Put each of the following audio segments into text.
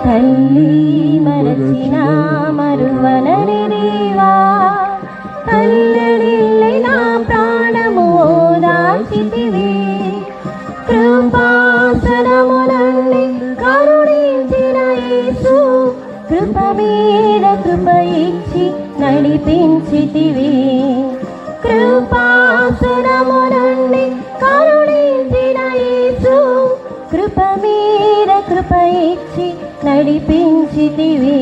తల్లి మరచిన మరువనని దేవా, తల్లడిల్లి నా ప్రాణము ఓదార్చితివి. కృపాసనమునండి కరుణించిన యేసు, కృప మీద కృప ఇచ్చి నడిపించితివి. కృపాసనమునండి కరుణించిన యేసు, కృప మీద కృప ఇచ్చి నడిపించితివి.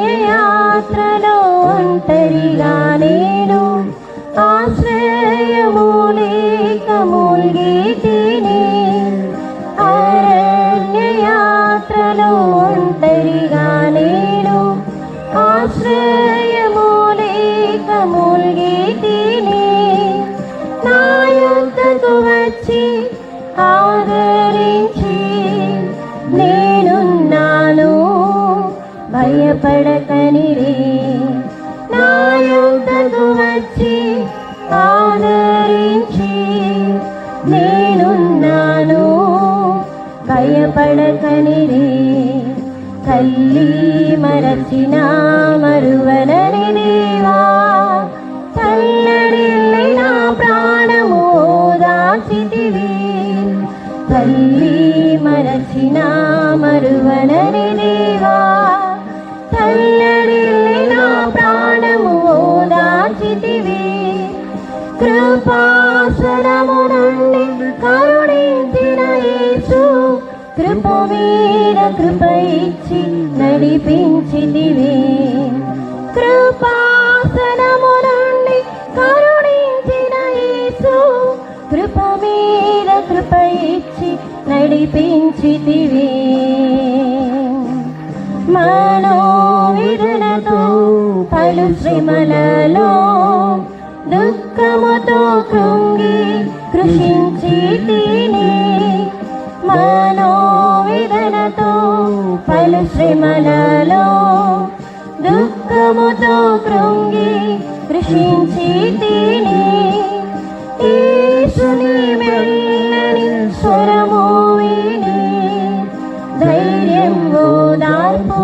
అరణ్యయాత్రలో ఒంటరిగా నేను ఆశ్రయము లేక మూల్గితిని. అరణ్యయాత్రలో ఒంటరిగా నేను ఆశ్రయము లేక మూల్గితిని. నా యొద్దకు వచ్చి ఆదరించి నేనున్నాను భయపడకనిరి. నా యొద్దకు వచ్చి ఆదరించి నేనున్నాను భయపడకనిరి. తల్లి మరచిన మరువనని దేవా, తల్లడిల్లి నా ప్రాణము ఓదార్చితివి. తల్లి మరచిన మరువనని దేవా, తల్లడిల్లి నా ప్రాణము ఓదార్చితివి. కృపాసనమునండి కరుణించిన యేసు, కృప మీద కృప ఇచ్చి నడిపించితివి. కృపాసనమునండి కరుణించిన యేసు, కృప మీద కృప ఇచ్చి నడిపించితివి. మనోవేదనతో పలు శ్రమలలో దుఃఖముతో కృంగి కృషించితిని. మనోవేదనతో పలు శ్రమలలో దుఃఖముతో కృంగి కృషించితిని. యేసుని మెల్లని స్వరము విని ధైర్యం ఓదార్పు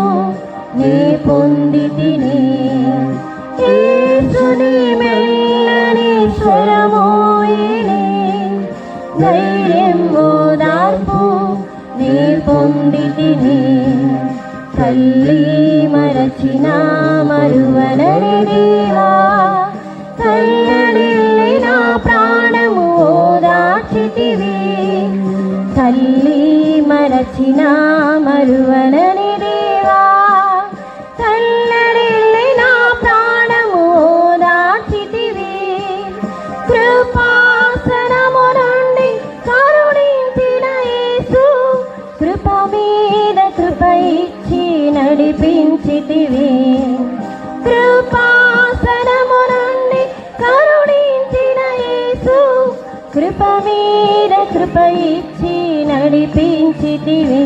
నే పొందితిని. యేసుని మెల్లని స్వరము విని ధైర్యం ఓదార్పు నే పొందితిని. తల్లి మరచిన మరువనని దేవా, తల్లడిల్లి నా ప్రాణము ఓదార్చితివి. తల్లి మరచిన మరువనని దేవా, తల్లడిల్లి నా ప్రాణము ఓదార్చితివి. కృపాసనమునండి కరుణించిన యేసు, కృప మీద కృప ఇచ్చి నడిపించితివి. కృపాసనమునండి కరుణించిన యేసు, కృప మీద కృప ఇచ్చి నడిపించితివి.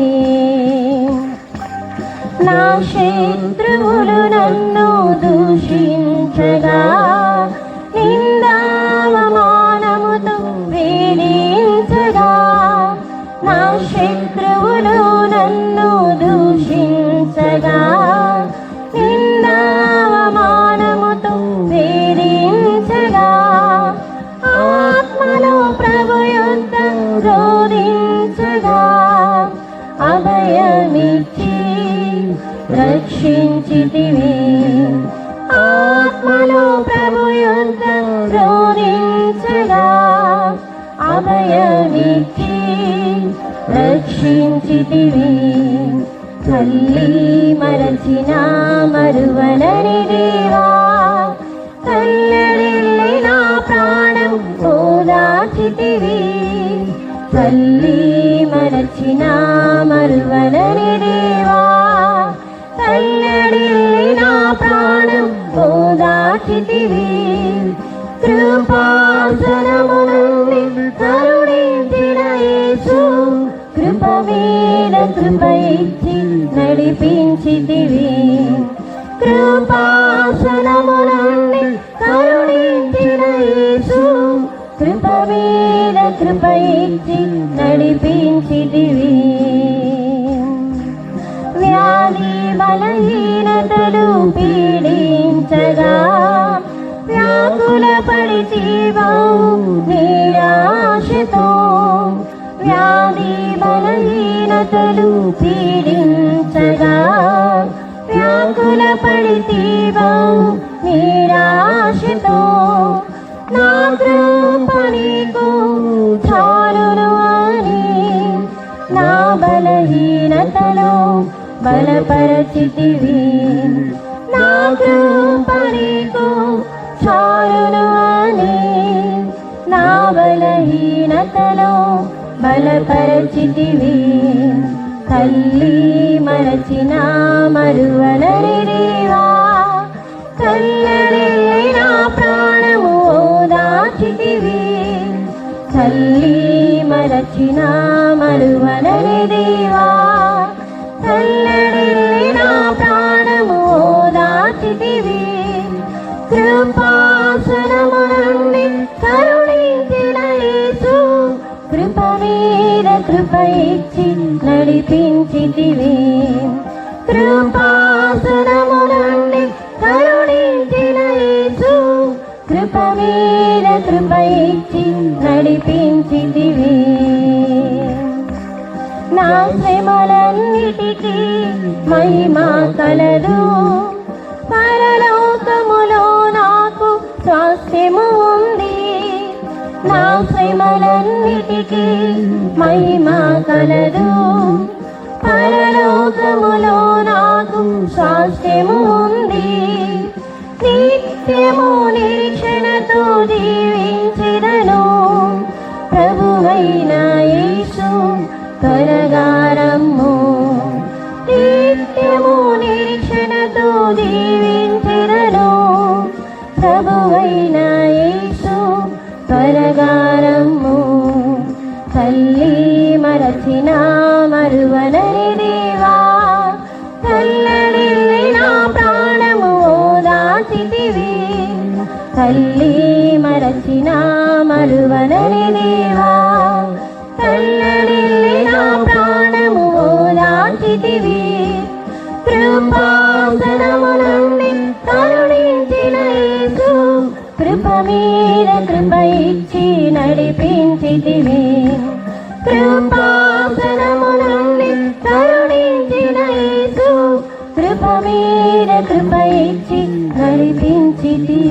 నా శత్రువులు నన్ను దూషించగా నిందావమానముతో వేధించగా, నా శత్రువులు నన్ను దూషించగా నిందావమానముతో వేధించగా, ఆత్మలో ప్రభు యొద్ద రోధించగా అభయమిచ్చి రక్షించితివి. ఆత్మలో కాచితివి. తల్లి మరచిన మరువలని దేవా, తల్లడిల్లి నా ప్రాణం ఓదార్చితివి. తల్లి మరచిన మరువలని దేవా, తల్లడిల్లి నా ప్రాణం ఓదార్చితివి. కృపాసనము నుండి కరుణించిన యేసు, కృప మీద కృప ఇచ్చి నడిపించితివి. కృపాసనము నుండి కరుణించిన యేసు, కృప మీద కృప ఇచ్చి నడిపించితివి. వ్యాధి బలహీనతలు పీడించగా వ్యాకుల పడితివవు నిరాశతో. వ్యాధి బలహీనతలు పీడించగా వ్యాకుల పడితివవు నిరాశతో. నా కృప నీకు చాలును అని నా బలహీనతలో బలపరచితివి. నా కృప నీకు చాలును అని నా బలహీనతలో బలపరచితివి. తల్లి మరచిన మరువలని దేవా, తల్లడిల్లి నా ప్రాణము ఓదార్చితివి. తల్లి మరచిన మరువలని దేవా, తల్లడిల్లి నా ప్రాణము ఓదార్చితివి. కృపాసనము నుండి కరుణించిన యేసు, కృప మీద కృప ఇచ్చి నడిపించితివి. కృపాసనము నుండి కరుణించిన యేసు, కృప మీద కృప ఇచ్చి నడిపించితివి. నా శ్రమలన్నిటికీ మహిమ కలదు, పరలోకములో నాకు స్వాస్థ్యము ఉంది. నా శ్రమలన్నిటికీ మహిమ కలదు, పరలోకములో నాకు స్వాస్థ్యము ఉంది. నిత్యము నిరీక్షణతో జీవించెదను, ప్రభువైన యేసు త్వరగా రమ్ము. నిత్యము నిరీక్షణతో జీవించెదను, ప్రభువైన యేసు త్వరగా రమ్ము. తల్లి మరచిన మరువలని దేవా, తల్లడిల్లి నా ప్రాణము ఓదార్చితివి. తల్లి మరచిన మరువలని దేవా, తల్లడిల్లి నా ప్రాణము ఓదార్చితివి. కృపాసనము నుండి కరుణించిన యేసు, కృప మీద కృప ఇచ్చి నడిపించితివి. కృపాసనము నుండి కరుణించిన యేసు, కృప మీద కృప ఇచ్చి నడిపించితివి.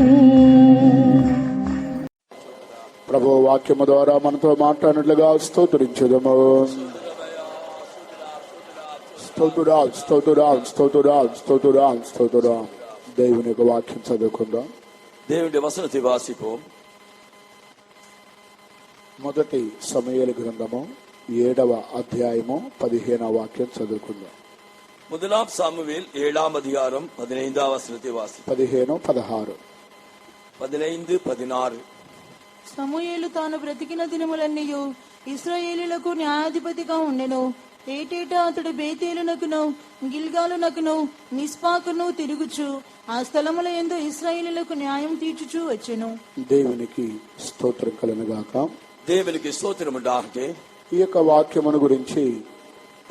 ప్రభు వాక్యము ద్వారా మనతో మాట్లాడినట్లుగా స్తోత్రించుదము. స్తోత్రుడా స్తోత్రుడా స్తోత్రుడా స్తోత్రుడా స్తోత్రుడా. దేవుని యొక్క వాక్యం చదువుకుందాం. தேவனுடைய வசனத்தை வாசிப்போம். మొదటి సమూయేలు గ్రంథము 7వ అధ్యాయము 15వ వాక్యం చదువుకుందాం. முதலாம் சாமுவேல் 7ஆம் அதிகாரம் 15ஆம் வசனத்தை வாசிப்போம். 15, 16. 15, 16. సమూయేలు తాను బ్రతికిన దినములన్నీయు ఇశ్రాయేలీయులకు న్యాయాధిపతిగా ఉండెను. ఏటేటా అతడు బేతేలునకును గిల్గాలునకును మిస్పాకును తిరుగుచు ఆ స్థలముల యందు ఇశ్రాయేలీయులకు న్యాయం తీర్చుచూ వచ్చెను. దేవునికి స్తోత్రం కలుగుగాక. దేవునికి స్తోత్రం ఉండాలి. ఈ యొక్క వాక్యమును గురించి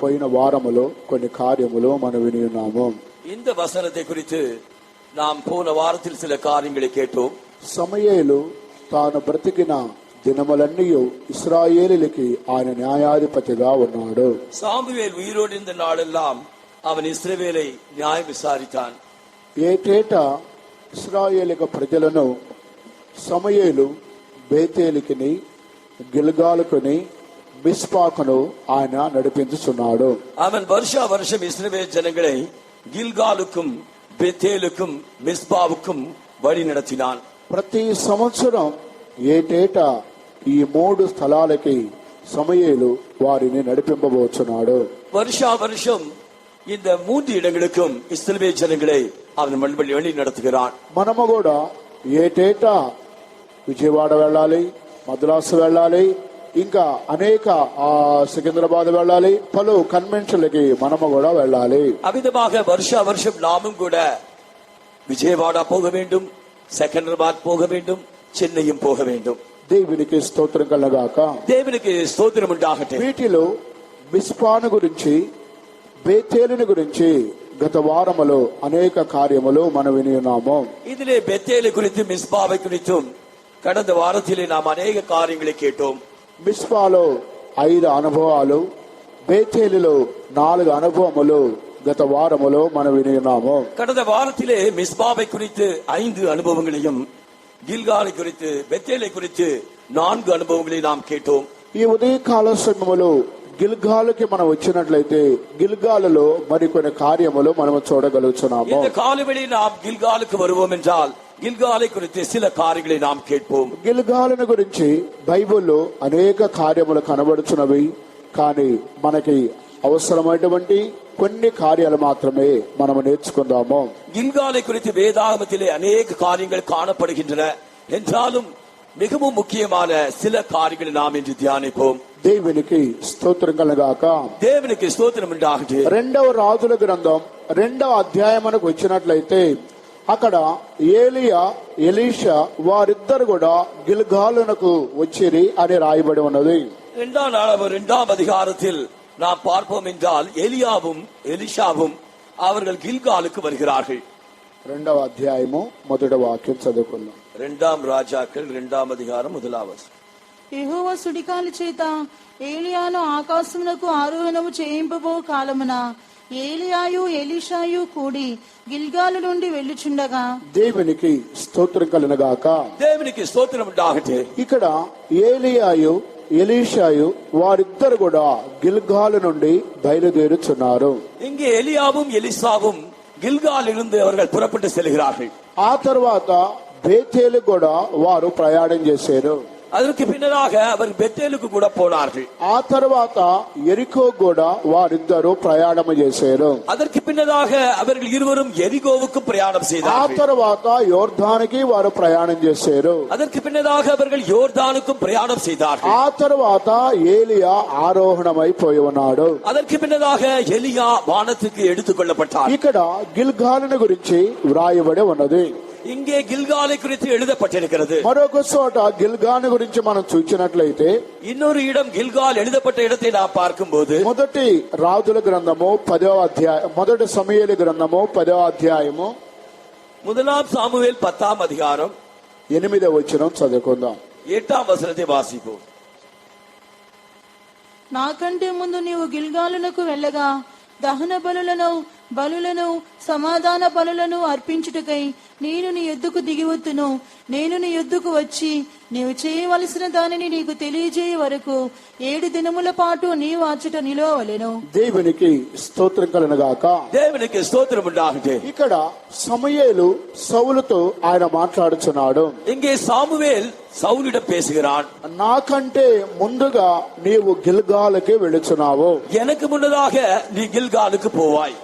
పోయిన వారములో కొన్ని కార్యములు మనం విని ఉన్నాము. இந்த வசனத்தை குறித்து நாம் போன வாரத்தில் சில காரியங்களை கேட்டோம். సమూయేలు తాను బ్రతికిన దినములన్నీ ఇశ్రాయేలీయులకి ఆయన న్యాయాధిపతిగా ఉన్నాడు. சாமுவேல் உயிரோடு இருந்த நாளெல்லாம் அவன் இஸ்ரவேலை நியாயம் விசாரித்தான். ఏటేటా ఇశ్రాయేలు ప్రజలను సమూయేలు బేతేలుకిని గిల్గాలుకుని మిస్పాకును ఆయన నడిపించుచున్నాడు. அவன் வருஷா வருஷம் இஸ்ரவேல் ஜனங்களை கில்காலுக்கும் பெத்தேலுக்கும் மிஸ்பாவுக்கும் வழி நடத்தினான். ప్రతి సంవత్సరం ఏటేటా ఈ 3 స్థలాలకి సమూయేలు వారిని నడిపింపబోచున్నాడు. வருஷா வருஷம் இந்த 3 இடங்களுக்கும் இஸ்ரவேல் ஜனங்களை அவன் வழி நடத்துகிறான். మనము కూడా ఏటేటా విజయవాడ వెళ్ళాలి, మద్రాసు వెళ్ళాలి, ఇంకా అనేక సికింద్రాబాద్ వెళ్ళాలి, పలు కన్వెన్షన్లకి మనము కూడా వెళ్ళాలి. அவ்விதமாக வருஷா வருஷம் நாமும் கூட விஜயவாடா போக வேண்டும், செகந்தராபாத் போக வேண்டும், சென்னையும் போக வேண்டும். దేవునికి స్తోత్రం కలగాక. దేవునికి స్తోత్రం ఉండాగట్టే. వీటిలో మిస్పాను గురించి, బేతేలుని గురించి గత వారములో అనేక కార్యములు మనం విని ఉన్నాము. இதிலே பெத்தேலை குறித்து மிஸ்பாவை குறித்தும் கடந்த வாரத்திலே நாம் அநேக காரியங்களை கேட்டோம். మిస్పాలో 5 అనుభవాలు, బేతేలులో 4 అనుభవములు గత వారములో మనం విని ఉన్నాము. கடந்த வாரத்திலே மிஸ்பாவை குறித்து 5 அனுபவங்களையும், கில்காலை குறித்து, பெத்தேலை குறித்து 4 அனுபவங்களை நாம் கேட்டோம். ఈ ఉదయకాల సమయములో గిల్గాలుకి మనం వచ్చినట్లయితే గిల్గాలులో మరికొన్ని కార్యములు మనం చూడగలుగుతున్నాము. இந்த காலவெளி நாம் கில்காலுக்கு வருவோம் என்றால் గిల్గాலை குறித்து சில காரியங்களை நாம் கேட்போம். గిల్గాలుని గురించి బైబిల్లో అనేక కార్యములు కనబడుచున్నవి, కానీ మనకి అవసరమైనటువంటి కొన్ని కార్యాలు మాత్రమే మనం నేర్చుకుందాము. கில்காலை குறித்து வேதாகமத்திலே அநேக காரியங்கள் காணப்படுகின்றன என்றாலும் மிகவும் முக்கியமான சில காரியங்களை நாம் இன்று தியானிப்போம். దేవునికి స్తోత్రం కలగాక. దేవునికి స్తోత్రం ఉండాగట్టే. 2వ రాజుల గ్రంథం 2వ అధ్యాయమునకు వచ్చినట్లయితే అక్కడ ఏలియా, ఎలీషా వారిద్దరు కూడా గిల్గాలునకు వచ్చిరి అని రాయబడి ఉన్నది. 2ஆம் அதிகாரத்தில் நாம் பார்ப்போம் என்றால் எலியாவும் எலிஷாவும் அவர்கள் கில்காலுக்கு வருகிறார்கள். 2వ అధ్యాయము 1వ వాక్యం చదువుకుందాం. 2 రాజాக்கள் 2ஆம் அதிகாரம் 1வது. యెహోవా సుడిగాలి చేత ఏలియాను ఆకాశమునకు ఆరోహణము చేయింపబో కాలమున ఏలియాయు ఎలీషాయు కూడి గిల్గాలు నుండి వెళ్ళుచుండగా దేవునికి స్తోత్రం కలుగుగాక. దేవునికి స్తోత్రం ఉండాగట్టే. ఇక్కడ ఏలియాయు, ఎలీషాయు వారిద్దరు కూడా గిల్గాలు నుండి బయలుదేరుచున్నారు. இங்கே எலியாவும் எலிசாவும் கில்காலிலிருந்து அவர்கள் புறப்பட்டு செல்கிறார்கள். ఆ తర్వాత బేతేలు కూడా వారు ప్రయాణం చేశారు. அதற்கு பின்னராக அவர் பெத்தேலுக்கு கூட போனார்கள். ఆ తర్వాత ఎరికో కూడా వారిద్దరు ప్రయాణం చేశారు. அதற்கு பின்னதாக அவர்கள் இருவரும் எரிகோவுக்கு பிரயாணம் ఆ செய்தார்கள். తర్వాత యోర్దానికి వారు ప్రయాణం చేశారు. அதற்கு பின்னதாக அவர்கள் யோர்தானுக்கும் பிரயாணம் செய்தார்கள். ఆ తర్వాత ఏలియా ఆరోహణమైపోయి ఉన్నాడు. அதற்கு பின்னதாக எலியா வானத்துக்கு எடுத்துக் கொள்ளப்பட்டார். ఇక్కడ గిల్గాలుని గురించి వ్రాయబడి ఉన్నది. இங்கே கில்காலை குறித்து எழுதப்பட்டிருக்கிறது. మరొక చోట గిల్గాలు గురించి మనం చూసినట్లయితే இன்னொரு இடம் கில்கால் எழுதப்பட்ட இடத்தை நாம் பார்க்கும்போது మొదటి రాజుల గ్రంథము 10వ అధ్యాయం, మొదటి సమూయేలు గ్రంథము 10వ అధ్యాయము 1 சாமுவேல் 10ஆம் அதிகாரம் 8వ వచనం చదువుకుందాం. 8ஆம் வசனத்தை வாசிப்போம். నాకంటే ముందు నీవు గిల్గాలునకు వెళ్ళగా దహన బలులను సమాధాన బలులను అర్పించుటకై నేను నీ యొద్దకు దిగివత్తును. నేను నీ యొద్దకు వచ్చి నీవు చేయవలసిన దానిని నీకు తెలియజేయ వరకు 7 దినముల పాటు నీవు అచ్చట నిలవవలెను. దేవునికి స్తోత్రం కలుగుగాక. దేవునికి స్తోత్రం ఉండాగట్టే. ఇక్కడ సమూయేలు సౌలుతో ఆయన మాట్లాడుచున్నాడు. இங்கே சாமுவேல் சவுலிடம் பேசுகிறான். నాకంటే ముందుగా నీవు గిల్గాలుకి వెళుచున్నావు. எனக்கு முன்னதாக நீ கில்காலுக்கு போவாய்.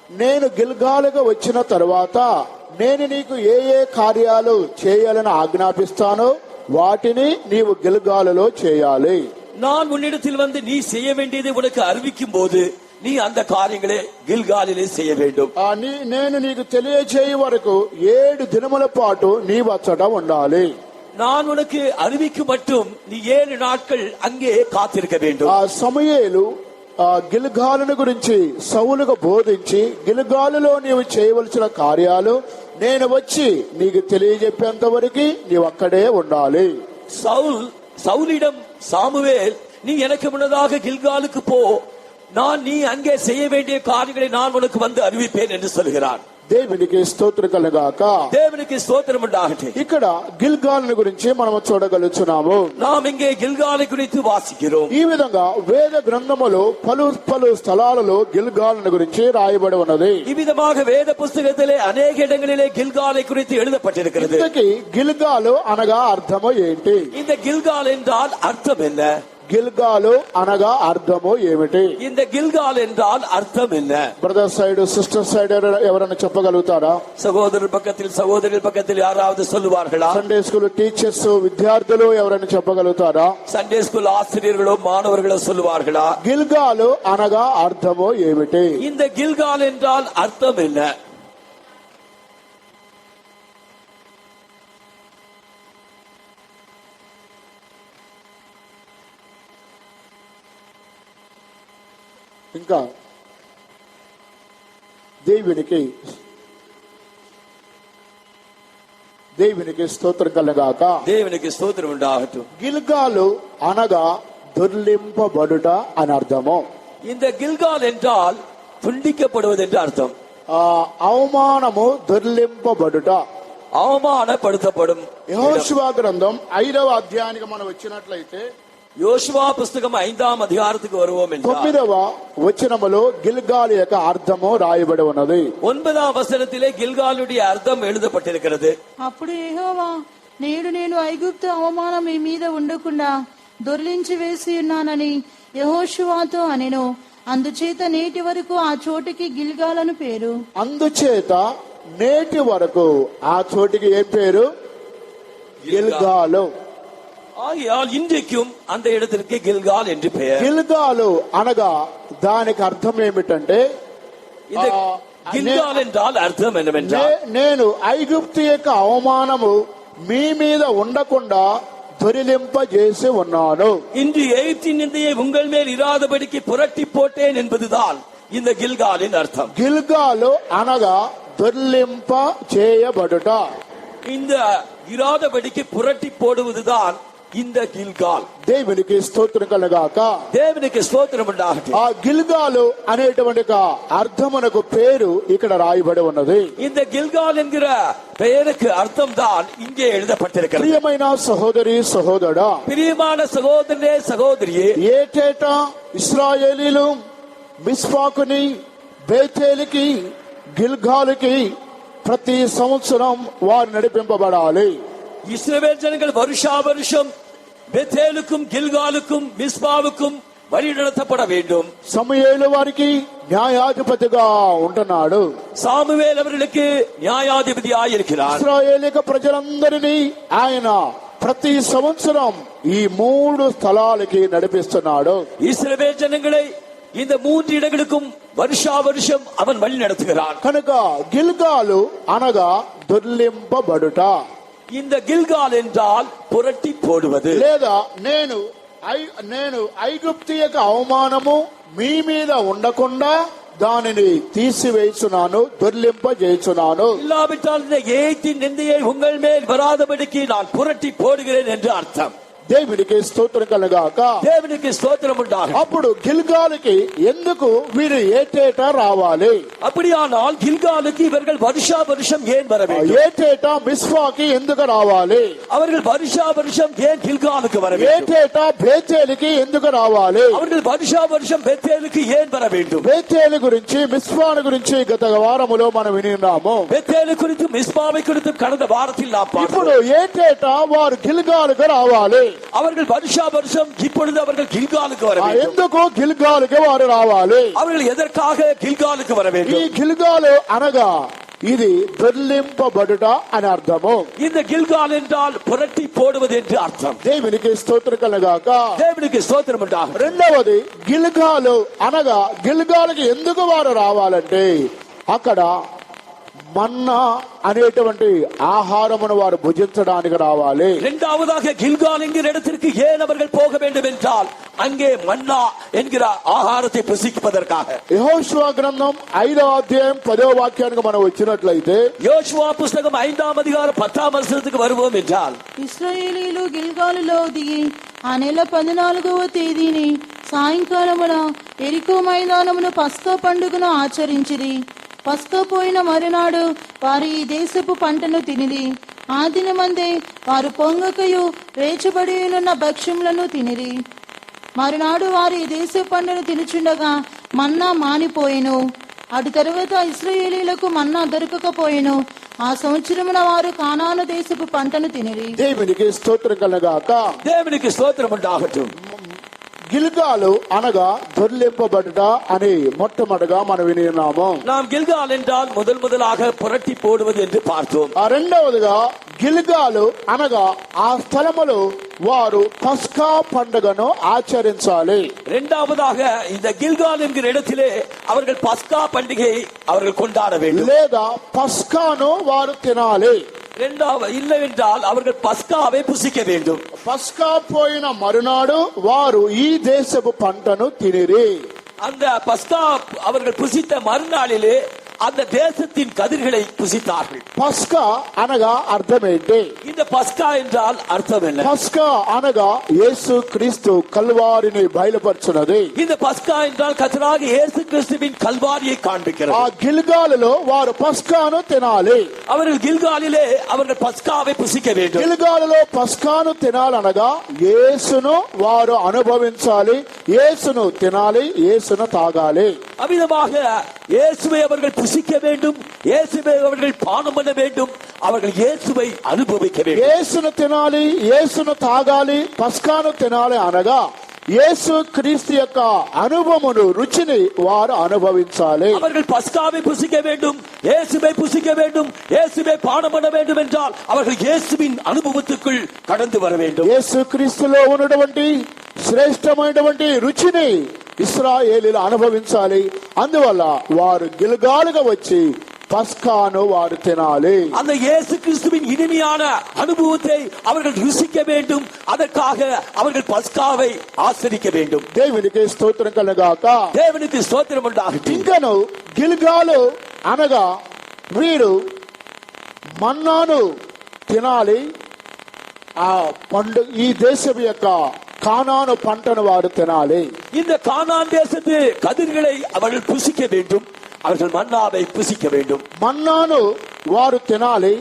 నేను గిల్గాలుగా వచ్చిన తరువాత నేను నీకు ఏ ఏ కార్యాలు చేయాలని ఆజ్ఞాపిస్తానో వాటిని నీవు గిల్గాలులో చేయాలి. நான் உன்னிடத்தில் வந்து நீ செய்ய வேண்டியதை உனக்கு அறிவிக்கும் போது நீ அந்த காரியங்களை கில்காலிலே செய்ய வேண்டும். నేను నీకు తెలియజేయ వరకు 7 దినముల పాటు నీ వచ్చట ఉండాలి. நான் உனக்கு அறிவிக்கும் மட்டும் நீ 7 நாட்கள் அங்கே காத்திருக்க வேண்டும். సమూయేలు గిల్గాలుని గురించి సౌలుకు బోధించి గిల్గాలులో నీవు చేయవలసిన కార్యాలు నేను వచ్చి నీకు తెలియజెప్పేంత వరకు నీవు అక్కడే ఉండాలి. சவுலிடம் சாமுவேல் நீ எனக்கு முன்னதாக கில்காலுக்கு போ, நீ அங்கே செய்ய வேண்டிய காரியங்களை நான் உனக்கு வந்து அறிவிப்பேன் என்று சொல்கிறான். దేవునికి స్తోత్రం కలుగాక. தேவனுக்கு ஸ்தோத்திரம் உண்டாகட்டும். ఇక్కడ గిల్గాల్ గురించి మనం చూడగలుగుతున్నాము. நாம் இங்கே கில்காலை குறித்து வாசிக்கிறோம். ఈ విధంగా వేద గ్రంథములో పలు స్థలాలలో గిల్గాల్ గురించి రాయబడి ఉన్నది. இவ்விதமாக வேத புஸ்தகத்திலே அநேக இடங்களிலே கில்காலை குறித்து எழுதப்பட்டிருக்கிறது. ఇంతకీ గిల్గాలు అనగా అర్థము ఏంటి? இந்த கில்கால் என்றால் அர்த்தம் என்ன? గిల్గాలు అనగా అర్థము ఏమిటి? இந்த கில்கால் என்றால் அர்த்தம் என்ன? బ్రదర్ సైడ్ సిస్టర్ సైడ్ ఎవరైనా చెప్పగలుగుతారా? சகோதரர் பக்கத்தில் சகோதரர் பக்கத்தில் யாராவது சொல்லுவார்களா? సండే స్కూల్ టీచర్స్ విద్యార్థులు ఎవరైనా చెప్పగలుగుతారా? Sunday school ஆசிரியர்களோ மாணவர்களோ சொல்லுவார்களா? గిల్గాలు అనగా అర్థము ఏమిటి? இந்த கில்கால் என்றால் அர்த்தம் என்ன? ఇంకా దేవునికి స్తోత్రం కలుగాక. దేవునికి స్తోత్రం உண்டாகட்டும். గిల్గాలు అనగా దుర్లింపబడుట అని అర్థము. இந்த கில்கால் என்றால் துண்டிக்கப்படுவது என்று அர்த்தம். అవమానము దుర్లింపబడుట, அவமானப்படுத்தப்படும். యెహోషువ గ్రంథం 5వ అధ్యాయానికి మనం వచ్చినట్లయితే யோசுவா புஸ்தகம் 5ஆம் அதிகாரத்துக்கு வருவோம் என்றால் 9వ వచనములో గిల్గాల్ యొక్క అర్థము రాయబడి ఉన్నది. 9ஆம் வசனத்திலே கில்காலுடைய அர்த்தம் எழுதப்பட்டிருக்கிறது. అప్పుడు యెహోవా, నేడు నేను ఐగుప్తు అవమానం మీ మీద ఉండకుండా దొర్లించి వేసి ఉన్నానని యెహోషువాతో అనెను. అందుచేత నేటి వరకు ఆ చోటికి గిల్గాలను పేరు. అందుచేత నేటి వరకు ఆ చోటికి ఏ పేరు? గిల్గాలు. ஆகையால் இன்றைக்கும் அந்த இடத்திற்கு கில்கால் என்று பெயர். గిల్గాలు అనగా దానికి అర్థం ఏమిటంటే, இந்த கில்கால் என்றால் அர்த்தம் என்னவென்றால், నేను ఐగుప్తు యొక్క అవమానము మీ మీద ఉండకుండా దొరిలింపజేసి ఉన్నాను. இன்று எகிப்தின் நிந்தையை உங்கள் மேல் இராதபடிக்கு புரட்டி போட்டேன் என்பதுதான் இந்த கில்காலின் அர்த்தம். గిల్గాలు అనగా దొరిలింప చేయబడుట. இந்த இராதபடிக்கு புரட்டி போடுவதுதான் இந்த கில்கால். దేవునికి స్తోత్రం కలుగాక. దేవునికి స్తోత్రం உண்டாகட்டும். ఆ గిల్గాలు అనేటువంటి అర్థమునకు పేరు ఇక్కడ రాయబడి ఉన్నది. இந்த கில்கால் என்கிற பெயருக்கு அர்த்தம் தான் இங்கே எழுதப்பட்டிருக்கிறது. ప్రియమైన సహోదరి సహోదరుడా, பிரியமான சகோதரனே சகோதரியே, ఏటేటా ఇశ్రాయేలీలు మిస్పాకుని, బేతేలుకి, గిల్గాలుకి ప్రతి సంవత్సరం వారు నడిపింపబడాలి. இஸ்ரவேல் ஜனங்கள் வருஷா வருஷம் பெத்தேலுக்கும் கில்காலுக்கும் மிஸ்பாவுக்கும் வழி நடத்தப்பட வேண்டும். సమూయేలు వారికి న్యాయాధిపతిగా ఉంటున్నాడు. சாமுவேல் அவர்களுக்கு நியாயாதிபதியாய் இருக்கிறார். ఇశ్రాయేలు ప్రజలందరినీ ఆయన ప్రతి సంవత్సరం ఈ 3 స్థలాలకి నడిపిస్తున్నాడు. இஸ்ரவேல் ஜனங்களை இந்த 3 இடங்களுக்கும் வருஷா வருஷம் அவன் வழி நடத்துகிறான். కనుక గిల్గాలు అనగా దొర్లింపబడుట. இந்த கில்கால் என்றால் புரட்டி போடுவது. లేదా నేను ఐగుప్తు యొక్క అవమానము మీ మీద ఉండకుండా దానిని తీసివేస్తున్నాను, దొర్లింపజేస్తున్నాను. இல்லாவிட்டால் இந்த எகிப்தின் நிந்தையை உங்கள் மேல் வராதபடிக்கு நான் புரட்டி போடுகிறேன் என்று அர்த்தம். దేవునికి స్తోత్రం కలుగాక. దేవునికి స్తోత్రం உண்டாகட்டும். అప్పుడు గిల్గాలుకి ఎందుకు వీరు ఏటేటా రావాలి? அப்படியானால் கில்காலுக்கு இவர்கள் வருஷா வருஷம் ஏன் வர வேண்டும்? ఏటేటా మిస్పాకి ఎందుకు రావాలి? அவர்கள் வருஷா வருஷம் ஏன் கில்காலுக்கு வர வேண்டும்? ఏటేటా బేతేలుకి ఎందుకు రావాలి? அவர்கள் வருஷா வருஷம் பெத்தேலுக்கு ஏன் வர வேண்டும்? బేతేలు గురించి, మిస్పాను గురించి గత వారములో మనం విన్నాము. பெத்தேலு குறித்து மிஸ்பாவை குறித்து கடந்த வாரத்தில் நாம் ఇప్పుడు பார்த்தோம். ఏటేటా వారు గిల్గాలుకు రావాలి. அவர்கள் வருஷா வருஷம் இப்பொழுது அவர்கள் கில்காலுக்கு வர வேண்டும். ఎందుకు గిల్గాలుకి వారు రావాలి? அவர்கள் எதற்காக கில்காலுக்கு வர ఈ வேண்டும்? గిల్గాలు అనగా ఇది దొర్లింపబడుట అని అర్థము. இந்த கில்கால் என்றால் புரட்டி போடுவது என்று అర్థం. దేవునికి స్తోత్రం కలుగాక. దేవునికి స్తోత్రం உண்டாகட்டும். రెండవది గిల్గాలు అనగా గిల్గాలుకి ఎందుకు వారు రావాలంటే అక్కడ మన్నా అనేటువంటి ఆహారమును వారు భుజించడానికి రావాలి. இரண்டாவதாக கில்கால் என்கிற இடத்திற்கு ஏன் அவர்கள் போக வேண்டும் என்றால் அங்கே மன்னா என்கிற ஆகாரத்தை புசிப்பதற்காக. యెహోషువ గ్రంథం 5వ అధ్యాయం 10వ వాక్యానికి మనం వచ్చినట్లయితే யோசுவா புஸ்தகம் 5ஆம் அதிகாரம் 10ஆம் வசனத்துக்கு வருவோம் என்றால், ఇశ్రాయేలీలు గిల్గాలులో దిగి ఆ నెల 14వ తేదీని సాయంకాలమున ఎరికో మైదానమును పస్కా పండుగను ఆచరించిరి. పస్కా పోయిన మరునాడు వారు ఈ దేశపు పంటను తినిరి. ఆ దినమందే వారు పొంగకయు రేచబడియున్న భక్ష్యములను తినిరి. మరునాడు వారు ఈ దేశపు పంటను తినుచుండగా మన్నా మానిపోయెను. అటు తరువాత ఇశ్రాయేలీయులకు మన్నా దొరకకపోయెను. ఆ సంవత్సరమున వారు కానాను దేశపు పంటను తినిరి. దేవునికి స్తోత్రం కలగాక. தேவனுக்கு ஸ்தோத்திரம் உண்டாகட்டும். గిల్గాలు అనగా దొర్లింపబడుట అని మొట్టమొదటిగా మనం విని ఉన్నాము. நாம் கில்கால் என்றால் முதலாக புரட்டி போடுவது என்று பார்த்தோம். ఆ రెండవదిగా గిల్గాలు అనగా ఆ స్థలములో వారు పస్కా పండుగను ఆచరించాలి. இரண்டாவதாக இந்த கில்கால் என்கிற இடத்திலே அவர்கள் பஸ்கா பண்டிகையை அவர்கள் கொண்டாட வேண்டும். లేదా పస్కాను వారు తినాలి. இல்லவென்றால் அவர்கள் பஸ்காவை புசிக்க வேண்டும். పస్కా పోయిన మరునాడు వారు ఈ దేశపు పంటను తినిరి. அந்த பஸ்கா அவர்கள் புசித்த மறுநாளிலே அந்த தேசத்தின் கதிர்களை புசித்தார்கள். పస్కా అనగా అర్థమేంటి? இந்த பஸ்கா என்றால் అర్థం என்ன? పస్కా అనగా యేసు క్రీస్తు కల్వారిని బయలుపరచున్నది. இந்த பஸ்கா என்றால் கர்த்தராகிய இயேசு கிறிஸ்துவின் கல்வாரியை காண்பிக்கிறது. ఆ గిల్గాలులో వారు పస్కాను తినాలి. அவர்கள் கில்காலிலே அவர்கள் பஸ்காவை புசிக்க வேண்டும். గిల్గాలులో పస్కాను తినాలనగా యేసును వారు అనుభవించాలి, యేసును తినాలి, యేసును తాగాలి. அவ்விதமாக இயேசுவை அவர்கள் புசிக்க வேண்டும், இயேசுவை அவர்கள் பானம் பண்ண வேண்டும், அவர்கள் இயேசுவை అనుభవిக்க வேண்டும். యేసును తినాలి, యేసును తాగాలి, పస్కాను తినాలి అనగా యేసు క్రీస్తు యొక్క అనుభవమును రుచిని వారు అనుభవించాలి. அவர்கள் பஸ்காவை புசிக்க வேண்டும், இயேசுவை புசிக்க வேண்டும், இயேசுவை பானம் பண்ண வேண்டும் என்றால் அவர்கள் இயேசுவின் అనుభవத்துக்குள் கடந்து வர வேண்டும். యేసు క్రీస్తులో ఉన్నటువంటి శ్రేష్టమైనటువంటి రుచిని ఇశ్రాయేలీలు అనుభవించాలి. అందువల్ల వారు గిల్గాలుగా వచ్చి పస్కాను వారు తినాలి. அந்த இயேசு கிறிஸ்துவின் இனிமையான அனுபவத்தை அவர்கள் ருசிக்க வேண்டும். அதற்காக அவர்கள் பஸ்காவை ஆசரிக்க வேண்டும். దేవునికి స్తోత్రం కలుగాక. தேவனுக்கு ஸ்தோத்திரம் உண்டாகட்டும். ఇంకను గిల్గాలు అనగా వీరు మన్నాను తినాలి. ఆ పండు ఈ దేశం యొక్క కానాను పంటను వారు తినాలి. இந்த கானான் தேசத்து கதிர்களை அவர்கள் புசிக்க வேண்டும். அவர்கள் மன்னாவை புசிக்க வேண்டும். మన్నాను వారు తినాలి.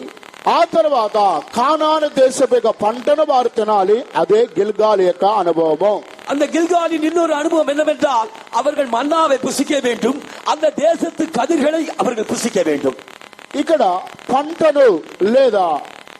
ఆ తర్వాత కానాను దేశం యొక్క పంటను వారు తినాలి. అదే గిల్గాల్ యొక్క అనుభవము. அந்த கில்காலின் இன்னொரு அனுபவம் என்னவென்றால் அவர்கள் மன்னாவை புசிக்க வேண்டும், அந்த தேசத்து கதிர்களை அவர்கள் புசிக்க வேண்டும். ఇక్కడ పంటను లేదా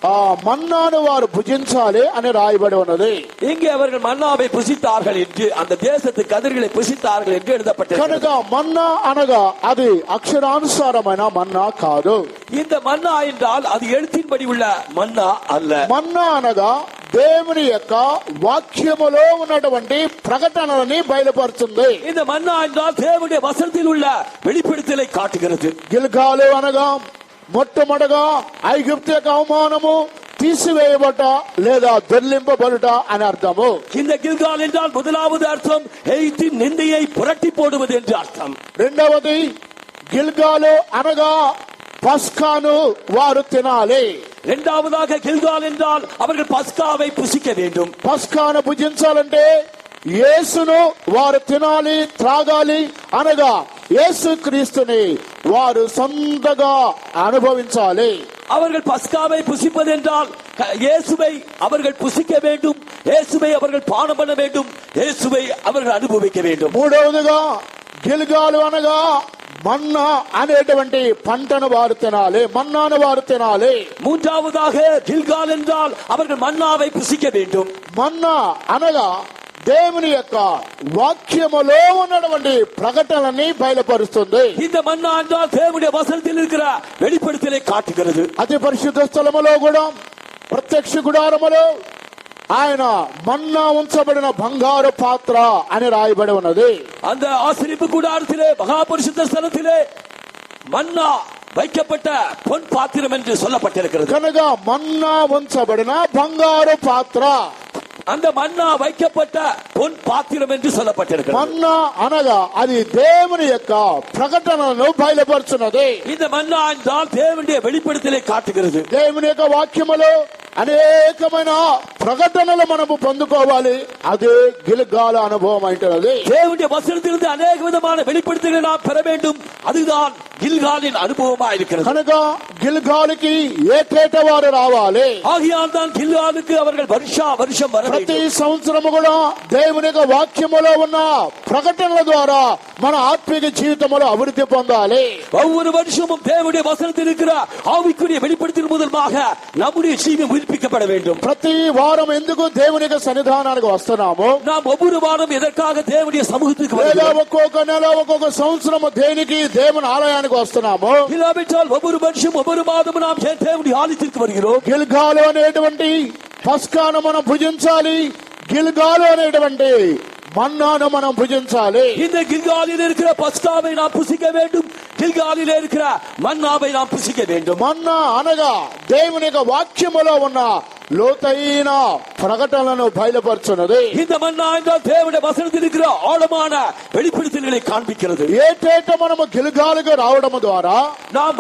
ఆ మన్నాను వారు భుజించాలి అని రాయబడి ఉన్నది. இங்கே அவர்கள் மன்னாவை புசித்தார்கள் என்று, அந்த தேசத்து கதிர்களை புசித்தார்கள் என்று எழுதப்பட்டது. కనుక మన్నా అనగా అది అక్షరానుసారమైన మన్నా కాదు. இந்த மன்னா என்றால் அது எழுத்தின்படி உள்ள மன்னா அல்ல. మన్నా అనగా దేవుని యొక్క వాక్యములో ఉన్నటువంటి ప్రకటనలని బయలుపరుస్తుంది. இந்த மன்னா என்றால் தேவனுடைய வசனத்தில் உள்ள வெளிப்படுத்தலை காட்டுகிறது. గిల్గాలు అనగా మొట్టమొదటగా ఐగుప్తు యొక్క అవమానము తీసివేయబట లేదా దొర్లింపబడుట అని అర్థము. இந்த கில்கால் என்றால் முதலாவது அர்த்தம் எகிப்தின் நிந்தையை புரட்டி போடுவது என்று அர்த்தம். రెండవది గిల్గాలు అనగా పస్కాను వారు తినాలి. இரண்டாவதாக கில்கால் என்றால் அவர்கள் பஸ்காவை புசிக்க வேண்டும். పస్కాను భుజించాలంటే యేసును వారు తినాలి, త్రాగాలి అనగా యేసు క్రీస్తుని వారు సొంతగా అనుభవించాలి. அவர்கள் பஸ்காவை புசிப்பது என்றால் இயேசுவை அவர்கள் புசிக்க வேண்டும், இயேசுவை அவர்கள் பானம் பண்ண வேண்டும், இயேசுவை அவர்கள் அனுபவிக்க வேண்டும். మూడవదిగా గిల్గాలు అనగా మన్నా అనేటువంటి పంటను వారు తినాలి, మన్నాను వారు తినాలి. மூன்றாவதாக கில்கால் என்றால் அவர்கள் மன்னாவை புசிக்க வேண்டும். మన్నా అనగా దేవుని యొక్క వాక్యములో ఉన్నటువంటి ప్రకటనని బయలుపరుస్తుంది. இந்த மன்னா என்றால் தேவனுடைய வசனத்தில் இருக்கிற வெளிப்படுத்தலை காட்டுகிறது. అతి పరిశుద్ధ స్థలములో కూడా ప్రత్యక్ష గుడారములో ఆయన మన్నా ఉంచబడిన బంగారు పాత్ర అని రాయబడి ఉన్నది. அந்த ஆசரிப்பு கூடாரத்திலே மகா பரிசுத்த ஸ்தலத்திலே மன்னா வைக்கப்பட்ட பொன் பாத்திரம் என்று சொல்லப்பட்டிருக்கிறது. కనుక మన్నా ఉంచబడిన బంగారు పాత్ర அந்த மன்னா வைக்கப்பட்ட பொன் பாத்திரம் என்று சொல்லப்பட்டிருக்கிறது. మన్నా అనగా అది దేవుని యొక్క ప్రకటనను బయలుపరుచున్నది. இந்த మన్నా என்றால் தேவனுடைய வெளிப்படுத்தலை காட்டுகிறது. దేవుని యొక్క వాక్యములో అనేకమైన ప్రకటనలు మనము పొందుకోవాలి. అదే గిల్గాల అనుభవం అంటున్నది. தேவனுடைய வசனத்திலிருந்து அநேக விதமான வெளிப்படுத்தலை நாம் பெற வேண்டும். அதுதான் గిల్గాలిன் అనుభవமா இருக்கிறது. కనుక గిల్గాలికి ఏటేట వారు రావాలి. ஆகையால் தான் గిల్గాலுக்கு அவர்கள் வருஷம் வர ప్రతి வேண்டும். సంవత్సరము కూడా దేవుని యొక్క వాక్యములో ఉన్న ప్రకటనల ద్వారా మన ఆత్మీయ జీవితంలో అభివృద్ధి పొందాలి. ஒவ்வொரு வருஷமும் தேவனுடைய வசனத்தில் இருக்கிற ஆவிக்குரிய வெளிப்படுத்தல் மூலமாக நம்முடைய ஜீவன் உயிர்ப்பிக்கப்பட வேண்டும். ప్రతి వారం ఎందుకు దేవుని యొక్క సన్నిధానానికి వస్తున్నాము? நாம் ஒவ்வொரு வாரம் எதற்காக தேவனுடைய சமூகத்துக்கு లేదా வருகிறோம்? ఒక్కొక్క నెల ఒక్కొక్క సంవత్సరము దేనికి దేవుని ఆలయానికి వస్తున్నాము? இல்லாவிட்டால் ஒவ்வொரு வருஷம் ஒவ்வொரு மாதமும் நாம் ஏன் தேவனுடைய ஆலயத்திற்கு வருகிறோம்? గిల్గాలు అనేటువంటి పస్కాను మనం భుజించాలి. గిల్గాలు అనేటువంటి మన్నాను మనం భుజించాలి. இந்த கில்காலில் இருக்கிற பஸ்காவை நாம் புசிக்க வேண்டும். கில்காலில் இருக்கிற மன்னாவை நாம் புசிக்க வேண்டும். మన్నా అనగా దేవుని యొక్క వాక్యములో ఉన్న లోతైన ప్రకటనలను బయలుపరుచున్నది. இந்த மன்னா என்றால் தேவனுடைய வசனத்தில் இருக்கிற ஆழமான வெளிப்படுத்தல்களை காண்பிக்கிறது. ఏటేట మనము గిల్గాలుకు రావడం ద్వారా நாம்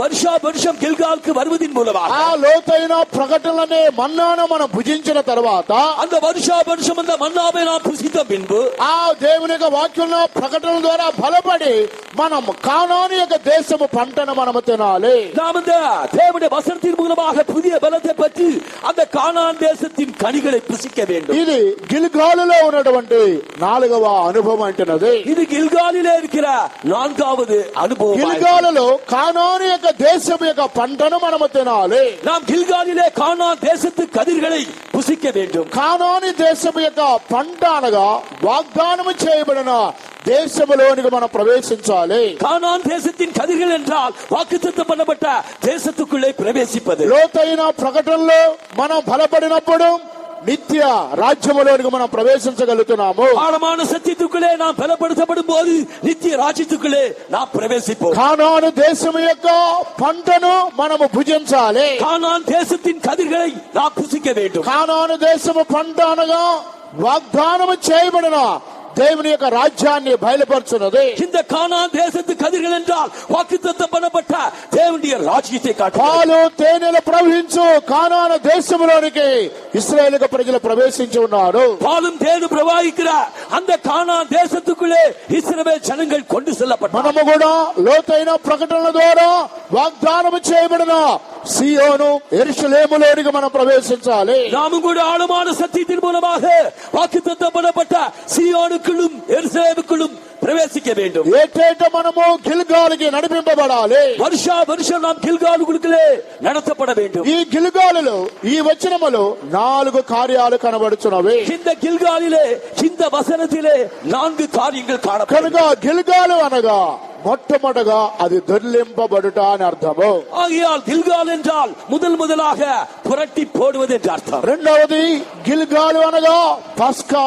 வருஷம் கில்காலுக்கு வருவதின் மூலமாக ఆ లోతైన ప్రకటనలనే మన్నాను మనం భుజించిన తర్వాత அந்த வருஷம் அந்த மன்னாவை நாம் புசித்த பின்பு ఆ దేవుని యొక్క వాక్యం ప్రకటన ద్వారా బలపడి మనం కానాని యొక్క దేశము పంటను మనము తినాలి. நாம் இந்த தேவனுடைய வசனத்தின் மூலமாக புதிய பலத்தை பற்றி அந்த கானான் தேசத்தின் கனிகளை புசிக்க வேண்டும். ఇది గిల్గాలులో ఉన్నటువంటి 4వ అనుభవం అంటున్నది. இது கில்காலிலே இருக்கிற 4வது அனுபவம். గిల్గాలులో కానాని యొక్క దేశం యొక్క పంటను మనము తినాలి. நாம் கில்காலிலே கானான் தேசத்து கதிர்களை புசிக்க வேண்டும். కానాని దేశం యొక్క పంట అనగా వాగ్దానము చేయబడిన దేశములోనికి మనం ప్రవేశించాలి. கானான் தேசத்தின் கதிர்கள் என்றால் வாக்குத்தத்தம் பண்ணப்பட்ட தேசத்துக்குள்ளே பிரவேசிப்பது. లోతైన ప్రకటనలో మనం బలపడినప్పుడు నిత్య రాజ్యములోనికి మనం ప్రవేశించగలుగుతున్నాము. ஆழமான சத்தியத்துக்குள்ளே நாம் பலப்படுத்தப்படும் போது நித்திய ராஜ்யத்துக்குள்ளே நாம் பிரவேசிப்போம். కానాను దేశం యొక్క పంటను మనము భుజించాలి. கானான் தேசத்தின் கதிர்களை நாம் புசிக்க வேண்டும். కానాను దేశము పంట అనగా వాగ్దానము చేయబడిన దేవుని యొక్క రాజ్యాన్ని బయలుపరుచున్నది. இந்த கானான் தேசத்து கதிர்கள் என்றால் வாக்குத்தத்தம் பண்ணப்பட்ட தேவனுடைய ராஜ்யத்தை காட்டுகிறது. పాలు తేనెలు ప్రవహించు కానాను దేశంలోనికి ఇశ్రాయేలు ప్రజలు ప్రవేశించి ఉన్నారు. பாலும் தேனும் பிரவாகிக்கிற அந்த கானான் தேசத்துக்குள்ளே இஸ்ரவேல் ஜனங்கள் கொண்டு செல்லப்பட்டார்கள். మనము కూడా లోతైన ప్రకటనల ద్వారా వాగ్దానము చేయబడిన సియోను యెరూషలేములోనికి మనం ప్రవేశించాలి. நாமும் கூட ஆழமான சத்தியத்தின் மூலமாக வாக்குத்தத்தம் பண்ணப்பட்ட சீயோனுக்குள்ளும் எருசலேமுக்குள்ளும் பிரவேசிக்க வேண்டும். ఏటేట మనము గిల్గాలుకి నడిపింపబడాలి. வருஷம் நாம் கில்காலுக்குள்ளே நடத்தப்பட வேண்டும். ఈ గిల్గాలులో ఈ వచనములో 4 కార్యాలు కనబడుచున్నవి. இந்த கில்காலிலே இந்த வசனத்திலே 4 காரியங்கள் காணப்படும். కనుక గిల్గాలు అనగా మొట్టమొదటగా అది దొర్లింపబడుట అని అర్థము. ஆகையால் கில்கால் என்றால் முதலாக புரட்டி போடுவது என்று அர்த்தம். రెండవది గిల్గాలు అనగా పస్కా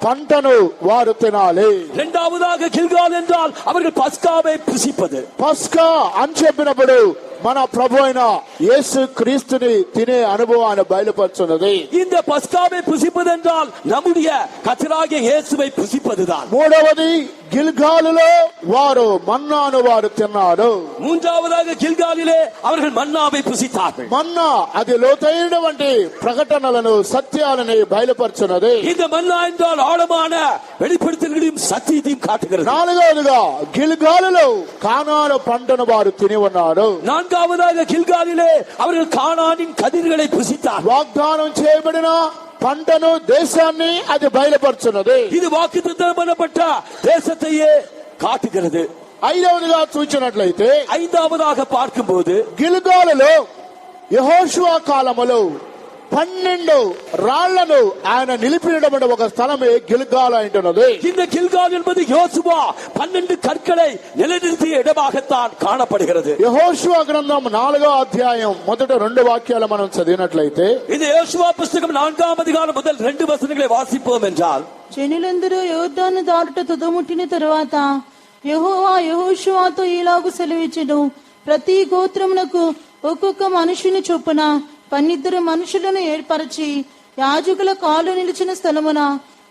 పంటను వారు తినాలి. இரண்டாவதாக கில்கால் என்றால் அவர்கள் பஸ்காவை புசிப்பது. పస్కా అని చెప్పినప్పుడు మన ప్రభు అయిన యేసు క్రీస్తుని తినే అనుభవాన్ని బయలుపరుచున్నది. இந்த பஸ்காவை புசிப்பது என்றால் நம்முடைய கர்த்தராகிய இயேசுவை புசிப்பதுதான். మూడవది గిల్గాలులో వారు మన్నాను వారు తిన్నారు. மூன்றாவதாக கில்காலிலே அவர்கள் மன்னாவை புசித்தார்கள். మన్నా అది లోతైనటువంటి ప్రకటనలను సత్యాలని బయలుపరుచున్నది. இந்த மன்னா என்றால் ஆழமான வெளிப்படுத்தல்களையும் சத்தியத்தையும் காட்டுகிறது. నాలుగవదిగా గిల్గాలులో కానాను పంటను వారు తిని ఉన్నారు. நான்காவதாக கில்காலிலே அவர்கள் கானானின் கதிர்களை புசித்தார். వాగ్దానం చేయబడిన పంటను దేశాన్ని అది బయలుపరుచున్నది. இது வாக்குத்தத்தம் பண்ணப்பட்ட தேசத்தையே காட்டுகிறது. ఐదవదిగా చూచినట్లయితే ஐந்தாவதாக பார்க்கும்போது గిల్గాలులో యెహోషువ కాలములో 12 రాళ్లను ఆయన నిలిపివేయడం ఒక స్థలమే గిల్గాల్ అంటున్నది. இந்த கில்கால் என்பது யோசுவா 12 கற்களை நிலைநிறுத்திய இடமாகத்தான் காணப்படுகிறது. యెహోషువ గ్రంథం 4వ అధ్యాయం మొదటి 2 వాక్యాలు మనం చదివినట్లయితే இந்த யோசுவா புத்தகம் 4ஆம் அதிகாரம் முதல் 2 వచనங்களை వాసిపోం என்றால் జనులందరూ యోర్దాను దాటుట తుదముట్టిన తరువాత యెహోవా యెహోషువతో ఈలాగు సెలవిచ్చెను, ప్రతి గోత్రమునకు ఒక్కొక్క మనుషుని చొప్పున 12 మనుషులను ఏర్పరచి యాజకుల కాలు నిలిచిన స్థలమున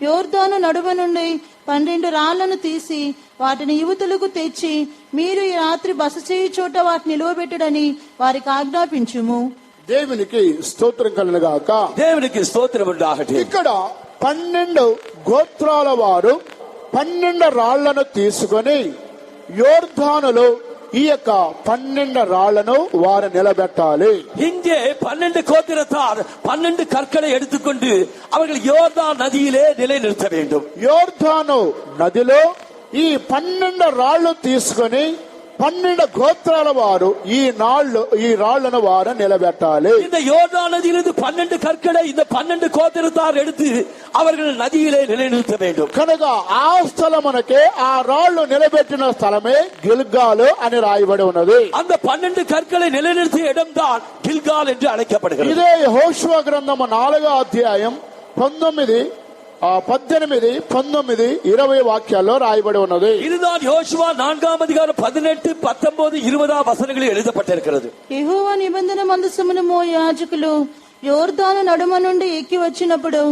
యోర్దాను నడుమ నుండి 12 రాళ్లను తీసి వాటిని యువతులకు తెచ్చి మీరు ఈ రాత్రి బస చేయు చోట వాటిని నిలువబెట్టుడని వారికి ఆజ్ఞాపించుము. దేవునికి స్తోత్రం కలుగుగాక. దేవునికి స్తోత్రం ఉండాలి. ఇక్కడ 12 గోత్రాల వారు 12 రాళ్లను తీసుకొని యోర్దానులో ఈ యొక్క 12 రాళ్లను వారు నిలబెట్టాలి. இங்கே 12 கோத்திரத்தார் 12 கற்களை எடுத்துக்கொண்டு அவர்கள் யோர்தான் நதியிலே நிலைநிறுத்த வேண்டும். యోర్దాను నదిలో ఈ 12 రాళ్లు తీసుకొని 12 గోత్రాల వారు ఈ రాళ్లను వారు నిలబెట్టాలి. இந்த யோர்தான் நதியிலிருந்து 12 கற்களை இந்த 12 கோத்திரத்தார் எடுத்து அவர்கள் நதியிலே நிலைநிறுத்த வேண்டும். కనుక ఆ స్థలమునకే ఆ రాళ్లు నిలబెట్టిన స్థలమే గిల్గాలు అని రాయబడి ఉన్నది. அந்த 12 కற்களை నిలநிறுத்திய இடம்தான் கில்கால் என்று அழைக்கப்படுகிறது. ఇదే యెహోషువ గ్రంథము 4వ అధ్యాయం 19, 18, 19, 20 వాక్యాల్లో రాయబడి ఉన్నది. இதுதான் யோசுவா 4ஆம் அதிகாரம் 18, 19, 20 வசனங்களில் எழுதப்பட்டிருக்கிறது. యెహోవా నిబంధన మందసమును మోయ యాజకులు యోర్దాను నడుమ నుండి ఎక్కి వచ్చినప్పుడు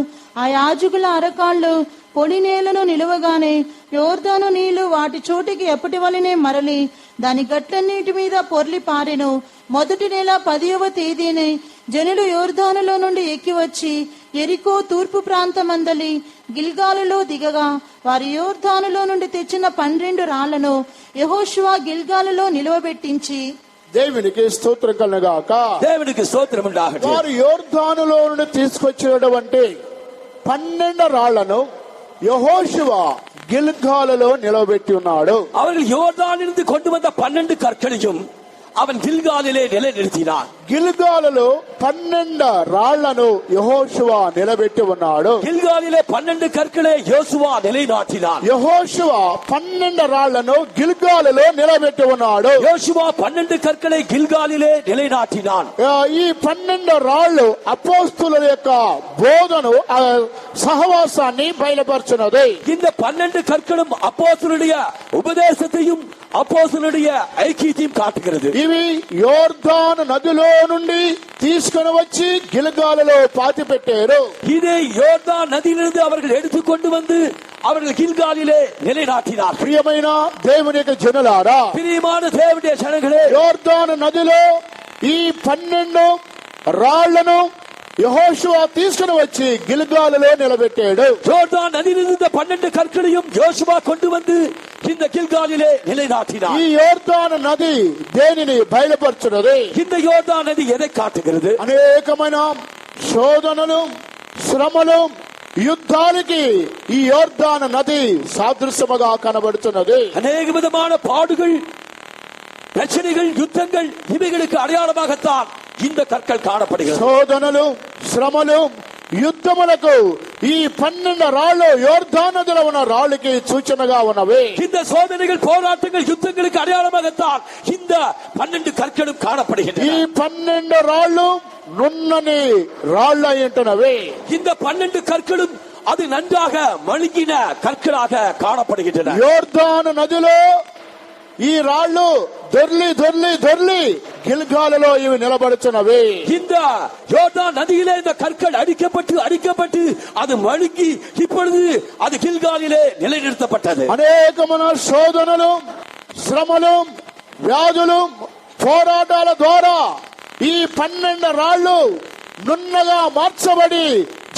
ఆ యాజకుల అరకాళ్లు పొడి నేలను నిలువగానే యోర్దాను నీళ్లు వాటి చోటికి ఎప్పటి వలనే మరలి దాని గట్లన్నిటి మీద పొర్లి పారెను. మొదటి నెల 10వ తేదీని జనులు యోర్దానులో నుండి ఎక్కి వచ్చి ఎరికో తూర్పు ప్రాంతమందలి గిల్గాలులో దిగగా వారి యోర్దానులో నుండి తెచ్చిన 12 రాళ్లను యెహోషువ గిల్గాలులో నిలువబెట్టించి. దేవునికి స్తోత్రం కలుగుగాక. దేవునికి స్తోత్రం ఉండాలి. వారు యోర్దానులో నుండి తీసుకొచ్చినటువంటి 12 రాళ్లను యెహోషువ గిల్గాలులో నిలబెట్టి ఉన్నాడు. அவர்கள் யோர்தானிலிருந்து கொண்டு வந்த 12 கற்களையும் அவன் கில்காலிலே நிலைநிறுத்தினான். గిల్గాలులో 12 రాళ్లను యెహోషువ నిలబెట్టి ఉన్నాడు. கில்காலிலே 12 கற்களை யோசுவா நிலைநாட்டினான். యెహోషువ 12 రాళ్లను గిల్గాలులో నిలబెట్టి ఉన్నాడు. யோசுவா 12 கற்களை கில்காலிலே நிலைநாட்டினான். ఈ 12 రాళ్లు అపోస్తుల యొక్క బోధను సహవాసాన్ని బయలుపరుచున్నది. இந்த 12 கற்களும் அப்போஸ்தலருடைய உபதேசத்தையும் அப்போஸ்தலருடைய ஐக்கியத்தையும் காட்டுகிறது. ఇవి యోర్దాను నదిలో నుండి తీసుకుని వచ్చి గిల్గాలులో పాతి పెట్టారు. இதை யோர்தான் நதியிலிருந்து அவர்கள் எடுத்துக்கொண்டு வந்து அவர்கள் கில்காலிலே நிலைநாட்டினார். ప్రియమైన దేవుని యొక్క జనులారా, பிரியமான தேவனுடைய ஜனங்களே, యోర్దాను నదిలో ఈ 12 రాళ్లను యెహోషువ తీసుకుని వచ్చి గిల్గాలులో నిలబెట్టాడు. யோர்தான் நதியிலிருந்து 12 கற்களையும் யோசுவா கொண்டு வந்து இந்த கில்காலிலே நிலைநாட்டினார். ఈ యోర్దాను నది దేనిని బయలుపరుచున్నది? இந்த யோர்தான் நதி எதை காட்டுகிறது? అనేకమైన శోధనలు, శ్రమలు, యుద్ధాలకి ఈ యోర్దాను నది సాదృశ్యముగా కనబడుతున్నది. அநேக விதமான பாடுகள், பிரச்சனைகள், யுத்தங்கள், இவைகளுக்கு அடையாளமாகத்தான் இந்த கற்கள் காணப்படுகிறது. శోధనలు, శ్రమలు, యుద్ధములకు ఈ 12 రాళ్లు యోర్దాను నదిలో ఉన్న రాళ్ళకి సూచనగా ఉన్నవి. இந்த சோதனைகள், போராட்டங்கள், யுத்தங்களுக்கு அடையாளமாகத்தான் இந்த 12 கற்களும் காணப்படுகின்றன. ఈ 12 రాళ్లు నున్నని రాళ్ళు అయింటున్నవి. இந்த 12 கற்களும் அது நன்றாக மழுங்கின கற்களாக காணப்படுகின்றன. యోర్దాను నదిలో ఈ రాళ్లు దొర్లి గిల్గాలులో ఇవి నిలబడుతున్నవి. இந்த யோர்தான் நதியிலே இந்த கற்கள் அடிக்கப்பட்டு அது மழுங்கி இப்பொழுது அது கில்காலிலே நிலைநிறுத்தப்பட்டது. అనేకమైన శోధనలు, శ్రమలు, వ్యాధులు, పోరాటాల ద్వారా ఈ 12 రాళ్లు నున్నగా మార్చబడి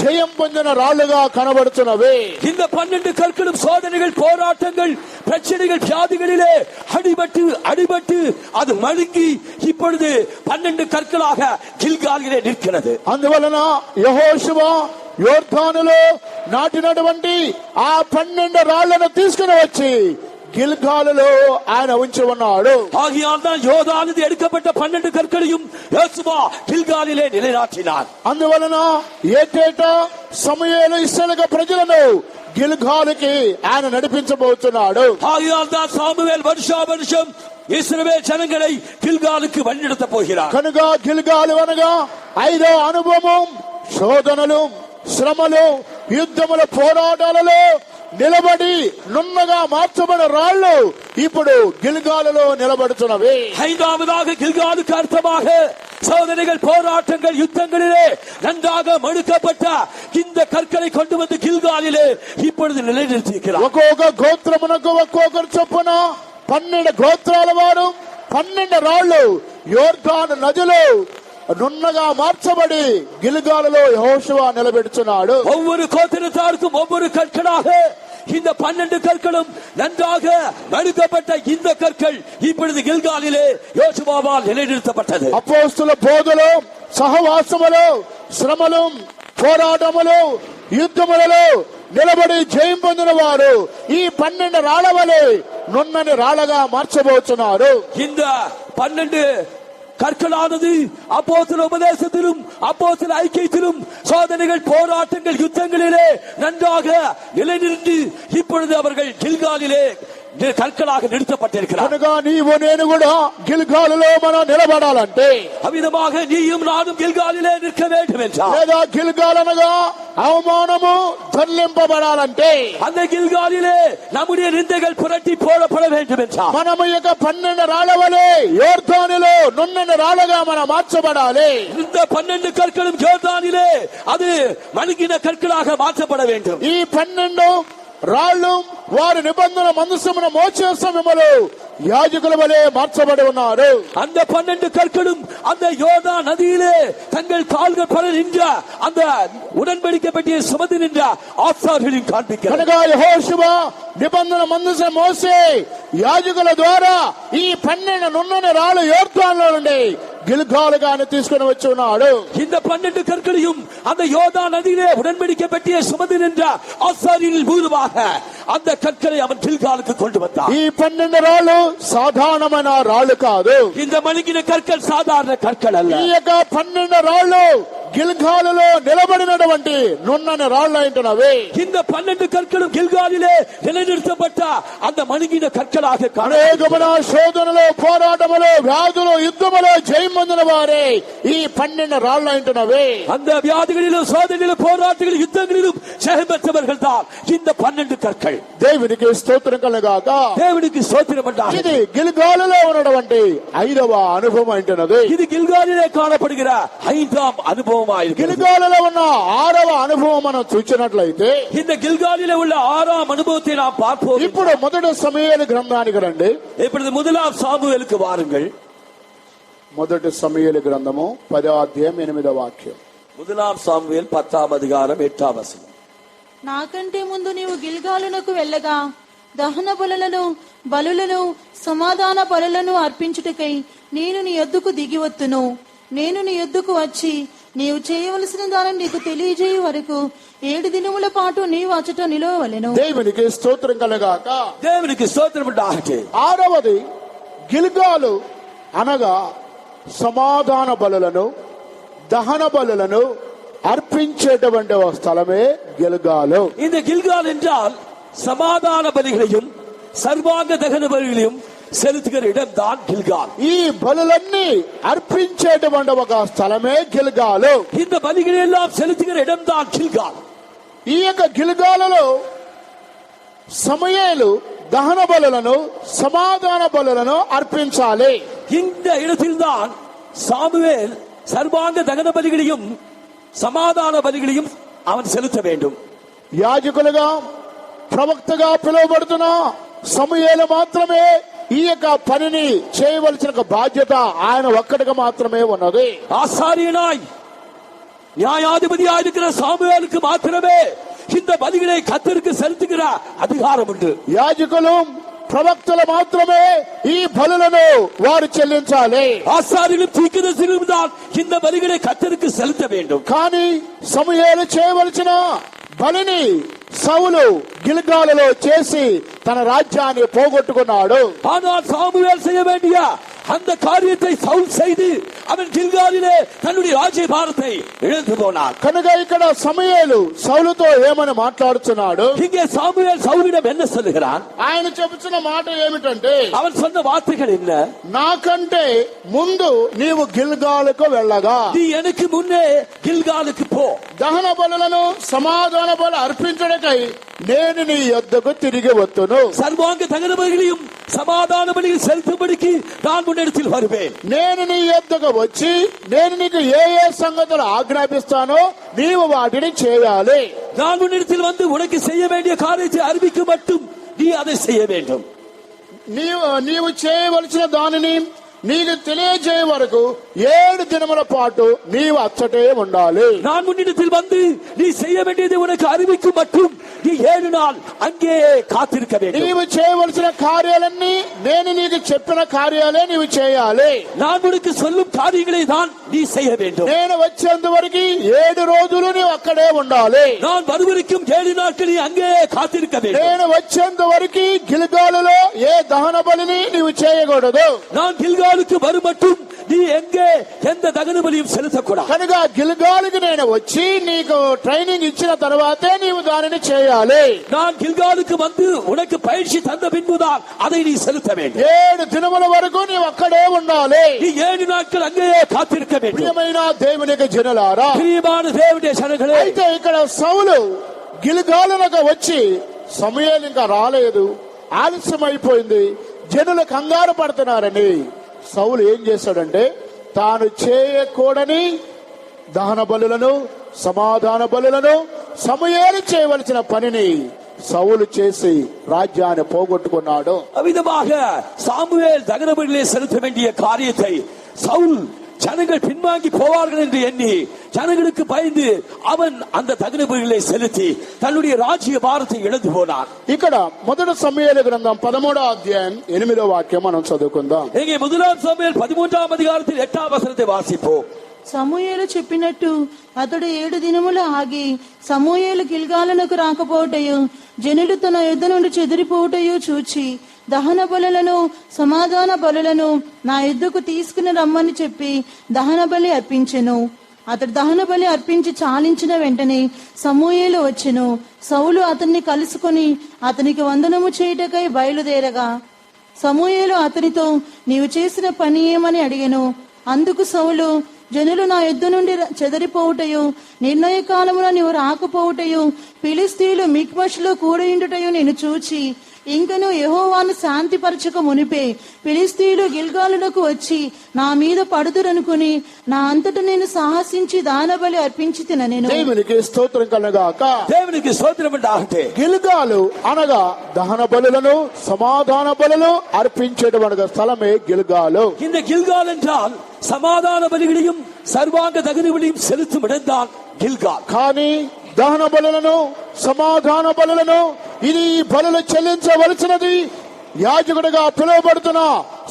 జయం పొందిన రాళ్లుగా కనబడుతున్నవి. இந்த 12 கற்களும் சோதனைகள், போராட்டங்கள், பிரச்சனைகள், வியாதிகளிலே அடிபட்டு அது மழுங்கி இப்பொழுது 12 கற்களாக கில்காலிலே நிற்கிறது. అందువలన యెహోషువ యోర్దానులో నాటినటువంటి ఆ 12 రాళ్లను తీసుకుని వచ్చి గిల్గాలులో ఆయన ఉంచి ఉన్నాడు. ஆகையால் தான் யோர்தானிலிருந்து எடுக்கப்பட்ட 12 கற்களையும் யோசுவா கில்காலிலே நிலைநாட்டினார். అందువలన ఏటేటా సమూయేలు ఇశ్రాయేలు ప్రజలను గిల్గాలుకి ఆయన నడిపించబోతున్నాడు. ஆகையால் தான் சாமுவேல் வருஷம் இஸ்ரவேல் ஜனங்களை கில்காலுக்கு வழிநடத்த போகிறார். కనుక గిల్గాలు అనగా 5వ అనుభవం, శోధనలు, శ్రమలు, యుద్ధముల పోరాటాలలో నిలబడి నున్నగా మార్చబడిన రాళ్లు ఇప్పుడు గిల్గాలులో నిలబడుతున్నవి. ஐந்தாவதாக கில்காலுக்கு அர்த்தமாக சோதனைகள், போராட்டங்கள், யுத்தங்களிலே நன்றாக மடுக்கப்பட்ட இந்த கற்களை கொண்டு வந்து கில்காலிலே இப்பொழுது நிலைநிறுத்தியிருக்கிறார். ఒక్కొక్క గోత్రమునకు ఒక్కొక్కరు చొప్పున 12 గోత్రాల వారు 12 రాళ్లు యోర్దాను నదిలో నున్నగా మార్చబడి గిల్గాలులో యెహోషువ నిలబెడుతున్నాడు. ஒவ்வொரு கோத்திரத்தாருக்கும் ஒவ்வொரு கற்களாக இந்த 12 கற்களும் நன்றாக மடுக்கப்பட்ட இந்த கற்கள் இப்பொழுது கில்காலிலே யோசுவாவால் நிலைநிறுத்தப்பட்டது. అపోస్తుల బోధలో, సహవాసములో, శ్రమలు, పోరాటములు, యుద్ధములలో నిలబడి జయం పొందిన వారు ఈ 12 రాళ్ల వలె నున్నని రాళ్లగా మార్చబోతున్నారు. இந்த 12 கற்களானது அப்போஸ்தல உபதேசத்திலும் அப்போஸ்தல ஐக்கியத்திலும் சோதனைகள், போராட்டங்கள், யுத்தங்களிலே நன்றாக நிலைநிறுத்தி இப்பொழுது அவர்கள் கில்காலிலே கற்களாக நிறுத்தப்பட்டிருக்கிறார். కనుక నీవు నేను కూడా గిల్గాలులో మనం నిలబడాలంటే, அவ்விதமாக நீயும் நானும் கில்காலிலே நிற்க வேண்டும் என்றார். లేదా గిల్గాల్ అనగా అవమానము దొర్లింపబడాలంటే, அந்த கில்காலிலே நம்முடைய நிந்தைகள் புரட்டி போடப்பட வேண்டும் என்றார். మనము ఇక 12 రాళ్ల వలె యోర్దానులో నున్నని రాళ్లగా మనం మార్చబడాలి. இந்த 12 కற்களும் యోర్దానిலே அது மணுகின கற்களாக மாற்றப்பட வேண்டும். ఈ 12 రాళ్లు వారి నిబంధన మందసమున మోసే సమయములో యాజకుల వలె మార్చబడి ఉన్నారు. அந்த 12 கற்களும் அந்த யோர்தா நதியிலே தங்கள் கால்கள் பட நின்ற அந்த உடன்படிக்கை பெட்டியை சுமந்து நின்ற ஆசாரியர்களின் காண்பிக்கிறார். కనుక యెహోషువ నిబంధన మందసం మోసే యాజకుల ద్వారా ఈ 12 నున్నని రాళ్లు యోర్దానులో నుండి గిల్గాలుగా తీసుకుని వచ్చి ఉన్నాడు. இந்த 12 கற்களையும் அந்த யோர்தா நதியிலே உடன்படிக்கை பெட்டியை சுமந்து நின்ற ஆசாரியர்கள் மூலமாக அந்த கற்களை அவன் கில்காலுக்கு கொண்டு வந்தான். ఈ 12 రాళ్లు సాధారణమైన రాళ్లు కాదు. இந்த மணுகின கற்கள் சாதாரண கற்கள் அல்ல. ఈ యొక్క 12 రాళ్లు గిల్గాలులో నిలబడినటువంటి నున్నని రాళ్లు అంటున్నవి. இந்த 12 కற்களும் గిల్గాలిலே నిలనిర్తబట్ట அந்த మణిగిన కற்களாக అనేకమైన శోధనలు, పోరాటములు, వ్యాధులు, యుద్ధములు జయం పొందిన వారే ఈ 12 రాళ్లు అంటున్నవి. அந்த வியாதிகளிலும், சோதனைகளிலும், போராட்டங்களிலும், யுத்தங்களிலும் ஜெயம் பெற்றவர்கள் தான் இந்த 12 கற்கள். దేవునికి స్తోత్రం కలుగాక. దేవునికి స్తోత్రం అంటారు. ఇది గిల్గాలులో ఉన్నటువంటి 5వ అనుభవం అంటున్నది. இது கில்காலிலே காணப்படுகிற 5ஆம் அனுபவமாயிருக்கிறது. గిల్గాలులో ఉన్న 6వ అనుభవం మనం చూసినట్లయితే, இந்த கில்காலிலே உள்ள 6ஆம் அனுபவத்தை நாம் பார்ப்போம். ఇప్పుడు మొదటి సమూయేలు గ్రంథానికి రండి. இப்பொழுது முதலாம் சாமுவேலுக்கு வாருங்கள். మొదటి సమూయేలు గ్రంథము 10వ అధ్యాయం 8వ వాక్యం. முதலாம் சாமுவேல் 10ஆம் அதிகாரம் 8ஆம் வசனம். నాకంటే ముందు నీవు గిల్గాలునకు వెళ్ళగా దహన బలులను సమాధాన బలులను అర్పించుటకై నేను నీ యొద్దకు దిగివత్తును. నేను నీ యొద్దకు వచ్చి నీవు చేయవలసిన దానిని నీకు తెలియజేయు వరకు 7 దినముల పాటు నీవు అచట నిలవవలెను. దేవునికి స్తోత్రం కలుగాక. దేవునికి స్తోత్రం అంటారు. 6వది గిల్గాలు అనగా సమాధాన బలులను, దహన బలులను அர்ப்பிச்சேட்டவண்ட ஸ்தலமே గిల్గాలు. இந்த கில்கால் என்றால் சமாதான பலிகளையும் சர்வாங்க தகன பலிகளையும் செலுத்துகிற இடம் தான் గిల్గాల్. ఈ బలులన్నీ అర్పించేటటువంటి ఒక స్థలమే గిల్గాలు. இந்த பலிகளை எல்லாம் செலுத்துகிற இடம் தான் గిల్గాల్. ఈ యొక్క గిల్గాలులో సమూయేలు దహన బలులను, సమాధాన బలులను అర్పించాలి. இந்த இடத்தில்தான் சாமுவேல் சர்வாங்க தகன பலிகளையும் సమాధాన బలిగளையும் அவன் செலுத்த வேண்டும். యాజకులుగా, ప్రవక్తగా పిలువబడుతున్న సమూయేలు మాత్రమే ఈ యొక్క పనిని చేయవలసిన బాధ్యత ఆయన ఒక్కడిగా మాత్రమే ఉన్నది. ஆசாரியனாய் நியாயாதிபதியாய் இருக்கிற சாமுவேலுக்கு மாத்திரமே இந்த பலிகளை கர்த்தருக்கு செலுத்துகிற அதிகாரம் உண்டு. యాజకులు, ప్రవక్తలు మాత్రమే ఈ బలులను వారు చెల్లించాలి. ஆசாரியர்களும் தீர்க்கதரிசிகளும் தான் இந்த பலிகளை கர்த்தருக்கு செலுத்த வேண்டும். కానీ సమూయేలు చేయవలసిన బలిని సౌలు గిల్గాలులో చేసి తన రాజ్యాన్ని పోగొట్టుకున్నాడు. ஆனால் சாமுவேல் செய்ய வேண்டிய அந்த காரியத்தை சவுல் செய்து அவன் గిల్గాలిலே தன்னுடைய ராஜ்யபாரத்தை இழந்து போனான். కనుక ఇక్కడ సమూయేలు సౌలుతో ఏమని మాట్లాడుతున్నాడు? இங்கே சாமுவேல் சவுலிடம் என்ன சொல்லுகிறான்? ఆయన చెబుతున్న మాట ఏమిటంటే, அவன் சொன்ன வார்த்தைகள் என்ன? నాకంటే ముందు నీవు గిల్గాలుకు వెళ్ళగా, நீ எனக்கு முன்னே గిల్గాலுக்கு போ. దహన బలులను, సమాధాన బలు అర్పించడకై నేను నీ యొద్దకు తిరిగి వత్తును. சர்வாங்க தகன பலிகளையும் சமாதான பலிகள் செலுத்தும்படிக்கு நான் முன்னெடுத்தில் வருவேன். నేను నీ యొద్దకు వచ్చి నేను నీకు ఏ ఏ సంగతులు ఆజ్ఞాపిస్తానో నీవు వాటిని చేయాలి. நான் முன்னெடுத்தில் வந்து உனக்கு செய்ய வேண்டிய காரியத்தை அறிவிக்க மட்டும் நீ அதை செய்ய வேண்டும். నీవు చేయవలసిన దానిని నీకు తెలియజేయ వరకు 7 దినముల పాటు నీవు అచ్చటే ఉండాలి. நான் முன்னிடத்தில் வந்து நீ செய்ய வேண்டியதை உனக்கு அறிவிக்கும் மட்டும் நீ 7 நாள் அங்கே காத்திருக்க வேண்டும். నీవు చేయవలసిన కార్యాలన్నీ నేను నీకు చెప్పిన కార్యాలే నీవు చేయాలి. நான் உனக்கு சொல்லும் காரியங்களை தான் நீ செய்ய வேண்டும். నేను వచ్చేంత వరకు 7 రోజులు నీవు అక్కడే ఉండాలి. நான் வருவரைக்கும் 7 நாட்கள் நீ அங்கே காத்திருக்க வேண்டும். నేను వచ్చేంత వరకు గిల్గాలులో ఏ దహన బలిని నీవు చేయకూడదు. நான் గిల్గాలుக்கு வரும் மட்டும் நீ எங்கே எந்த దహన బలిயும் செலுத்தக்கூடாது. కనుక గిల్గాలుకి నేను వచ్చి నీకు ట్రైనింగ్ ఇచ్చిన తర్వాతే నీవు దానిని చేయాలి. நான் గిల్గాలుக்கு வந்து உனக்கு பயிற்சி தந்த பின்புதான் அதை நீ செலுத்த வேண்டும். 7 దినముల వరకు నీవు అక్కడే ఉండాలి. நீ 7 நாட்கள் அங்கே காத்திருக்க வேண்டும். ప్రియమైన దేవునికి జనులారా, பிரியமான தேவனுடைய ஜனங்களே, అయితే ఇక్కడ సౌలు గిల్గాలునకు వచ్చి సమూయేలు ఇంకా రాలేదు, ఆలస్యం అయిపోయింది, జనులు కంగారు పడుతున్నారని సౌలు ఏం చేశాడంటే తాను చేయకూడని దహన బలులను సమాధాన బలులను సమూయేలు చేయవలసిన పనిని సౌలు చేసి రాజ్యాన్ని పోగొట్టుకున్నాడు. அவ்விதமாக சாமுவேல் தகன பலிகளை செலுத்த வேண்டிய காரியத்தை சவுல் ஜனங்கள் பின்வாங்கி போவார்கள் என்று எண்ணி ஜனங்களுக்கு பயந்து அவன் அந்த தகன பலிகளை செலுத்தி தன்னுடைய ராஜ்ய பாரத்தை இழந்து போனான். ఇక్కడ మొదటి సమూయేలు గ్రంథం 13వ అధ్యాయం 8వ వాక్యం మనం చదువుకుందాం. இங்கே முதலாம் சாமுவேல் 13ஆம் அதிகாரத்தில் 8ஆம் வசனத்தை வாசிப்போம். సమూయేలు చెప్పినట్టు అతడు 7 దినములు ఆగి సమూయేలు గిల్గాలునకు రాకపోవటయు జనులు తన యుద్ధ నుండి చెదిరిపోవటయు చూచి దహన బలులను సమాధాన బలులను నా యుద్ధకు తీసుకుని రమ్మని చెప్పి దహన బలి అర్పించెను. అతడు దహన బలి అర్పించి చాలించిన వెంటనే సమూయేలు వచ్చెను. సౌలు అతన్ని కలుసుకొని అతనికి వందనము చేయుటకై బయలుదేరగా సమూయేలు అతనితో నీవు చేసిన పని ఏమని అడిగెను. అందుకు సౌలు జనులు నా యుద్ధ నుండి చెదరిపోవుటయు నిర్ణయ కాలమున నీవు రాకపోవుటయు ఫిలిస్తీయులు మిక్మషులో కూడియుండుటయు నేను చూచి ఇంకను యెహోవాను శాంతిపరచక మునిపే ఫిలిస్తీయులు గిల్గాలునకు వచ్చి నా మీద పడుదురనుకుని నా అంతట నేను సాహసించి దానబలి అర్పించి తిననేను. దేవునికి స్తోత్రం కలుగాక. தேவனுக்கு ஸ்தோத்திரம் உண்டாகட்டும். గిల్గాలు అనగా దహన బలులను సమాధాన బలులు అర్పించేటువంటి స్థలమే గిల్గాలు. இந்த கில்கால் என்றால் சமாதான பலிகளையும் சர்வாங்க தகன பலியும் செலுத்தும் இடம்தான் கில்கால். కానీ దహన బలులను సమాధాన బలులను ఇది బలులు చెల్లించవలసినది యాజకుడిగా పిలువబడుతున్న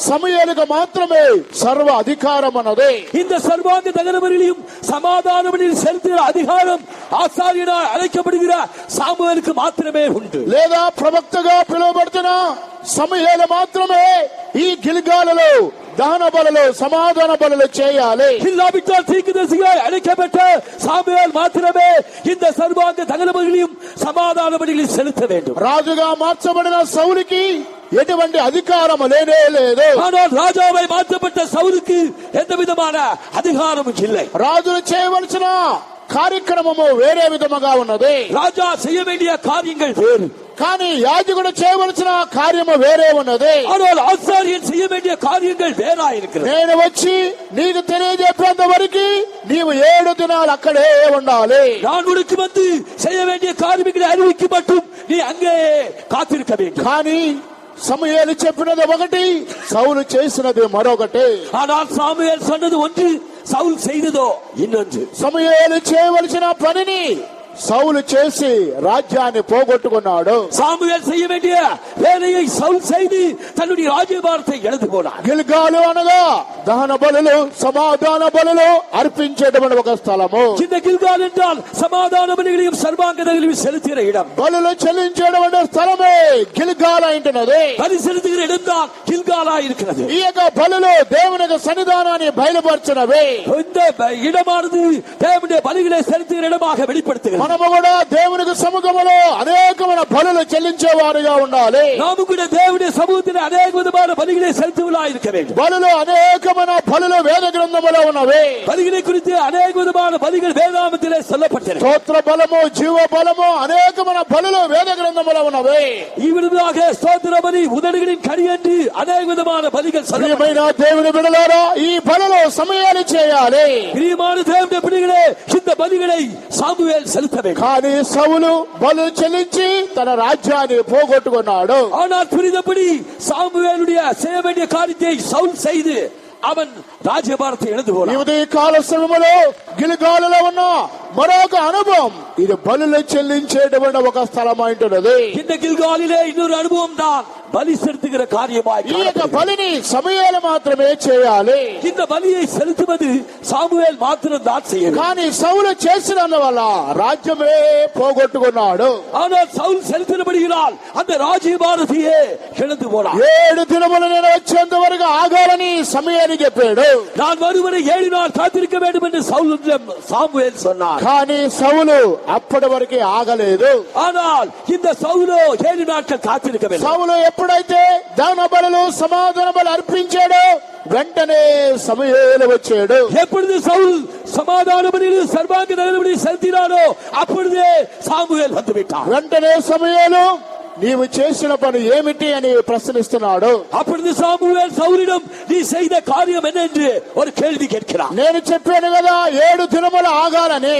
సమూయేలుకు మాత్రమే సర్వ అధికారం అన్నది. இந்த சர்வாங்க தகன பலிகளையும் சமாதான பலியும் செலுத்துகிற அதிகாரம் ஆசாரியனாய் அழைக்கப்படுகிற சாமுவேலுக்கு மாத்திரமே உண்டு. లేదా ప్రవక్తగా పిలువబడుతున్న సమూయేలు మాత్రమే ఈ గిల్గాలులో దహన బలులు సమాధాన బలులు చేయాలి. இல்லாவிட்டால் தீர்க்கதரிசியாய் அழைக்கப்பட்ட சாமுவேல் மாத்திரமே இந்த சர்வாங்க தகன பலிகளையும் சமாதான பலிகளையும் செலுத்த வேண்டும். రాజుగా మార్చబడిన సౌలుకి ఎటువంటి అధికారం లేనే లేదు. ஆனால் ராஜாவை மாற்றப்பட்ட சவுலுக்கு எந்த விதமான அதிகாரமும் இல்லை. రాజులు చేయవలసిన కార్యక్రమము వేరే విధముగా ఉన్నది. ராஜா செய்ய வேண்டிய காரியங்கள் வேறு, కానీ యాజకుడు చేయవలసిన కార్యము వేరే ఉన్నది. ஆனால் ஆசாரியன் செய்ய வேண்டிய காரியங்கள் வேறா இருக்கிறது. నేను వచ్చి నీకు తెలియజెప్పేంత వరకు నీవు 7 దినాలు అక్కడే ఉండాలి. நான் உனக்கு வந்து செய்ய வேண்டிய காரியங்களை அறிவிக்க மட்டும் நீ அங்கே காத்திருக்க வேண்டும். కానీ సమూయేలు చెప్పినది ఒకటి, సౌలు చేసినది మరొకటి. ஆனால் சாமுவேல் சொன்னது ஒன்று, சவுல் செய்ததோ இன்னொன்று. సమూయేలు చేయవలసిన పనిని సౌలు చేసి రాజ్యాన్ని పోగొట్టుకున్నాడు. சாமுவேல் செய்ய வேண்டிய வேலையை சவுல் செய்து தன்னுடைய ராஜ்யபாரத்தை இழந்து போனார். గిల్గాలు అనగా దహన బలులు సమాధాన బలులు అర్పించేటువంటి ఒక స్థలము. இந்த கில்கால் என்றால் சமாதான பலிகளையும் சர்வாங்க தகனங்களையும் செலுத்துகிற இடம். బలులు చెల్లించేటువంటి స్థలమే గిల్గాల్ అయినది. பலி செலுத்துகிற இடம் தான் கில்காலா இருக்கிறது. ఈ యొక్క బలులు దేవునికి సన్నిధానాన్ని బయలుపరచినవి. இந்த இடமானது தேவனுடைய பலிகளை செலுத்துகிற இடமாக வெளிப்படுத்துகிறது. మనము కూడా దేవునికి సముఖములో అనేకమైన బలులు చెల్లించేవారుగా ఉండాలి. நாம் கூட தேவனுடைய சமூகத்தில் அநேக விதமான பலிகளை செலுத்துவதாக இருக்க வேண்டும். బలులు అనేకమైన బలులు వేద గ్రంథములో ఉన్నవి. பலிகளை குறித்து அநேக விதமான பலிகள் வேதாகமத்திலே சொல்லப்பட்டிருக்கிறது. స్తోత్ర బలము, జీవ బలము, అనేకమైన బలులు వేద గ్రంథములో ఉన్నవి. ఈ விதமாக ஸ்தோத்திர பலி, உதடுகளின் கனி என்று அநேக விதமான பலிகள் ప్రియమైన దేవుని బిడ్డలారా, ఈ బలులు సమయాలు చేయాలి. பிரியமான தேவனுடைய பிள்ளைகளே, இந்த பலிகளை சாமுவேல் செலுத்த வேண்டும். కానీ సౌలు బలు చెల్లించి తన రాజ్యాన్ని పోగొట్టుకున్నాడు. ஆனால் புரிந்தபடி சாமுவேலுடைய செய்ய வேண்டிய காரியத்தை சவுல் செய்து அவன் రాజ్యభారத்தை இழந்து போனான். ఈ ఉదయ కాల సమయంలో గిల్గాలులో ఉన్న మరొక అనుభవం, ఇది బలులు చెల్లించేటువంటి ఒక స్థలం అంటున్నది. இந்த గిల్గాలిலே இன்னொரு அனுபவம் தான் பலி செலுத்துகிற காரியமாய். ఈ యొక్క బలిని సమయాలు మాత్రమే చేయాలి. இந்த பலியை செலுத்துவது சாமுவேல் மாத்திரம் தான் செய்ய வேண்டும். కానీ సౌలు చేసినందువల్ల రాజ్యమే పోగొట్టుకున్నాడు. ஆனால் சவுல் செலுத்தினபடியால் அந்த ராஜ்யபாரத்தையே இழந்து போனான். 7 దినములు నేను వచ్చేంత వరకు ఆగాలని సమయాన్ని చెప్పాడు. நான் வருவரை 7 நாள் காத்திருக்க வேண்டும் என்று சவுல் சாமுவேல் சொன்னார். కానీ సౌలు అప్పటి వరకు ఆగలేదు. ஆனால் இந்த சவுலோ 7 நாட்கள் காத்திருக்கவில்லை. సౌలు ఎప్పుడైతే దహన బలులు సమాధాన బలు అర్పించాడో వెంటనే సమూయేలు వచ్చాడు. எப்பொழுது சவுல் சமாதான பலியில் சர்வாங்க தகன பலி செலுத்தினாரோ அப்பொழுதே சாமுவேல் வந்து விட்டார். వెంటనే సమూయేలు, నీవు చేసిన పని ఏమిటి అని ప్రశ్నిస్తున్నాడు. அப்பொழுது சாமுவேல் சவுலிடம் நீ செய்த காரியம் என்ன என்று ஒரு கேள்வி கேட்கிறார். నేను చెప్పాను కదా 7 దినములు ఆగాలని.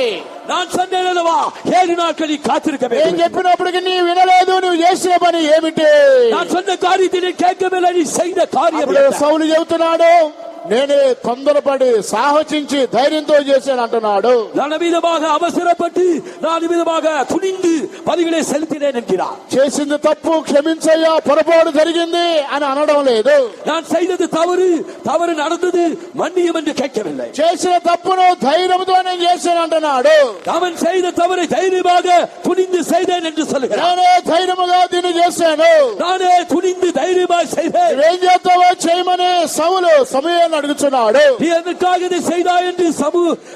நான் சொன்னேன் அல்லவா 7 நாட்கள் நீ காத்திருக்க నేను வேண்டும். చెప్పినప్పటికీ నీ వినలేదు. నువ్వు చేసిన పని ఏమిటి? நான் சொன்ன காரியத்தை நீ கேட்கவில்லை. நீ செய்த காரியம் అప్పుడు என்ன? సౌలు చెబుతున్నాడు, నేనే తొందరపడి సాహసించి ధైర్యంతో చేశాను అంటున్నాడు. நான் விதமாக அவசரப்பட்டு நான் விதமாக துணிந்து பலிகளை செலுத்தினேன் என்கிறார். చేసింది తప్పు, క్షమించయ్యా, పొరపాటు జరిగింది అని అనడం లేదు. நான் செய்தது தவறு, தவறு நடந்தது, மன்னியும் என்று கேட்கவில்லை. చేసిన తప్పును ధైర్యంతో నేను చేశాను అంటున్నాడు. அவன் செய்த தவறை தைரியமாக துணிந்து செய்தேன் என்று சொல்கிறான். నేనే ధైర్యముగా దీన్ని చేశాను. நானே துணிந்து தைரியமாய் செய்தேன். ఏం చేస్తావో చేయమని సౌలు సమయాన్ని అడుగుతున్నాడు. நீ எதற்காக இதை செய்தாய் என்று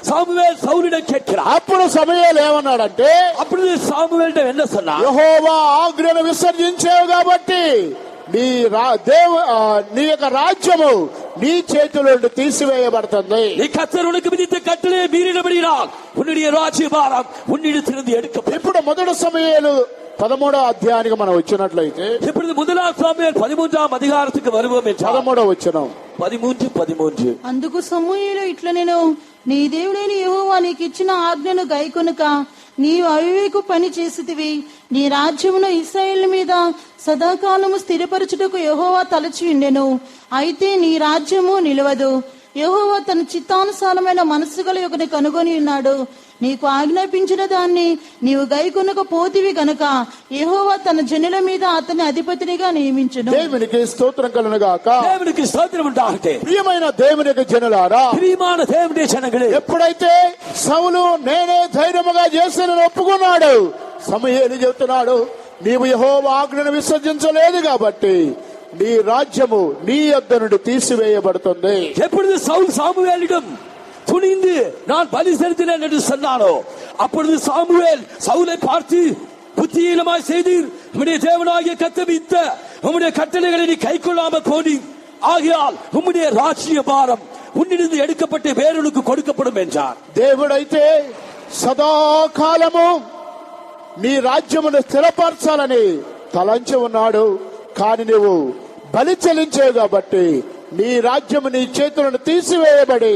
சாமுவேல் சவுலிடம் கேட்கிறார். అప్పుడు సమయాలు ఏమన్నాడంటే, அப்பொழுது சாமுவேலிடம் என்ன சொன்னார்? యెహోవా ఆజ్ఞను విసర్జించావు కాబట్టి నీ యొక్క రాజ్యము నీ చేతిలో తీసివేయబడుతుంది. நீ கர்த்தர் உனக்கு விதித்த கட்டளையை மீறினபடியால் உன்னுடைய ராஜ்யபாரம் உன்னிடத்திலிருந்து எடுக்கப்படும். ఇప్పుడు మొదటి సమయాలు 13వ అధ్యాయానికి మనం వచ్చినట్లయితే, இப்பொழுது முதலாம் சாமுவேல் 13ஆம் அதிகாரத்துக்கு வருவோம் என்றால் 13వ వచనం 13. అందుకు సమూయేలు ఇట్లా, నేను నీ దేవుడైన యెహోవా నీకు ఇచ్చిన ఆజ్ఞను గైకొనక నీవు అవివేకు పని చేసితివి. నీ రాజ్యమును ఇశ్రాయేలు మీద సదాకాలము స్థిరపరచుటకు యెహోవా తలచి ఉండెను. అయితే నీ రాజ్యము నిలవదు. యెహోవా తన చిత్తానుసారమైన మనస్సు గల ఒకని కనుగొని ఉన్నాడు. నీకు ఆజ్ఞాపించిన దాన్ని నీవు గైకొనక పోతివి గనుక యెహోవా తన జనుల మీద అతని అధిపతినిగా నియమించును. దేవునికి స్తోత్రం కలుగును గాక. దేవునికి స్తోత్రం ఉండాలి. ప్రియమైన దేవుని యొక్క జనులారా, ప్రియమైన దేవుని జనங்களே, ఎప్పుడైతే సౌలు నేనే ధైర్యముగా చేశానని ఒప్పుకున్నాడు, సమూయేలు చెబుతున్నాడు, నీవు యెహోవా ఆజ్ఞను విసర్జించలేదు కాబట్టి నీ రాజ్యము నీ యొద్ద నుండి తీసివేయబడుతుంది. எப்பொழுது சவுல் சாமுவேலிடம் துணிந்து நான் பலி செலுத்தினேன் என்று சொன்னானோ அப்பொழுது சாமுவேல் சவுலை பார்த்து, புத்தியீனமாய் செய்தீர், உம்முடைய தேவனாகிய கர்த்தர் உம்முடைய கட்டளைகளை நீ கைக்கொள்ளாமல் போனீர். ஆகையால் உம்முடைய ராஜ்ய பாரம் உன்னிலிருந்து எடுக்கப்பட்டு வேறொருக்கு கொடுக்கப்படும் என்றார். దేవుడైతే సదాకాలము నీ రాజ్యమును స్థిరపరచాలని తలంచి ఉన్నాడు. కానీ నువ్వు బలి చెల్లించావు కాబట్టి నీ రాజ్యము నీ చేతులను తీసివేయబడి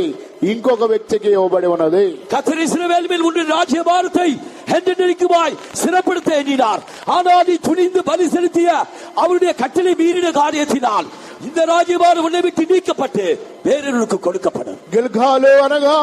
ఇంకొక వ్యక్తికి ఇవ్వబడి ఉన్నది. கர்த்தர் இஸ்ரவேல் மேல் உன்னுடைய ராஜ்ய பாரத்தை என்றென்றைக்குமாய் சிறப்படுத்த எண்ணினார். ஆனால் நீ துணிந்து பலி செலுத்திய அவருடைய கட்டளை மீறின காரியத்தினால் இந்த ராஜ்யபாரம் உன்னை விட்டு நீக்கப்பட்டு வேறொருக்கு கொடுக்கப்படும். గిల్గాలు అనగా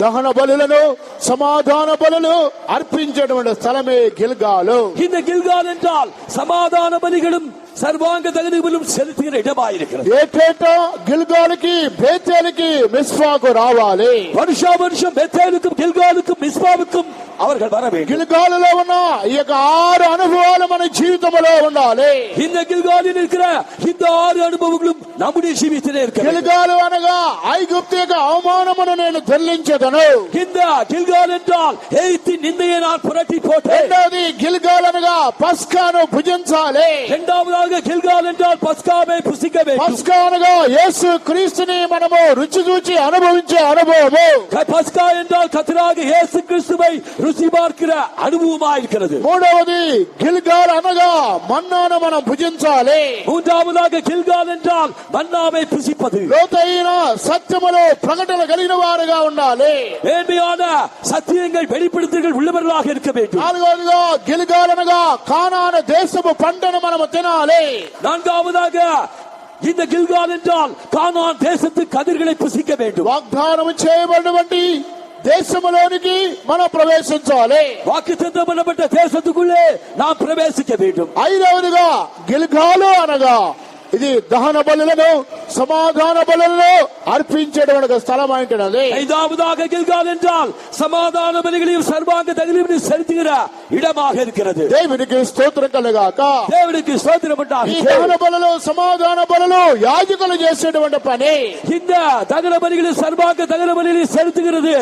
దహన బలులను సమాధాన బలులు అర్పించేటువంటి స్థలమే గిల్గాలు. இந்த கில்கால் என்றால் சமாதான பலிகளும் சர்வாங்க தகன பலியும் செலுத்துகிற இடமாயிருக்கிறது. ఏటేటా గిల్గాలుకి బేతేలుకి మిస్పాకు రావాలి. வருஷா வருஷம் பெத்தேலுக்கும் கில்காலுக்கும் மிஸ்பாவுக்கும் அவர்கள் வர வேண்டும். గిల్గాలులో ఉన్న ఈ యొక్క 6 అనుభవాలు మన జీవితంలో ఉండాలి. இந்த கில்காலில் இருக்கிற இந்த 6 அனுபவங்களும் நம்முடைய ஜீவிதத்திலே இருக்கிறது. గిల్గాలు అనగా ఐగుప్తు యొక్క అవమానమును నేను దొర్లించెదను. இந்த கில்கால் என்றால் எகிப்தின் நிந்தையை நான் புரட்டி போட்டேன். రెండవది గిల్గాల్ అనగా పస్కాను భుజించాలి. இரண்டாவதாக கில்கால் என்றால் பஸ்காவை புசிக்க வேண்டும். పస్కా అనగా యేసు క్రీస్తుని మనము రుచి చూచి అనుభవించే అనుభవము. பஸ்கா என்றால் கர்த்தராக இயேசு கிறிஸ்துவை ருசி பார்க்கிற அனுபவமாயிருக்கிறது. మూడవది గిల్గాల్ అనగా మన్నాను మనం భుజించాలి. மூன்றாவதாக கில்கால் என்றால் மன்னாவை புசிப்பது. లోతైన సత్యములో ప్రకటన కలిగిన వారుగా ఉండాలి. மேன்மையான சத்தியங்கள் வெளிப்படுத்தல்கள் உள்ளவர்களாக இருக்க வேண்டும். నాలుగవదిగా గిల్గాల్ అనగా కానాను దేశపు పంటను మనము తినాలి. நான்காவதாக இந்த கில்கால் என்றால் கானான் தேசத்து கதிர்களை புசிக்க வேண்டும். వాగ్దానం చేయబడినటువంటి దేశములోనికి మనం ప్రవేశించాలి. வாக்குத்தத்தம் பண்ணப்பட்ட தேசத்துக்குள்ளே நாம் பிரவேசிக்க வேண்டும். ఐదవదిగా గిల్గాలు అనగా ఇది దహన బలులను సమాధాన బలులను అర్పించేటువంటి స్థలం ఏంటది. ஐந்தாவதாக கில்கால் என்றால் சமாதான பலிகளையும் சர்வாங்க தகனங்களையும் செலுத்துகிற இடமாக இருக்கிறது. దేవునికి స్తోత్రం కలుగాక. தேவனுக்கு ஸ்தோத்திரம் ఈ உண்டாகட்டும். దహన బలులు సమాధాన బలులు యాజకులు చేసేటువంటి పని. இந்த தகன பலிகளையும் சர்வாங்க தகன பலிகளையும் செலுத்துகிறது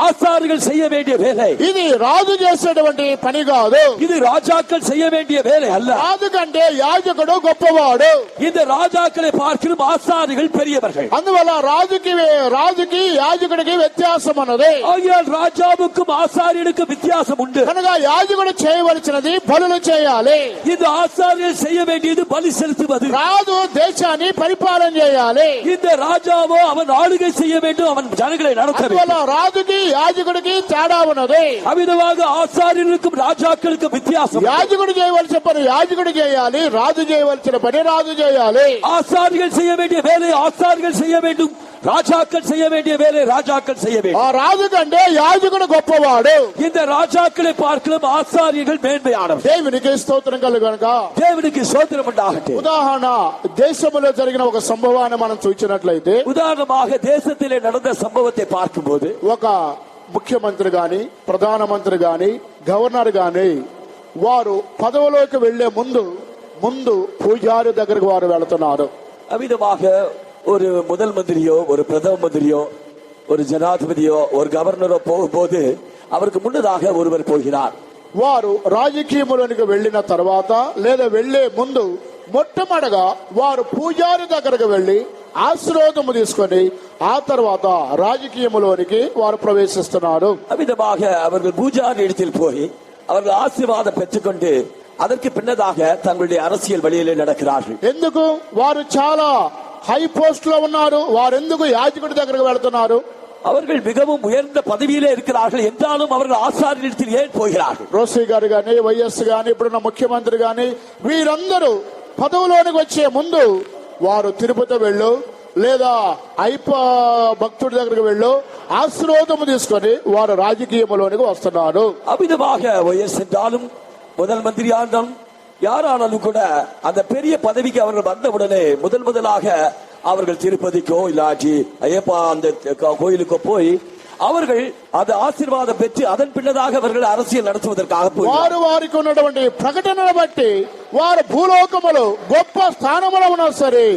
ஆசாரிகள் செய்ய வேண்டிய வேலை. ఇది రాజు చేసేటువంటి పని కాదు. இது ராஜாக்கள் செய்ய வேண்டிய வேலை அல்ல. రాజు కంటే యాజకుడు గొప్పవాడు. இந்த ராஜாக்களை பார்க்கிலும் ஆசாரிகள் பெரியவர்கள். అందువల్ల రాజుకి యాజకుడికి వ్యత్యాసం ఉన్నది. ஆகையால் ராஜாவுக்கும் ஆசாரியனுக்கும் வித்தியாசம் உண்டு. కనుక యాజకుడు చేయవలసినది బలులు చేయాలి. இந்த ஆசாரியர் செய்ய வேண்டியது பலி செலுத்துவது. రాజు దేశాన్ని పరిపాలన చేయాలి. இந்த రాజாவோ அவன் ஆளுகை செய்ய வேண்டும், அவன் ஜனங்களை நடத்த అందువల్ల வேண்டும். రాజుకి యాజకుడికి తేడా ఉన్నది. அவ்விதமாக ஆசாரியர்களுக்கும் ராஜாக்களுக்கும் வித்தியாசம். యాజకుడు చేయవలసిన పని యాజకుడు చేయాలి. రాజు చేయవలసిన పని రాజు చేయాలి. ஆசாரிகள் செய்ய வேண்டிய வேலை ஆசாரிகள் செய்ய வேண்டும், ராஜாக்கள் செய்ய வேண்டிய வேலை ராஜாக்கள் செய்ய ఆ வேண்டும். రాజు కంటే యాజకుడు గొప్పవాడు. இந்த ராஜாக்களை பார்க்கலாம் ஆசாரியர்கள் மேன்மையானவர். దేవునికి స్తోత్రం కలుగనుక. தேவனுக்கு ஸ்தோத்திரம் உண்டாகட்டும். ఉదాహరణ దేశంలో జరిగిన ఒక సంభవాన్ని మనం చూసినట్లయితే உதாரணமாக தேசத்திலே நடந்த சம்பவத்தை பார்க்கும்போது ఒక ముఖ్యమంత్రి గాని ప్రధానమంత్రి గాని గవర్నర్ గాని వారు పదవిలోకి వెళ్లే ముందు పూజారి దగ్గరకు వారు వెళుతున్నారు. அவ்விதமாக ஒரு முதல் மந்திரியோ ஒரு பிரதம மந்திரியோ ஒரு ஜனாதிபதியோ ஒரு கவர்னரோ போகும்போது அவருக்கு முன்னதாக ஒருவர் போகிறார். వారు రాజకీయంలోనికి వెళ్లిన తర్వాత లేదా వెళ్లే ముందు మొట్టమొదటగా వారు పూజారి దగ్గరకు వెళ్లి ఆశీర్వాదము తీసుకొని ఆ తర్వాత రాజకీయంలోనికి వారు ప్రవేశిస్తున్నారు. அவ்விதமாக அவர்கள் பூஜாரி இடத்தில் போய் அவர்கள் ஆசீர்வாதம் பெற்றுக்கொண்டு அதற்கு பின்னதாக தங்களுடைய அரசியல் வழியிலே நடக்கிறார்கள். ఎందుకు వారు చాలా హై పోస్ట్ లో ఉన్నారు. వారు ఎందుకు యాజకుడి దగ్గరకు వెళుతున్నారు? அவர்கள் மிகவும் உயர்ந்த பதவியிலே இருக்கிறார்கள் என்றாலும் அவர்கள் ஆசாரியத்தில் ஏன் போகிறார்கள்? రోసీ గారు గాని వైఎస్ గాని ఇప్పుడున్న ముఖ్యమంత్రి గాని వీరందరూ పదవిలోనికి వచ్చే ముందు వారు తిరుపతి వెళ్ళు లేదా అయ్యప్ప భక్తుడి దగ్గరకు వెళ్ళు ఆశీర్వాదము తీసుకొని వారు రాజకీయంలోనికి వస్తున్నారు. அவ்விதமாக ஒய்எஸ் என்றாலும் முதல் மந்திரியாலும் யாரானாலும் கூட அந்த பெரிய பதவிக்கு அவர்கள் வந்தவுடனே முதலாக அவர்கள் திருப்பதிக்கோ இல்லாட்டி ஐயப்பா அந்த கோயிலுக்கோ போய் அவர்கள் அது ஆசீர்வாதம் பெற்று அதன் பின்னதாக அவர்கள் அரசியல் நடத்துவதற்காக వారు వారికి ఉన్నటువంటి ప్రకటనను బట్టి వారు భూలోకములో గొప్ప స్థానములో ఉన్నా సరే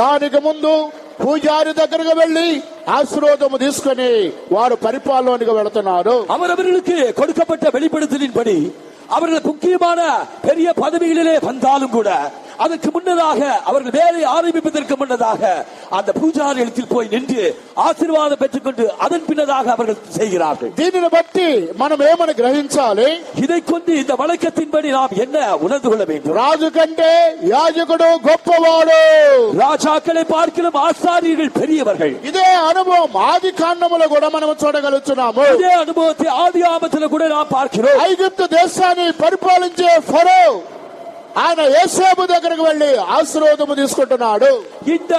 దానికి ముందు పూజారి దగ్గరకు వెళ్లి ఆశీర్వాదము తీసుకుని వారు పరిపాలనలోనికి వెళుతున్నారు. அவர்களுக்கு கொடுக்கப்பட்ட வெளிப்படுத்தலின்படி அவர்கள் முக்கியமான பெரிய பதவிகளிலே வந்தாலும் கூட அதற்கு முன்னதாக அவர்கள் வேலை ஆரம்பிப்பதற்கு முன்னதாக அந்த பூஜாரி இடத்தில் போய் நின்று ஆசீர்வாதம் பெற்றுக்கொண்டு அதன் பின்னதாக அவர்கள் செய்கிறார்கள். దీనిని బట్టి మనం ఏమని గ్రహించాలి? இதை கொண்டு இந்த வழக்கத்தின்படி நாம் என்ன உணர்ந்து கொள்ள வேண்டும்? రాజు కంటే యాజకుడు గొప్పవాడు. ராஜாக்களை பார்க்கலாம் ஆசாரியர்கள் பெரியவர்கள். ఇదే అనుభవం ఆది కాండములో కూడా మనం చూడగలుగుతున్నాము. இதே அனுபவத்தை ஆதி ஆமத்தில் கூட நாம் பார்க்கிறோம். ఐగుప్తు దేశాన్ని పరిపాలించే ఫరో ఆయన యోసేపు దగ్గరకు వెళ్లి ఆశీర్వాదము తీసుకుంటున్నాడు. இந்த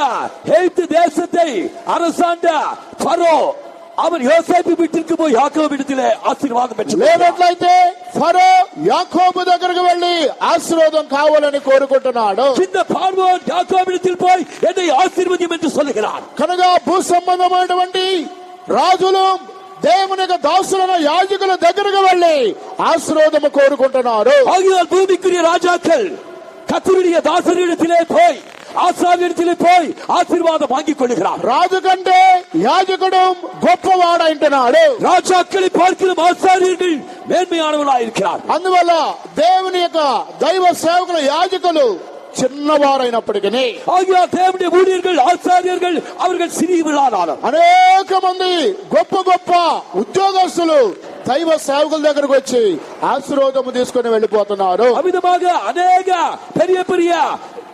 எகிப்து தேசத்தை அரசாண்ட ஃபரோ அவன் யோசேப்பு வீட்டிற்கு போய் யாக்கோபு இடத்திலே ஆசீர்வாதம் பெற்று లేనట్లయితే ఫరో యాకోబు దగ్గరకు వెళ్లి ఆశీర్వాదం కావాలని కోరుకుంటున్నాడు. இந்த பார்வோன் யாக்கோபு இடத்தில் போய் என்னை ஆசீர்வதியும் என்று சொல்லுகிறான். కనుక భూ సంబంధమైనటువంటి రాజులు దేవుని యొక్క దాసులైన యాజకుల దగ్గరకు వెళ్లి ఆశీర్వాదం కోరుకుంటున్నారు. ஆகியால் பூமிக்குரிய ராஜாக்கள் கர்த்தருடைய தாசரிடத்திலே போய் ఆశ్రయத்திலே పోయి ఆశీర్వాదం వాంగి కొడుகிறார். రాజు కంటే యాజకుడు గొప్పవాడంటున్నాడు. రాజాக்களை பார்க்கிலும் ஆசாரியர்கள் மேன்மையானவர்களாக இருக்கிறார். అందువల్ల దేవుని యొక్క దైవ సేవకుల యాజకులు చిన్నవారైనప్పటికీ ஆகியா தேவனுடைய ஊழியர்கள் ஆசாரியர்கள் அவர்கள் சிறியவர்களானாலும் అనేక మంది గొప్ప గొప్ప ఉద్యోగస్తులు దైవ సేవకుల దగ్గరకు వచ్చి ఆశీర్వాదం తీసుకుని వెళ్ళిపోతున్నారు. அமிதமாக அநேக பெரிய பெரிய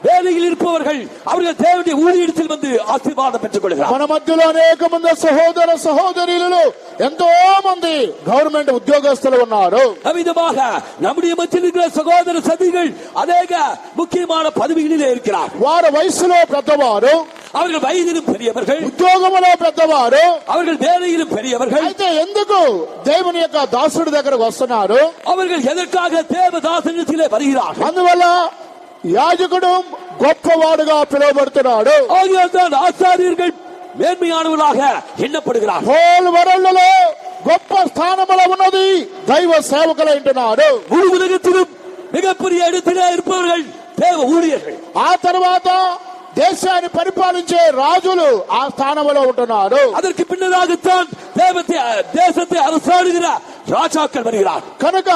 வேலையில் இருப்பவர்கள் அவர்கள் தேவனுடைய ஊழியத்தில் வந்து ஆசீர்வாதம் பெற்றுக் கொள்கிறார். మన మధ్యలో అనేక మంది సహోదర సహోదరులు ఎంతో మంది గవర్నమెంట్ ఉద్యోగస్తులు ఉన్నారు. அமிதமாக நம்முடைய மத்தியில் இருக்கிற சகோதர சதிகள் அநேக முக்கியமான பதவிகளிலே இருக்கிறார். వారి వయసులో పెద్దవారు, அவர்கள் வயதிலும் பெரியவர்கள், ఉద్యోగంలో పెద్దవారు, அவர்கள் வேலையிலும் பெரியவர்கள். అయితే ఎందుకు దేవుని యొక్క దాసుడి దగ్గరకు వస్తున్నారు? அவர்கள் எதற்காக தேவதாசனிடத்திலே வருகிறார்கள்? అందువల్ల యాజకుడు గొప్పవాడుగా పిలువబడుతున్నాడు. ஆகியால்தான் ஆசாரியர்கள் மேன்மையானவர்களாக எண்ணப்படுகிறார். హోల్ వరల్డ్లో గొప్ప స్థానములో ఉన్నది దైవ సేవకులు అంటున్నాడు. முழு உலகத்திலும் மிகப்பெரிய இடத்திலே இருப்பவர்கள் தேவ ஊழியர்கள். ఆ తర్వాత దేశాన్ని పరిపాలించే రాజులు ఆ స్థానంలో ఉంటున్నారు. அதற்கு பின்னராகத்தான் தேசத்தை அரசாடுகிற ராஜாக்கள் வருகிறார். కనుక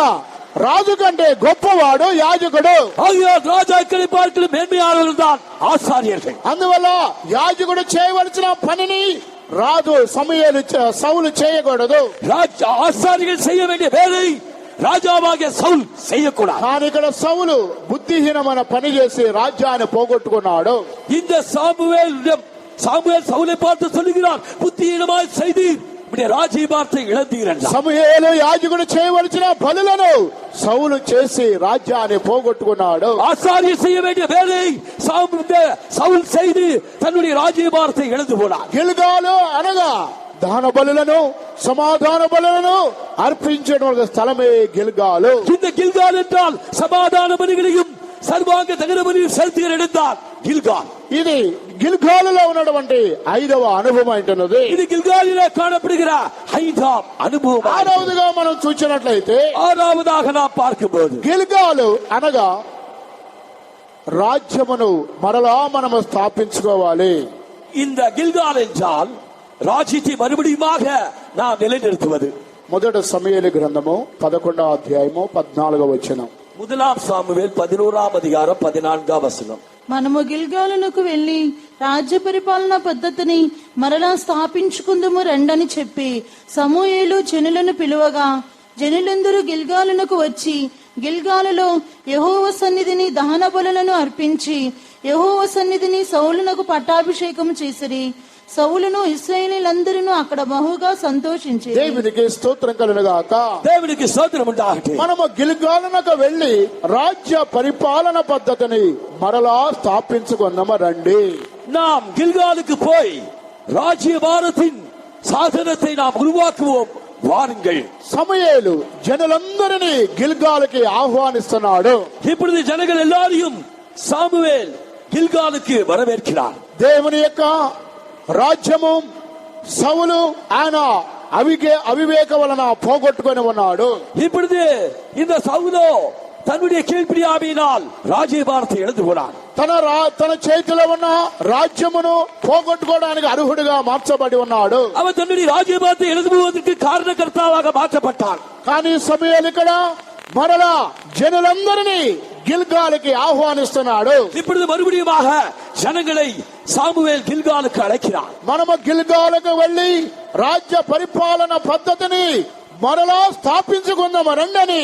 రాజు కంటే గొప్పవాడు యాజకుడు. ஆகியால் ராஜாக்களை பார்க்கலும் மேன்மையானவர்கள் தான் ஆசாரியர்கள். అందువల్ల యాజకుడు చేయవలసిన పనిని రాజు సౌలు చేయకూడదు. ஆசாரிகள் செய்ய வேண்டிய வேலை రాజావాగే సౌల్ செய்யக்கூடாது. కానీ ఇక్కడ సౌలు బుద్ధిహీనమైన పని చేసి రాజ్యాన్ని పోగొట్టుకున్నాడు. இந்த சாமுவேல் சவுலை பார்த்து சொல்லுகிறார், புத்தியீனமாய் செய்தீர், రాజ్యభారத்தை இழந்தீர் என்றார். సమూయేలు యాజకుడు చేయవలసిన పనులను సౌలు చేసి రాజ్యాన్ని పోగొట్టుకున్నాడు. ஆசாரிய செய்ய வேண்டிய வேலை சவுல் செய்து தன்னுடைய ராஜ்யபாரத்தை இழந்து போனார். గిల్గాలు అనగా దాన బలులను సమాధాన బలులను అర్పించడం స్థలమే గిల్గాలు. இந்த గిల్గాల్ என்றால் சமாதான பலிகளையும் சர்வாங்க தகன பலியும் செலுத்துகிற இடம்தான் గిల్గాల్. ఇది గిల్గాలులో ఉన్నటువంటి 5వ అనుభవం అంటున్నది. ఇది గిల్గాలిలో కాணப்படுகிற 5ஆம் అనుభవం. 6వదిగా మనం చూసినట్లయితే 6వதாக நாம் பார்க்கும்போது గిల్గాలు అనగా రాజ్యమును మరలా మనము స్థాపించుకోవాలి. இந்த గిల్గాల్ என்றால் ராஜ்யத்தை மறுபடியுமாக நாம் நிலைநிறுத்துவது. మొదటి సమూయేలు గ్రంథము 11వ అధ్యాయము 14వ వచనం. முதலாம் சாமுவேல் 11ஆம் அதிகாரம் 14ஆம் வசனம். మనము గిల్గాలునకు వెళ్లి రాజ్య పరిపాలన పద్ధతిని మరలా స్థాపించుకుందుము రండని చెప్పి సమూయేలు జనులను పిలువగా జనులందరూ గిల్గాలునకు వచ్చి గిల్గాలులో యెహోవా సన్నిధిని దహన బలులను అర్పించి యెహోవా సన్నిధిని సౌలునకు పట్టాభిషేకం చేసిరి. సౌలును ఇశ్రాయేలీయులందరూ అక్కడ బహుగా సంతోషించారు. దేవునికి స్తోత్రం కలుగుగాక. దేవునికి స్తోత్రం ఉండాలి. మనము గిల్గాలునకు వెళ్లి రాజ్య పరిపాలన పద్ధతిని మరలా స్థాపించుకుందాము రండి. நாம் గిల్గాலுக்கு போய் ராஜ்ய பாரத்தின் சாசனத்தை நாம் உருவாக்குவோம் வாருங்கள். సమూయేలు జనులందరినీ గిల్గాలుకి ఆహ్వానిస్తున్నాడు. இப்பொழுது ஜனங்கள் எல்லாரையும் சாமுவேல் గిల్గాలుக்கு வரவேற்கிறார். దేవుని యొక్క రాజ్యము సౌలు ఆయన అవివేక వలన పోగొట్టుకొని ఉన్నాడు. இப்பொழுது இந்த சவுலோ தன்னுடைய கீழ்ப்பிரியாமையினால் ராஜ்யபாரத்தை இழந்து போனார். తన చేతిలో ఉన్న రాజ్యమును పోగొట్టుకోవడానికి అర్హుడిగా మార్చబడి ఉన్నాడు. அவன் தன்னுடைய ராஜ்யபாரத்தை இழந்து போவதற்கு காரணகர்த்தாவாக மாற்றப்பட்டான். కానీ సమూయేలు ఇక్కడ మరలా జనులందరినీ గిల్గాలుకి ఆహ్వానిస్తున్నాడు. இப்பொழுது மறுபடியுமாக ஜனங்களை சாமுவேல் గిల్గాలుக்கு అழைக்கிறார். మనము గిల్గాలుకు వెళ్లి రాజ్య పరిపాలన పద్ధతిని మరలా స్థాపించుకుందాం రండని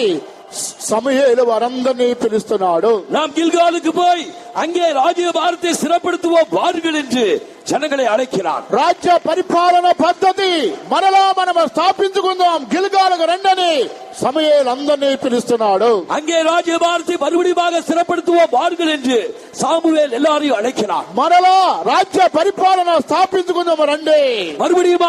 సమూయేలు వారందరినీ పిలుస్తున్నాడు. நாம் గిల్గాలుக்கு போய் அங்கே ராஜ்ய பாரத்தை சிறப்படுத்துவோம் வாருங்கள் என்று ஜனங்களை அழைக்கிறார். రాజ్య పరిపాలన పద్ధతి మరలా మనం స్థాపించుకుందాం గిల్గాలుకు రండని సమూయేలు అందరినీ పిలుస్తున్నాడు. அங்கே ராஜ்யபாரத்தை மறுபடியும் சிறப்படுத்துவோம் வாருங்கள் என்று சாமுவேல் எல்லாரையும் அழைக்கிறார். మరలా రాజ్య పరిపాలన స్థాపించుకుందాము రండి. மறுபடியும்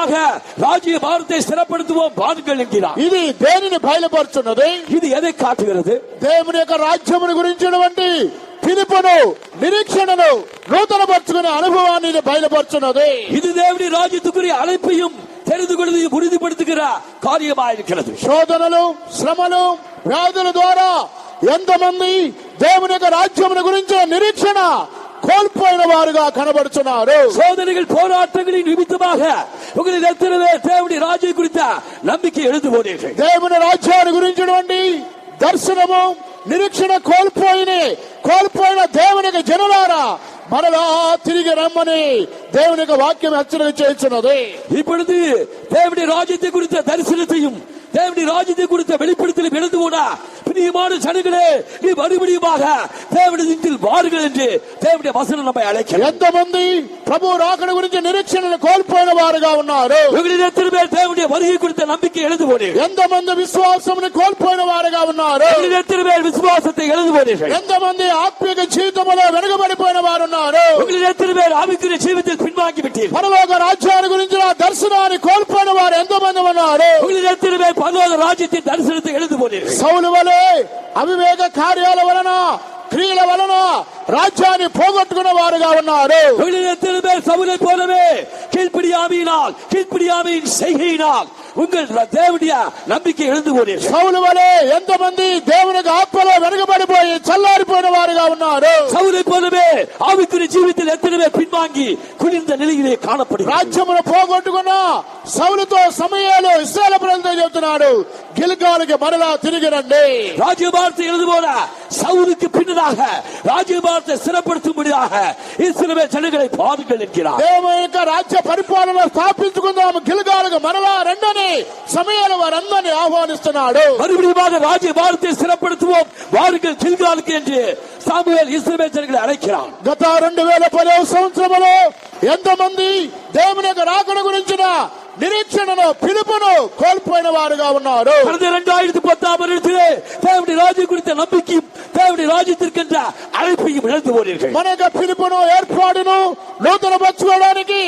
ராஜ்யபாரத்தை சிறப்படுத்துவோம் வாருங்கள் என்கிறார். ఇది దేనిని బయలుపరుచున్నది? இது எதை కాటుகிறது? దేవుని యొక్క రాజ్యమును గురించినటువంటి పిలుపును, నిరీక్షణను, నూతనపరుచుకునే అనుభవాన్ని ఇది బయలుపరుచున్నది. இது தேவனுடைய ராஜ்யத்துக்குரிய அழைப்பையும் தெரிந்து கொள்வதையும் உறுதிப்படுத்துகிற காரியமாயிருக்கிறது. శోధనలు, శ్రమలు, వ్యాధుల ద్వారా ఎంతమంది దేవుని యొక్క రాజ్యమును గురించిన నిరీక్షణ కోల్పోయిన వారుగా కనబడుతున్నారు. சோதனைகள் போராட்டங்களின் நிமித்தமாக உங்களில் எத்தனை பேர் தேவனுடைய ராஜ்யம் குறித்த நம்பிக்கை எழுந்து போனீர்கள்? దేవుని రాజ్యాన్ని గురించినటువంటి దర్శనము, నిరీక్షణ కోల్పోయిన దేవుని యొక్క జనులారా మరలా తిరిగి రమ్మని దేవుని యొక్క వాక్యం హెచ్చరిక చేస్తున్నది. இப்பொழுது தேவனுடைய ராஜ்யத்தை குறித்த தரிசனத்தையும் தேவனுடைய ராஜ்யத்தை குறித்த வெளிப்படுத்தலும் எழுந்து போன பிரியமான ஜனங்களே, நீ மறுபடியுமாக தேவனிடத்தில் வாருங்கள் என்று தேவனுடைய வசனம் நம்மை அழைக்கிறது. ఎంతమంది ప్రభు రాకడ గురించి నిరీక్షణను కోల్పోయిన వారుగా ఉన్నారు? உங்களில் எத்தனை பேர் தேவனுடைய வருகை குறித்த நம்பிக்கை எழுந்து போனீர்கள்? ఎంతమంది విశ్వాసమును కోల్పోయిన వారుగా ఉన్నారు? உங்களில் எத்தனை பேர் விசுவாசத்தை எழுந்து போனீர்கள்? ఎంతమంది ఆత్మీయ జీవితంలో వెనుకబడిపోయిన వారు ఉన్నారు? உங்களில் எத்தனை பேர் ஆவிக்குரிய ஜீவிதத்தில் பின்வாங்கி விட்டீர்கள்? పరలోక రాజ్యాన్ని గురించిన దర్శనాన్ని కోల్పోయిన వారు ఎంతమంది ఉన్నారు? உங்களில் எத்தனை பேர் பரலோக ராஜ்யத்தின் தரிசனத்தை எழுந்து போனீர்கள்? సౌలు వలె అవివేక కార్యాల వలన, క్రియల వలన రాజ్యాన్ని పోగొట్టుకున్న వారుగా ఉన్నారు. உங்களில் எத்தனை பேர் சவுலை போலவே கீழ்ப்படியாமையின் செய்கையினால் உங்கள் தேவனுடைய நம்பிக்கை எழுந்து போனீர்கள்? సౌలు వలె ఎంతమంది దేవునికి ఆత్మలో వెనుకబడిపోయి చల్లారిపోయిన వారుగా ఉన్నారు? சவுலை போலவே ஆவிக்குரிய ஜீவிதத்தில் எத்தனை பேர் பின்வாங்கி குளிர்ந்த நிலையிலே காணப்படுகிறார்கள்? రాజ్యమును పోగొట్టుకున్న సౌలుతో సమూయేలు ఇశ్రాయేలు ప్రజలతో చెబుతున్నాడు, గిల్గాలుకి మరలా తిరిగి రండి. ராஜ்யபாரத்தை எழுது போல சவுலுக்கு பின்னதாக ராஜ்யபாரத்தை சிறப்படுத்தும்படியாக இஸ்ரவேல் ஜனங்களை பாருங்கள் என்கிறார். దేవుని యొక్క రాజ్య పరిపాలన స్థాపించుకుందాము, గిల్గాలుకి మరలా రండని సమూయేలు వారందరినీ ఆహ్వానిస్తున్నాడు. மறுபடியும் ராஜ்யபாரத்தை சிறப்படுத்துவோம் வாருங்கள் கில்காலுக்கு என்று சாமுவேல் இஸ்ரவேல் ஜனங்களை அழைக்கிறார். గత 2010 సంవత్సరంలో ఎంతమంది దేవుని యొక్క రాకడ గురించిన నిరీక్షణను, పిలుపును కోల్పోయిన వారుగా ఉన్నారు? கடந்த 2010 வருடத்திலே தேவனுடைய ராஜ்யம் குறித்த நம்பிக்கையும் தேவனுடைய ராஜ்யத்திற்கென்ற அழைப்பையும் இழந்து போனீர்கள். మన యొక్క పిలుపును, ఏర్పాటును నూతనపరచుకోవడానికి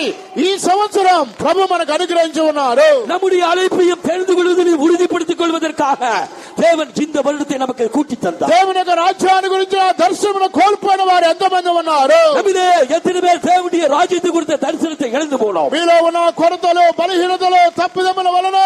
ఈ సంవత్సరం ప్రభు మనకు అనుగ్రహించి ఉన్నారు. நம்முடைய அழைப்பையும் தெரிந்து கொள்வதையும் உறுதிப்படுத்திக் கொள்வதற்காக தேவன் இந்த வருடத்தை நமக்கு கூட்டி தந்தார். దేవుని యొక్క రాజ్యాన్ని గురించిన దర్శనమును కోల్పోయిన వారు ఎంతమంది ఉన్నారు? நம்மிலே எத்தனை பேர் தேவனுடைய ராஜ்யத்தை குறித்த தரிசனத்தை இழந்து போனோம்? మీలో ఉన్న కొరతలు, బలహీనతలు, తప్పిదముల వలన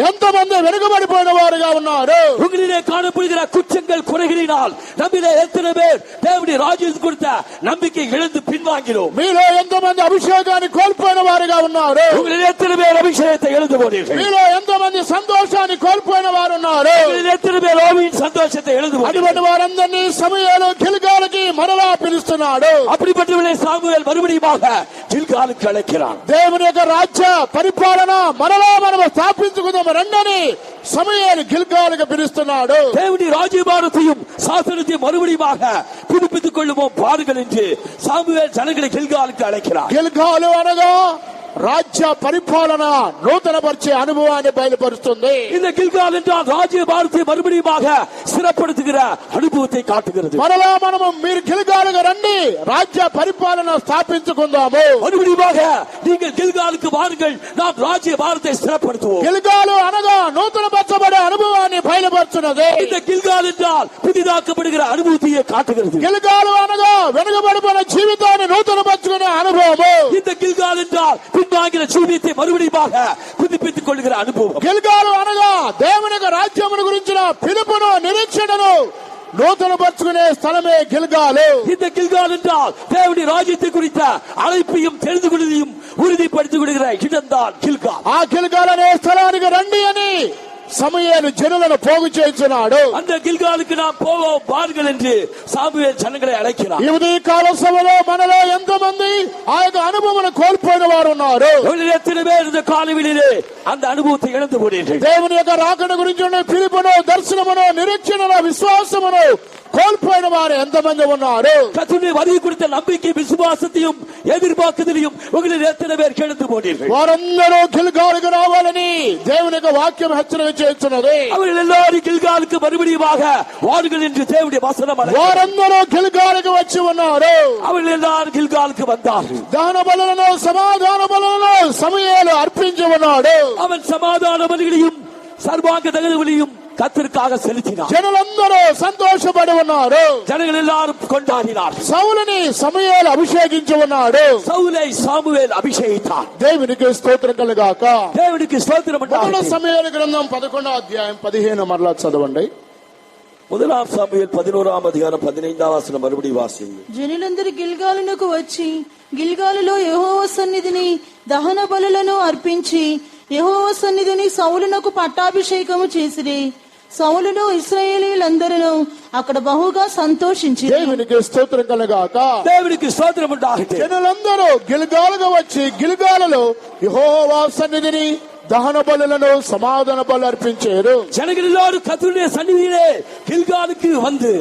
ఎంతమంది వెనుకబడిపోయిన వారుగా ఉన్నారు? உங்களிலே காணப்படுகிற குற்றங்கள், குறைகளினால் நம்மிலே எத்தனை பேர் தேவனுடைய ராஜ்யத்தை குறித்த நம்பிக்கை இழந்து பின்வாங்கினோம்? మీలో ఎంతమంది అభిషేకాన్ని కోల్పోయిన వారుగా ఉన్నారు? உங்களிலே எத்தனை பேர் அபிஷேகத்தை இழந்து போனீர்கள்? మీలో ఎంతమంది సంతోషాన్ని కోల్పోయిన వారు ఉన్నారు? உங்களிலே எத்தனை பேர் ஆவியின் சந்தோஷத்தை இழந்து போனீர்கள்? అటువంటి వారందరినీ సమూయేలు గిల్గాలుకి మరలా పిలుస్తున్నాడు. அப்படிப்பட்டவர்களை சாமுவேல் மறுபடியுமாக கில்காலுக்கு அழைக்கிறான். దేవుని యొక్క రాజ్య పరిపాలన మరలా మనం స్థాపించుకుందాం రండని సమూయేలు గిల్గాలుకి పిలుస్తున్నాడు. தேவனுடைய ராஜ்யபாரத்தையும் சாசனத்தையும் மறுபடியுமாக புதுப்பித்துக் கொள்ளுவோம் பாருங்கள் என்று சாமுவேல் ஜனங்களை கில்காலுக்கு அழைக்கிறார். గిల్గాలు అనగా రాజ్య పరిపాలన నూతనపరిచే అనుభవాన్ని బయలుపరుస్తుంది. இந்த கில்கால் என்றால் ராஜ்யபாரத்தை மறுபடியுமாக சிறப்படுத்துகிற அனுபவத்தை காட்டுகிறது. మరలా మనము మీరు గిల్గాలుగా రండి, రాజ్య పరిపాలన స్థాపించుకుందాము. மறுபடியுமாக நீங்கள் கில்காலுக்கு வாருங்கள், நாம் ராஜ்யபாரத்தை சிறப்படுத்துவோம். గిల్గాలు అనగా నూతనపరచబడే అనుభవాన్ని బయలుపరుచున్నది. இந்த கில்கால் என்றால் புதிதாக்கப்படுகிற அனுபவத்தையே காட்டுகிறது. గిల్గాలు అనగా వెనుకబడిపోయిన జీవితాన్ని నూతనపరచుకునే అనుభవము. இந்த கில்கால் என்றால் பின்வாங்கிற ஜீவியத்தை மறுபடியுமாக புதுப்பித்துக் கொள்கிற அனுபவம். గిల్గాలు అనగా దేవుని యొక్క రాజ్యమును గురించిన పిలుపును, నిరీక్షణను నూతనపరచుకునే స్థలమే గిల్గాలు. இந்த கில்கால் என்றால் தேவனுடைய ராஜ்யத்தை குறித்த அழைப்பையும் தெரிந்து கொள்வதையும் உறுதிப்படுத்திக் கொள்கிற இடம்தான் கில்கால். ఆ గిల్గాల్ అనే స్థలానికి రండి అని సమూయేలు జనులను పోగు చేస్తున్నాడు. அந்த கில்காலுக்கு நாம் போவோம் பாருங்கள் என்று சாமுவேல் ஜனங்களை அழைக்கிறார். ఈ ఉదయకాల సభలో మనలో ఎంతమంది ఆ యొక్క అనుభవం కోల్పోయిన వారు ఉన్నారు? எத்தனை பேர் இந்த காலவெளியிலே அந்த அனுபவத்தை இழந்து போனீர்கள்? దేవుని యొక్క రాకడ గురించి పిలుపును, దర్శనమును, నిరీక్షణను, విశ్వాసమును కోల్పోయిన వారు ఎంతమంది ఉన్నారు? கர்த்தருடைய வருகை குறித்த நம்பிக்கை விசுவாசத்தையும் எதிர்பார்க்குதலையும் உங்களில் எத்தனை பேர் கெடுத்து போனீர்கள்? వారందరూ గిల్గాలుకు రావాలని దేవుని యొక్క వాక్యం హెచ్చరిక చేస్తున్నది. அவர்கள் எல்லாரும் கில்காலுக்கு மறுபடியுமாக வாருங்கள் என்று தேவனுடைய வசனம் அழைக்கிறது. వారందరూ గిల్గాలుకు వచ్చి ఉన్నారు. அவர்கள் எல்லாரும் கில்காலுக்கு வந்தார்கள். దహన బలులను సమాధాన బలులను సమూయేలు అర్పించి ఉన్నాడు. அவன் சமாதான பலிகளையும் சர்வாங்க தகன பலியும் கர்த்தருக்காக செலுத்தினார். జనులందరూ సంతోషపడి ఉన్నారు. ஜனங்கள் எல்லாரும் கொண்டாடினார். సౌలుని సమూయేలు అభిషేకించి ఉన్నాడు. சவுலை சாமுவேல் அபிஷேகித்தார். దేవునికి స్తోత్రం కలుగాక. தேவனுக்கு ஸ்தோத்திரம் మొదటి உண்டாகட்டும். సమూయేలు గ్రంథం 11వ అధ్యాయం 15 మరలా చదవండి. முதலாம் சாமுவேல் 11ஆம் அதிகாரம் 15ஆம் வசனம் மறுபடி வாசியுங்கள். జనులందరూ గిల్గాలునకు వచ్చి గిల్గాలులో యెహోవా సన్నిధిని దహన బలులను అర్పించి యెహోవా సన్నిధిని సౌలునకు పట్టాభిషేకము చేసిరి. సౌలును ఇశ్రాయేలీయులందరూ అక్కడ బహుగా సంతోషించిరి. దేవునికి స్తోత్రం కలుగాక. தேவனுக்கு ஸ்தோத்திரம் உண்டாகட்டும். జనులందరూ గిల్గాలుగా వచ్చి గిల్గాలులో యెహోవా సన్నిధిని దహన బలులను సమాధాన బలు అర్పించారు. ஜனங்கள் எல்லாரும் கர்த்தருடைய சந்நிதியிலே கில்காலுக்கு வந்து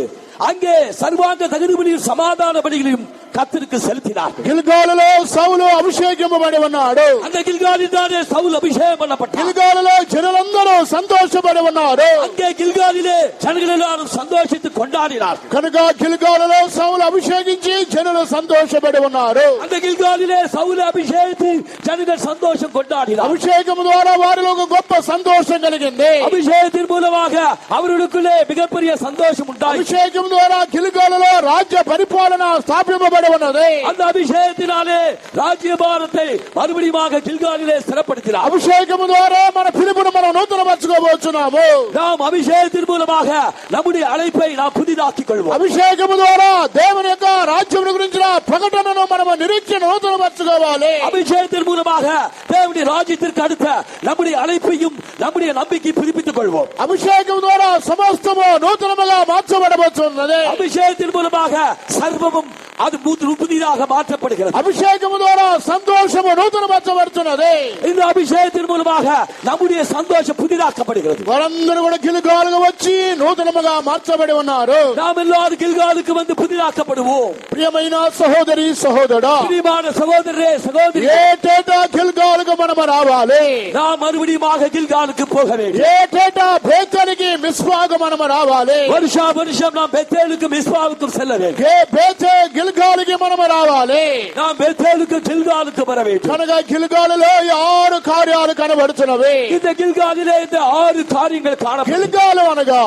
அங்கே சர்வாங்க தகன பலியும் சமாதான பலிகளையும் கர்த்தருக்கு செலுத்தினார்கள். గిల్గాలులో సౌలు అభిషేకింపబడి ఉన్నాడు. அந்த கில்காலில் தானே சவுல் அபிஷேகம் பண்ணப்பட்டார். గిల్గాలులో జనులందరూ సంతోషపడి ఉన్నారు. அங்கே கில்காலிலே ஜனங்கள் எல்லாரும் சந்தோஷித்து கொண்டாடினார்கள். కనుక గిల్గాలులో సౌలు అభిషేకించి జనులు సంతోషపడి ఉన్నారు. அந்த கில்காலிலே சவுல் அபிஷேகித்து ஜனங்கள் சந்தோஷம் கொண்டாடினார். అభిషేకం ద్వారా వారిలో ఒక గొప్ప సంతోషం కలిగింది. அபிஷேகத்தின் மூலமாக அவர்களுக்குள்ளே மிகப்பெரிய சந்தோஷம் உண்டாயிற்று. అభిషేకం ద్వారా గిల్గాలులో రాజ్య పరిపాలన స్థాపింపబడి ఉన్నది. அந்த அபிஷேகத்தினாலே ராஜ்யபாரத்தை மறுபடியும் கில்காலிலே స్థిరப்படுத்தினார். అభిషేకం ద్వారా మన పిలుపును మనం నూతనపరచుకోబోతున్నాము. நாம் அபிஷேகத்தின் மூலமாக நம்முடைய அழைப்பை நாம் புதிதாக்கிக் கொள்வோம். అభిషేకం ద్వారా దేవుని యొక్క రాజ్యం గురించిన ప్రకటనను మనం నిరీక్షణ నూతనపరచుకోవాలి. அபிஷேகத்தின் மூலமாக தேவனுடைய ராஜ்யத்திற்கு அடுத்த நம்முடைய அழைப்பையும் நம்முடைய நம்பிக்கை புதுப்பித்துக் கொள்வோம். అభిషేకం ద్వారా సమస్తము నూతనముగా మార్చబడబోతున్నది. அபிஷேகத்தின் மூலமாக சர்வமும் அது புதிதாக மாற்றப்படுகிறது. అభిషేకం ద్వారా సంతోషము నూతనపరచబడుతున్నది. இந்த அபிஷேகத்தின் மூலமாக நம்முடைய சந்தோஷம் புதிதாக்கப்படுகிறது. వారందరూ కూడా గిల్గాలుగా వచ్చి నూతనముగా మార్చబడి ఉన్నారు. நாம் எல்லாரும் கில்காலுக்கு வந்து புதிதாக்கப்படுவோம். ప్రియమైన సహోదరి సహోదరుడా, பிரியமான சகோதரரே சகோதரி, ఏటేటా గిల్గాలుగా మనం రావాలి. நாம் மறுபடியும் கில்காலுக்கு போக வேண்டும். ఏటేటా బేతేలుకి మిస్పాకు మనం రావాలి. வருஷா வருஷம் நாம் பெத்தேலுக்கும் மிஸ்பாவுக்கும் செல்ல வேண்டும். బేతే గిల్గాలుకి మనం రావాలి. நாம் பெத்தேலுக்கு கில்காலுக்கு வர வேண்டும். కనుక గిల్గాలులో 6 కార్యాలు కనబడుతున్నవి. இந்த கில்காலிலே இந்த 6 காரியங்கள் காணப்படும். గిల్గాలు అనగా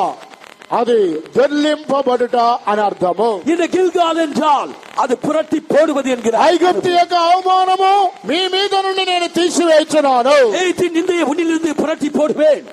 అది దొర్లింపబడుట అని అర్థము. இந்த கில்கால் என்றால் அது புரட்டி போடுவது என்கிறார். ఐగుప్తు యొక్క అవమానము మీ మీద నుండి నేను తీసివేస్తున్నాను. எகிப்தின் நிந்தையை உன்னிலிருந்து புரட்டி போடுவேன்.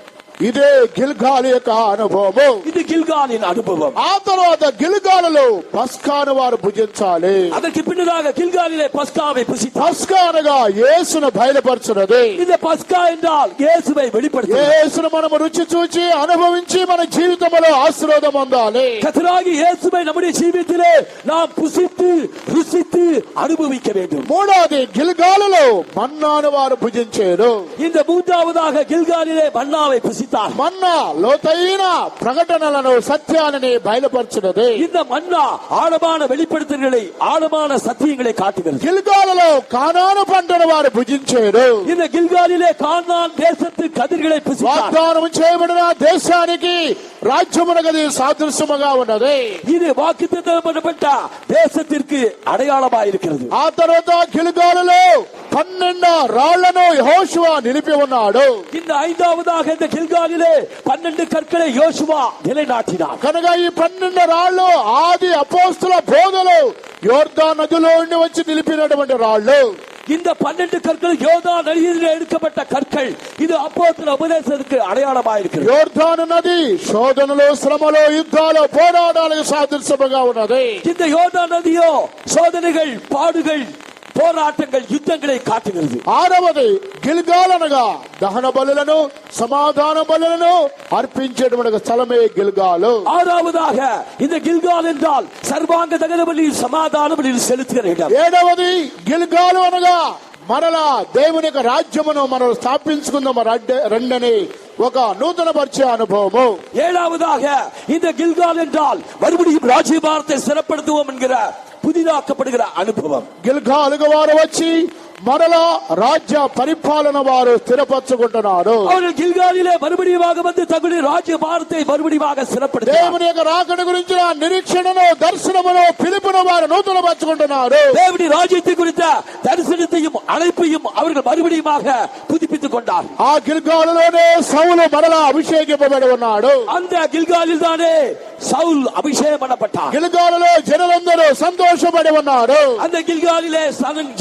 ఇదే గిల్గాలు యొక్క అనుభవము. இது கில்காலின் அனுபவம். ఆ తర్వాత గిల్గాలులో పస్కాను వారు భుజించాలి. அதற்கு பின்னதாக கில்காலிலே பஸ்காவை புசித்தார். పస్కా అనగా యేసును బయలుపరచున్నది. இந்த பஸ்கா என்றால் இயேசுவை வெளிப்படுத்துவது. యేసును మనం రుచి చూచి అనుభవించి మన జీవితంలో ఆశీర్వాదం పొందాలి. கர்த்தராகிய இயேசுவை நம்முடைய ஜீவிதத்திலே நாம் புசித்து ருசித்து அனுபவிக்க வேண்டும். మూడవది గిల్గాలులో మన్నాను వారు భుజించారు. இந்த மூன்றாவதாக கில்காலிலே மன்னாவை புசித்தார். మన్నా లోతైన ప్రకటనలను సత్యాలని బయలుపరచున్నది. இந்த மன்னா ஆழமான வெளிப்படுத்தல்களை ஆழமான சத்தியங்களை காட்டுகிறது. గిల్గాలులో కానాను పంటను వారు భుజించారు. இந்த கில்காலிலே கானான் தேசத்து கதிர்களை புசித்தார். వాగ్దానం చేయబడిన దేశానికి రాజ్యమునగది సాదృశ్యముగా ఉన్నది. இது வாக்குத்தத்தம் பண்ணப்பட்ட தேசத்திற்கு அடையாளமாக இருக்கிறது. ఆ తర్వాత గిల్గాలులో 12 రాళ్లను యెహోషువ నిలిపి ఉన్నాడు. இந்த ஐந்தாவதாக இந்த கில்காலிலே 12 கற்களை யோசுவா நிலைநாட்டினார். కనుక ఈ 12 రాళ్లు ఆది అపోస్తుల బోధలో యోర్దాను నదిలో నుండి వచ్చి నిలిపినటువంటి రాళ్లు. இந்த 12 கற்கள் யோர்தான் நதியிலே எடுக்கப்பட்ட கற்கள். இது அப்போஸ்தல உபதேசத்துக்கு அடையாளமாக இருக்கிறது. యోర్దాను నది శోధనలో శ్రమలో యుద్ధాలు పోరాటాలకు సాదృశ్యముగా ఉన్నది. இந்த யோர்தான் நதியோ சோதனைகள் பாடுகள் పోరాటங்கள் యుద్ధங்களை காட்டுகிறது. ఆరవది గిల్గాల్ అనగా దహన బలులను సమాధాన బలులను అర్పించేటువంటి స్థలమే గిల్గాలు. ஆறாவதாக இந்த கில்கால் என்றால் சர்வாங்க தகன பலி சமாதான பலி செலுத்துகிற இடம். ఏడవది గిల్గాలు అనగా మరలా దేవుని యొక్క రాజ్యమును మనం స్థాపించుకుందాం రండని ఒక నూతన పరిచయ అనుభవము. ஏழாவதாக இந்த கில்கால் என்றால் மறுபடியும் ராஜ்யபாரத்தை சிறப்படுத்துவோம் என்கிற புதிதாக்கப்படுகிற அனுபவம். గిల్గాలుగా వారు వచ్చి మరలా రాజ్య పరిపాలన వారు స్థిరపరచుకుంటున్నారు. அவர்கள் கில்காலிலே மறுபடியும் வந்து தங்களுடைய ராஜ்யபாரத்தை மறுபடியும் சிறப்படுத்த దేవుని యొక్క రాకడ గురించిన నిరీక్షణను దర్శనమును పిలుపును వారు నూతన పరచుకుంటున్నారు. தேவனுடைய ராஜ்யத்தை குறித்த தரிசனத்தையும் அழைப்பையும் அவர்கள் மறுபடியும் புதுப்பித்துக் கொண்டார். ఆ గిల్గాలులోనే సౌలు మరలా అభిషేకింపబడి ఉన్నాడు. அந்த கில்காலில் தானே சவுல் அபிஷேகம் பண்ணப்பட்டார். గిల్గాలులో జనులందరూ సంతోషపడి ఉన్నారు. அந்த கில்காலிலே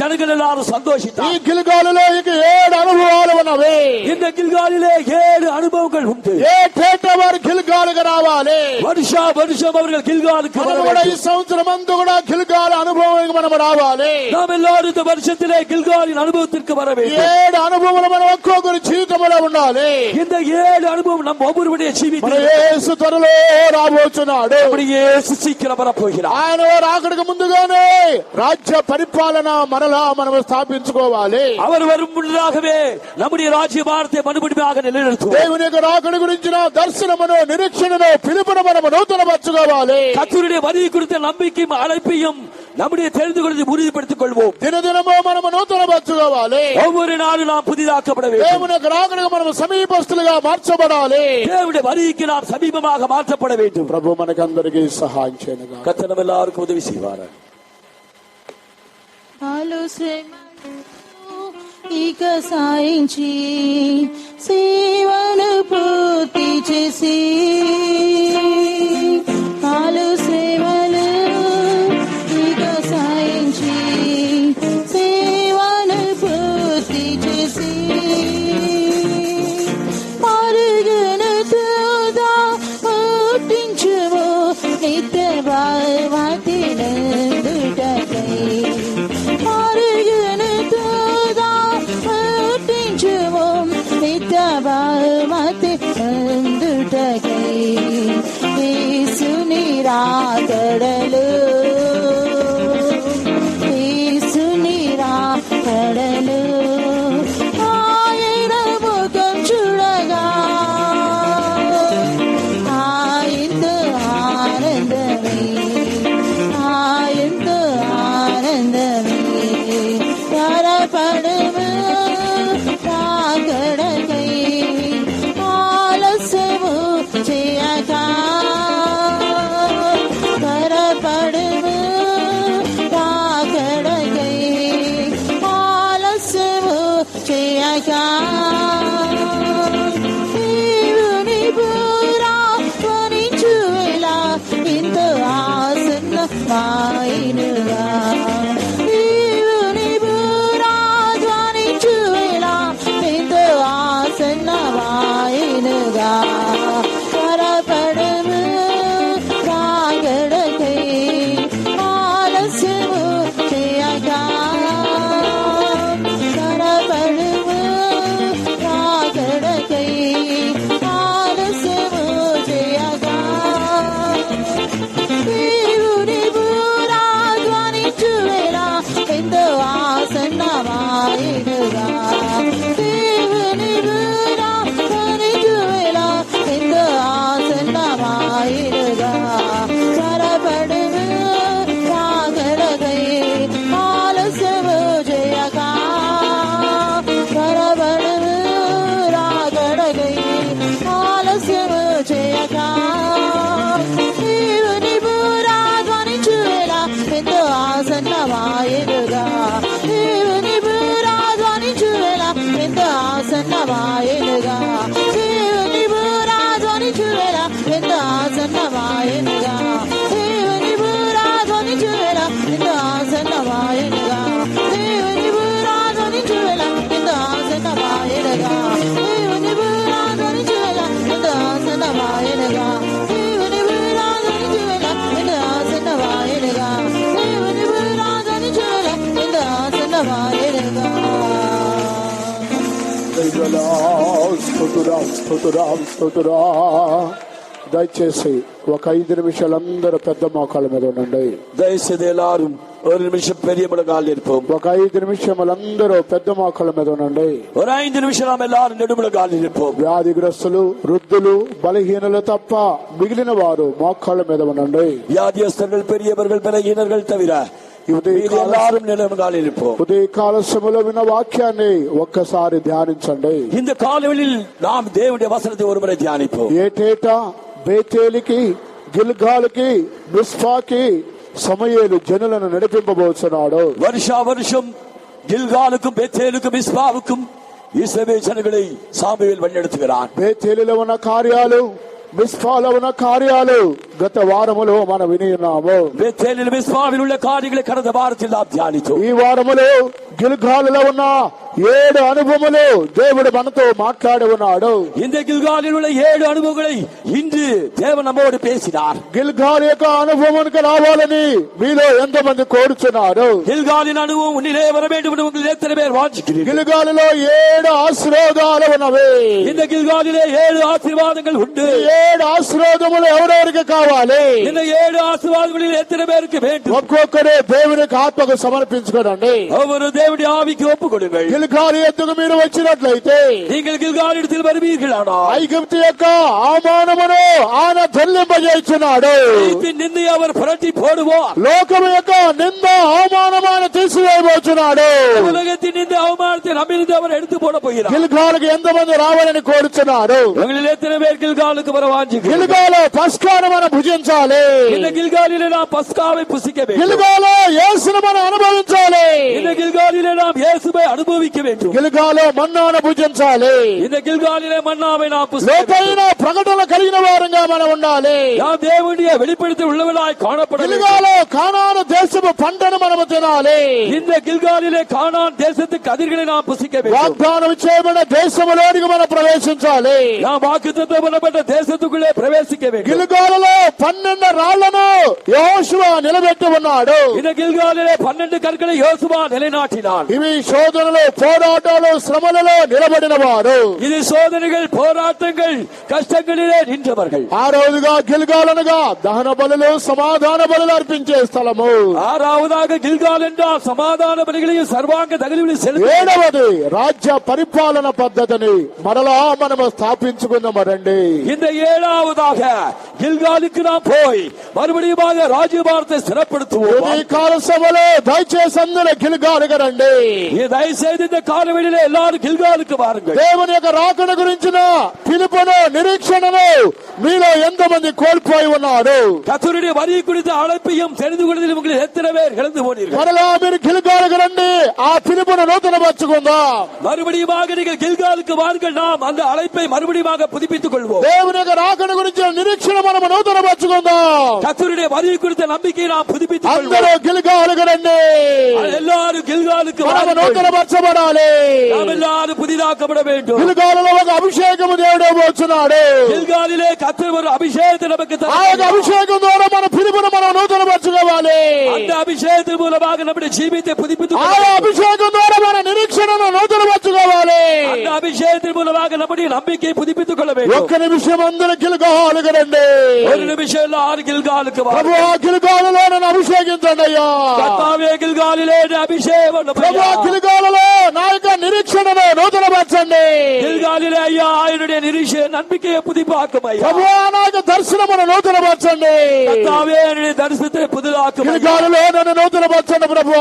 ஜனங்கள் எல்லாரும் சந்தோஷித்தார். ఈ గిల్గాలులో ఇక 7 అనుభవాలు ఉన్నవి. இந்த கில்காலிலே 7 அனுபவங்கள் உண்டு. ఏటేటా వారు గిల్గాలుగా రావాలి. வருஷா வருஷம் அவர்கள் கில்காலுக்கு வர కూడా ఈ வேண்டும். సంవత్సరం అంతా కూడా గిల్గాల్ అనుభవానికి మనం రావాలి. நாம் எல்லாரும் இந்த வருஷத்திலே கில்காலின் அனுபவத்திற்கு வர வேண்டும். 7 అనుభవాలు మనం ఒక్కొక్కరి జీవితంలో ఉండాలి. இந்த 7 அனுபவம் நம்ம ஒவ்வொருவருடைய మన జీవితంలో యేసు త్వరలో రాబోతున్నాడు. இயேசு சீக்கிரம் வரப்போகிறார். ఆయన రాకడకు ముందుగానే రాజ్య పరిపాలన మరలా మనం స్థాపించుకోవాలి. அவர் வரும் முன்னதாகவே நம்முடைய ராஜ்யபாரத்தை மறுபடியும் நிலைநிறுத்துவோம். దేవుని యొక్క రాకడ గురించిన దర్శనమును నిరీక్షణను పిలుపును మనం నూతనపరచుకోవాలి. கர்த்தருடைய வருகை குறித்த நம்பிக்கையும் அழைப்பையும் நம்முடைய தெரிந்து கொள்வதை உறுதிப்படுத்திக் கொள்வோம். దినదినము మనం నూతనపరచుకోవాలి. ஒவ்வொரு நாளும் நாம் புதிதாக்கப்பட வேண்டும். దేవుని యొక్క రాకడకు మనం సమీపస్తులుగా మార్చబడాలి. தேவனுடைய வருகைக்கு நாம் சமீபமாக மாற்றப்பட வேண்டும். ప్రభు మనకందరికీ సహాయం చేయనుగా. கர்த்தர் நம்ம எல்லாருக்கும் உதவி செய்வார். ఇక సాయించి సేవను పూర్తి చేసి కాలు సేవలు ఇక సాయించి సేవను పూర్తి చేసి పరుగును తుదా పుట్టించుము నిత్య వాతినందుటకై పరుగును తుదా పుట్టించుము నిత్య వాతినందుటకై యేసుని రాకడలు యేసుని రాకడలు ఆయన ముఖం చూడగా ఆయనతో ఆనందమే ఆయనతో ఆనందమే త్వరపడము రాకడకై ఆలస్యము చేయక త్వరపడము రాకడకై ఆలస్యము చేయక దేవుని పురా ధ్వనించువేలా ఎంతో ఆసన్నమైనగా దేవుని పురా ధ్వనించువేలా ఎంతో ఆసన్నమైనగా త్వరపడము రాకడకై ఆలస్యము చేయక త్వరపడము రాకడకై ఆలస్యము చేయక దేవుని పురా ధ్వనించువేలా ఎంతో ఆసన్నమైనగా దేవుని పురా ధ్వనించువేలా ఎంతో ఆసన్నమైనగా త్వరపడము రాకడకై ఆలస్యము చేయక త్వరపడము రాకడకై ఆలస్యము చేయక దేవుని పురా ధ్వనించువేలా ఎంతో ఆసన్నమైనగా దేవుని పురా ధ్వనించువేలా ఎంతో ఆసన్నమైనగా దేవుని పురా ధ్వనించువేలా ఎంతో ఆసన్నమైనగా దేవుని పురా ధ్వనించువేలా ఎంతో ఆసన్నమైనగా దేవుని పురా ధ్వనించువేలా ఎంతో ఆసన్నమైనగా దేవుని పురా ధ్వనించువేలా ఎంతో ఆసన్నమైనగా దేవుని పురా ధ్వనించువేలా ఎంతో ఆసన్నమైనగా దేవుని పురా ధ్వనించువేలా ఎంతో ఆసన్నమైనగా స్తోత్రం స్తోత్రం స్తోత్రం. దయచేసి ఒక 5 నిమిషాలు అందరూ పెద్ద మోకాళ్ళ మీద ఉండండి. தயவுசெய்து எல்லாரும் ஒரு நிமிஷம் பெரிய முழங்கால் இருப்போம். ఒక 5 నిమిషములందరూ పెద్ద మోకాళ్ళ మీద ఉండండి. ஒரு 5 நிமிஷம் நாம் எல்லாரும் நெடுமுழங்கால் இருப்போம். వ్యాధిగ్రస్తులు, వృద్ధులు, బలహీనులు తప్ప మిగిలిన వారు మోకాళ్ళ మీద ఉండండి. வியாதியஸ்தர்கள், பெரியவர்கள், பலகீனர்கள் தவிர எல்லாரும் நெடுமுழங்கால் இருப்போம். ఉదయకాల సమయంలో విన్న వాక్యాన్ని ఒక్కసారి ధ్యానించండి. இந்த காலவெளியில் நாம் தேவனுடைய வசனத்தை ஒருமுறை தியானிப்போம். ఏటేటా బేతేలికి, గిల్గాలుకి, మిస్పాకి సమయేలు జనులను నడిపింపబోతున్నాడు. வருஷா வருஷம் கில்காலுக்கும் பெத்தேலுக்கும் மிஸ்பாவுக்கும் இஸ்ரவேல் ஜனங்களை சாமுவேல் வழிநடத்துகிறான். బేతేలిలో ఉన్న కార్యాలు, మిస్పాలో ఉన్న కార్యాలు గత వారములో మనం విని ఉన్నాము. பெத்தேலில் மிஸ்பாவில் உள்ள காரியங்களை கடந்த வாரத்தில் நாம் தியானித்தோம். ఈ వారములో గిల్గాలులో ఉన్న 7 అనుభవములు దేవుడు మనతో మాట్లాడి ఉన్నాడు. இந்த கில்காலில் உள்ள 7 அனுபவங்களை இன்று தேவன் நம்மோடு பேசினார். గిల్గాల్ యొక్క అనుభవానికి రావాలని మీలో ఎంతమంది కోరుచున్నారు? கில்காலின் அனுபவம் உன்னிலே வர வேண்டும் என்று உங்களில் எத்தனை பேர் வாஞ்சிக்கிறீர்கள்? గిల్గాలులో 7 ఆశీర్వాదాలు ఉన్నవి. இந்த கில்காலிலே 7 ஆசீர்வாதங்கள் உண்டு. 7 ఆశీర్వాదములు ఎవరెవరికి కావాలి? இந்த 7 ஆசீர்வாதங்களில் எத்தனை பேருக்கு வேண்டும்? ఒక్కొక్కరు దేవునికి ఆత్మకు సమర్పించుకోండి. ஒவ்வொரு தேவனுடைய ஆவிக்கு ஒப்புக் கொடுங்கள். గిల్గాలు ఎద్దుకు మీరు వచ్చినట్లయితే, நீங்கள் கில்காலிடத்தில் வருவீர்களானால் ఐగుప్తు యొక్క అవమానమును ఆయన తొలగింపజేస్తున్నాడు. நிந்தை அவர் புரட்டி போடுவார். లోకము యొక్క నింద అవమానమాన్ని తీసివేయబోతున్నాడు. உலகத்தின் இந்த அவமானத்தை நம்மிருந்து அவர் எடுத்து போட போகிறார். గిల్గాలుకి ఎంతమంది రావాలని కోరుచున్నారు? உங்களில் எத்தனை பேர் கில்காலுக்கு வர வாஞ்சிக்கிறீர்கள்? గిల్గాలు పస్కాను మనం భుజించాలి. இந்த கில்காலிலே நாம் பஸ்காவை புசிக்க வேண்டும். గిల్గాలు యేసును మనం అనుభవించాలి. இந்த கில்காலிலே நாம் இயேசுவை அனுபவிக்க வேண்டும். గిల్గాలు మన్నాను భుజించాలి. இந்த கில்காலிலே மன்னாவை நாம் புசிக்க లోతైన வேண்டும். ప్రకటన కలిగిన వారంగా మనం ఉండాలి. நாம் தேவனுடைய வெளிப்படுத்தி உள்ளவர்களாய் காணப்பட வேண்டும். గిల్గాలు కానాను దేశపు పంటను మనము తినాలి. இந்த கில்காலிலே கானான் தேசத்து கதிர்களை நாம் புசிக்க வேண்டும். వాగ్దానం చేయబడిన దేశములోనికి మనం ప్రవేశించాలి. நாம் வாக்குத்தத்தம் பண்ணப்பட்ட தேசத்துக்குள்ளே பிரவேசிக்க வேண்டும். గిల్గాలులో 12 రాళ్లను యెహోషువ నిలబెట్టి ఉన్నాడు. இந்த கில்காலிலே 12 கற்களை யோசுவா நிலைநாட்டினான். ఇవి శోధనలు, పోరాటాలు, శ్రమలలో నిలబడిన వారు. இது சோதனைகள், போராட்டங்கள், கஷ்டங்களிலே நின்றவர்கள். ఆ రోజుగా గిల్గాలనగా దహన బలులు, సమాధాన బలులు అర్పించే స్థలము. ஆறாவதாக கில்கால் என்றால் சமாதான பலிகளையும் சர்வாங்க தகவல்களையும் செலுத்த. 7వది రాజ్య పరిపాలన పద్ధతిని మరలా మనము స్థాపించుకుందాం రండి. இந்த 7ஆவதாக கில்காலுக்கு நாம் போய் மறுபடியும் ராஜ்யபாரத்தை சிறப்படுத்துவோம். ఈ కాల సభలో దయచేసి అందరూ గిల్గాలుగా రండి. தயவுசெய்து இந்த காலவெளியிலே எல்லாரும் கில்காலுக்கு வாருங்கள். దేవుని యొక్క రాకడ గురించిన పిలుపును, నిరీక్షణను మీలో ఎంతమంది కోల్పోయి ఉన్నారు? கர்த்தருடைய வரி குறித்த அழைப்பையும் தெரிந்து கொள்வதில் உங்களில் எத்தனை பேர் இழந்து போனீர்கள்? మరలా మీరు గిల్గాలుగా రండి. ఆ పిలుపును నూతనపరచుకుందాం. மறுபடியும் நீங்கள் கில்காலுக்கு வாருங்கள். நாம் அந்த அழைப்பை மறுபடியும் புதுப்பித்துக் கொள்வோம். దేవుని యొక్క రాకడ గురించిన నిరీక్షణ మనం నూతనపరచుకుందాం. கர்த்தருடைய வரி குறித்த நம்பிக்கையை நாம் புதுப்பித்துக் అందరూ கொள்வோம். గిల్గాలుగా రండి. எல்லாரும் கில்காலுக்கு మనం வாருங்கள். నూతనపరచబడాలి. நாம் எல்லாரும் புதிதாக்கப்பட வேண்டும். గిల్గాలులో ఒక అభిషేకము దేవుడు ఇవ్వబోతున్నాడు. கில்காலிலே கர்த்தர் ஒரு அபிஷேகத்தை நமக்கு ఆ యొక్క தருகிறார். అభిషేకం ద్వారా మన పిలుపును మనం నూతనపరచుకోవాలి. அந்த அபிஷேகத்தின் மூலமாக நம்முடைய ஜீவித்தை புதுப்பித்துக் ఆ கொள்ள வேண்டும். అభిషేకం ద్వారా మన నిరీక్షణను నూతనపరచుకోవాలి. அந்த அபிஷேகத்தின் மூலமாக நம்முடைய நம்பிக்கையை புதுப்பித்துக் கொள்ள வேண்டும். ఒక్క నిమిషం అందరూ గిల్గాలుగా రండి. ஒரு నిమిషం எல்லாரும் கில்காலுக்கு ప్రభు வாருங்கள். ఆ గిల్గాలులో నన్ను అభిషేకించండి అయ్యా. கர்த்தாவே கில்காலிலே அபிஷேகம் ప్రభు ఆ గిల్గాలులో నా యొక్క నిరీక్షణను నూతనపరచండి. கில்காலிலே ஐயா என்னுடைய நிరీட்சை நம்பிக்கையை புதுப்பாக்கும் ஐயா. ప్రభు నా యొక్క దర్శనమును నూతనపరచండి. கர்த்தாவே என்னுடைய தரிசனத்தை புதிதாக்கும் ஐயா. గిల్గాలులో నన్ను నూతనపరచండి ప్రభు.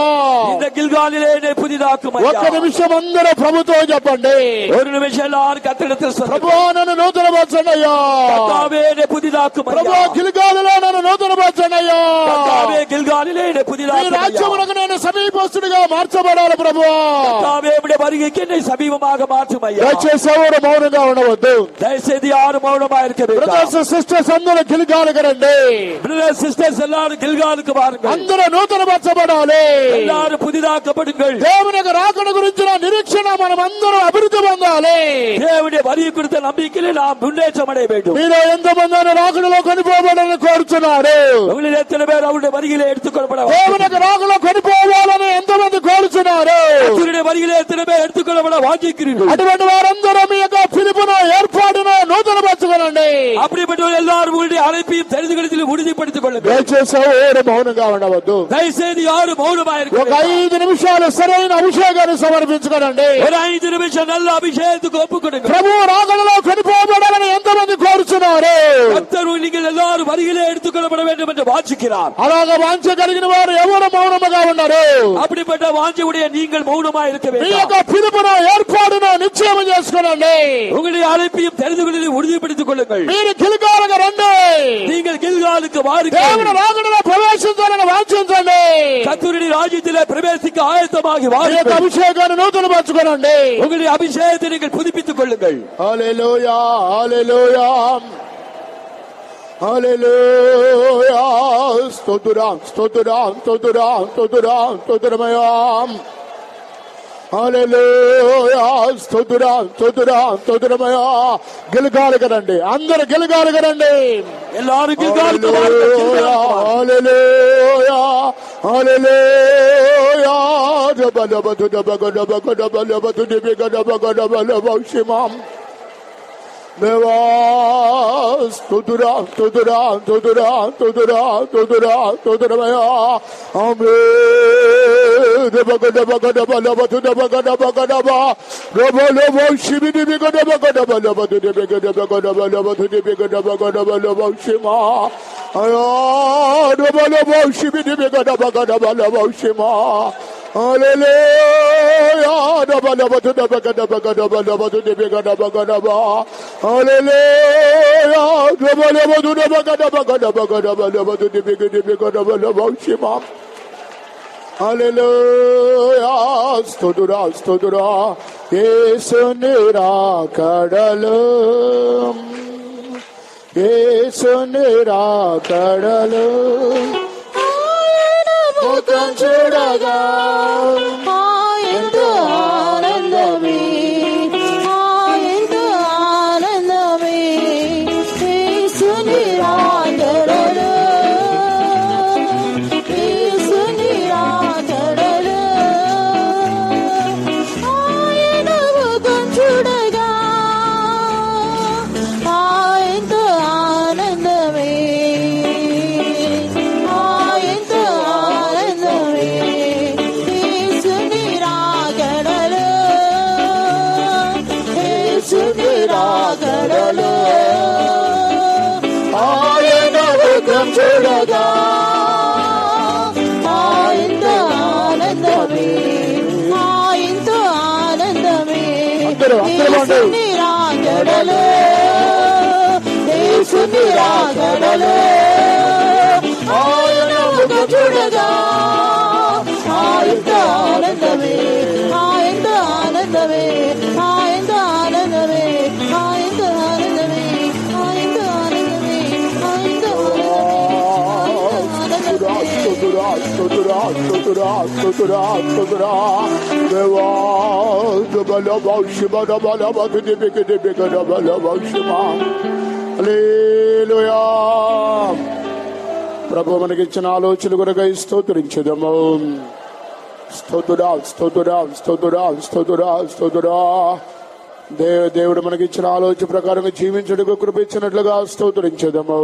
இந்த கில்காலிலே என்னை புதிதாக்கும் ஐயா. ఒక్క నిమిషం అందరూ ప్రభుతో చెప్పండి. ஒரு నిమిషం எல்லாரும் கர்த்தரிடத்தில் ప్రభు சொல்லுங்கள். నన్ను నూతనపరచండి అయ్యా. கர்த்தாவே என்னை புதிதாக்கும் ప్రభు ஐயா. గిల్గాలులో నన్ను నూతనపరచండి అయ్యా. கர்த்தாவே கில்காலிலே என்னை ఈ புதிதாக்கும் ஐயா. రాజ్యమునకు నేను సమీపస్తుడిగా మార్చబడాలి ప్రభు. கர்த்தாவே உம்முடைய வருகைக்கு என்னை சமீபமாக மாற்றும் ஐயா. దయచేసి ఎవరు మౌనంగా ఉండవద్దు. தயவுசெய்து யாரும் மௌனமா இருக்க வேண்டாம். బ్రదర్స్ సిస్టర్స్ అందరూ గిల్గాలుగా రండి. பிரதர்ஸ் சிஸ்டர்ஸ் எல்லாரும் கில்காலுக்கு வாருங்கள். అందరూ నూతనపరచబడాలి. எல்லாரும் புதிதாக்கப்படுங்கள். దేవుని యొక్క రాకడ గురించిన నిరీక్షణ మనం అందరూ అభివృద్ధి పొందాలి. தேவனுடைய வரி குறித்த நம்பிக்கையிலே நாம் முன்னேற்றம் அடைய வேண்டும். మీరు ఎంతమంది రాకడలో కొనిపోవాలని కోరుచున్నారు? உங்களில் எத்தனை பேர் அவருடைய வரிகளை எடுத்துக்கொள்ளப்பட దేవుని యొక్క రాకడలో కొనిపోవాలని ఎంతమంది కోరుచున్నారు? கர்த்தருடைய வரிகளை எத்தனை பேர் எடுத்துக்கொள்ளப்பட வாஞ்சிக்கிறீர்கள்? అటువంటి వారందరూ మీ యొక్క పిలుపును, ఏర్పాటును నూతనపరచుకోనండి. அப்படிப்பட்ட எல்லாரும் உங்களுடைய அழைப்பையும் தெரிந்து கொள்வதில் உறுதிப்படுத்திக் கொள்ளுங்கள். దయచేసి ఎవరు మౌనంగా మౌనంగా ఉండవద్దు. దయచేసి யாரு మౌనమా இருக்க ఒక 5 నిమిషాలు సరైన అభిషేకాన్ని సమర్పించుకోనండి. ஒரு 5 నిమిషం நல்ல అభిషేకத்துக்கு ఒప్పుకొనుங்க. ప్రభు రాకడలో కొనిపోబడాలని ఎంతమంది కోరుచున్నారు? கர்த்தர் நீங்கள் எல்லாரும் வருகையிலே எடுத்துக்கொள்ளப்பட வேண்டும் என்று வாஞ்சிக்கிறார். అలాగా వాంఛ కలిగిన వారు ఎవరు మౌనముగా ఉన్నారు? அப்படிப்பட்ட வாஞ்சையுடைய நீங்கள் మౌనமா இருக்க మీ வேண்டும். యొక్క పిలుపును ఏర్పాటును నిశ్చయం చేసుకోనండి. உங்களுடைய அழைப்பையும் தெரிந்து கொள்வதை உறுதிப்படுத்திக் கொள்ளுங்கள். మీరు గిల్గాలుగా రండి. நீங்கள் கில்காலுக்கு வாருங்கள். దేవుని రాకడలో ప్రవేశించాలని వాంఛించండి. கர்த்தருடைய ராஜ்யத்திலே பிரவேசிக்க ஆயத்தமாகி మీ యొక్క வாருங்கள். అభిషేకాన్ని నూతనపరచుకోనండి. உங்களுடைய அபிஷேகத்தை நீங்கள் புதுப்பித்துக் கொள்ளுங்கள். హల్లెలూయా హల్లెలూయా హల్లెలూయా స్తోత్రం స్తోత్రం స్తోత్రం స్తోత్రం స్తోత్రమయం హల్లెలూయా స్తోత్రం స్తోత్రం స్తోత్రమయం. గిల్గాలు కదండి, అందరు గిల్గాలు కదండి. எல்லாரும் கில்காலுக்கு வாருங்கள். హల్లెలూయా హల్లెలూయా దబదబదు దబగదబగ దబలబదు దిబిగదబగ దబలబౌషిమాం దేవా స్తుతురా స్తుతురా స్తుతురా స్తుతురా స్తుతురా స్తుతురమయ ఆమె దబగదబగ దబలబదు దబగదబగ దబ దబలబౌషిమి దిబిగదబగ దబలబదు దిబిగదబగ దబలబదు దిబిగదబగ దబలబౌషిమా అయా దబలబౌషిమి దిబిగదబగ దబలబౌషిమా హల్లెలూయా దబలబదు దబగదబగ దబలబదు దిబిగదబగ దబ హల్లెలూయా దబలబదు దబగదబగ దబగ దబలబదు దిబిగదబగ దబలబౌషిమా హల్లెలూయా స్తుతురా స్తుతురా యేసుని రాకడలో యేసుని రాకడలో ముఖం చూడగా ఎంతో ఆనందమే ఎంతో ఆనందమే యేసుని రాకడలో యేసుని రాకడలో ఆయన ముఖం చూడగా ఎంతో ఆనందమే ఎంతో ఆనందమే యేసుని రాకడలో యేసుని రాకడలో ఆయన ముఖం చూడగా ఎంతో ఆనందమే ఎంతో ఆనందమే అందరూ అండి. యేసుని రాకడలో యేసుని రాకడలో ఆయన ముఖం చూడగా ఎంతో ఆనందమే ఎంతో ఆనందమే ఎంతో ఆనందమే ఎంతో ఆనందమే ఎంతో ఆనందమే ఎంతో స్తుతురా స్తుతురా స్తుతురా స్తుతురా స్తుతురా దేవా దబలబౌషిమా దబలబదు దిబిగదబగ దబలబౌషిమా హల్లెలూయా. ప్రభు మనకిచ్చిన ఆలోచన కొరకై స్తోత్రించుదము. స్తోత్రుడా స్తోత్రుడా స్తోత్రుడా స్తోత్రుడా స్తోత్రుడా. దేవుడు మనకిచ్చిన ఆలోచన ప్రకారంగా జీవించడానికి కృప ఇచ్చినట్లుగా స్తోత్రించుదము.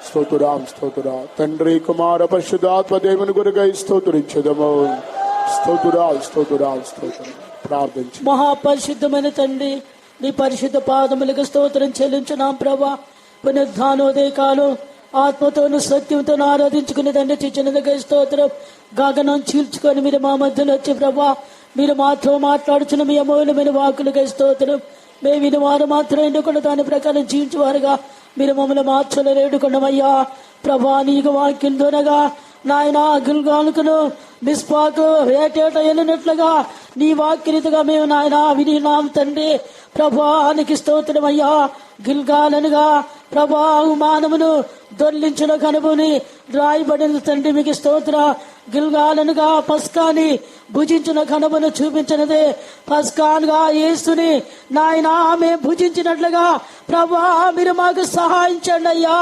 స్తోత్రుడాం స్తోత్రుడా. తండ్రి కుమార పరిశుద్ధాత్మ దేవుని కొరకై స్తోత్రించుదము. స్తోత్రుడా స్తోత్రుడా స్తోత్రం. ప్రార్థించు. మహాపరిశుద్ధమైన తండ్రి, నీ పరిశుద్ధ పాదములకు స్తోత్రం చెల్లించున్నాం ప్రభా. పునరుద్ధానోదయ కాలం ఆత్మతోను సత్యంతోను ఆరాధించుకునే తండ్రి చిచ్చినదిగా స్తోత్రం. గగనం చీల్చుకొని మీరు మా మధ్యలో వచ్చి ప్రభా, మీరు మాతో మాట్లాడుచున్న మీ అమూల్యమైన వాకులుగా స్తోత్రం. మేము విని వారు మాత్రం ఎండుకున్న దాని ప్రకారం జీవించేవారుగా మీరు మమ్మల్ని మార్చలు రేడుకున్నామయ్యా ప్రభా. నీకు వాక్యం దొరగా నాయన గిల్గాలుకును మిస్పాకు ఏటేట వెళ్ళినట్లుగా నీ వాక్యరీతిగా మేము నాయన వినినాం తండ్రి. ప్రభానికి స్తోత్రమయ్యా. గిల్గాలనుగా ప్రభా మానవును దొర్లించిన కనుబుని రాయబడిన తండ్రి మీకు స్తోత్ర. గిల్గాలనుగా పస్కాని భుజించిన కనుబను చూపించినదే పస్కాన్గా యేసుని నాయన ఆమె భుజించినట్లుగా ప్రభా మీరు మాకు సహాయించండి అయ్యా.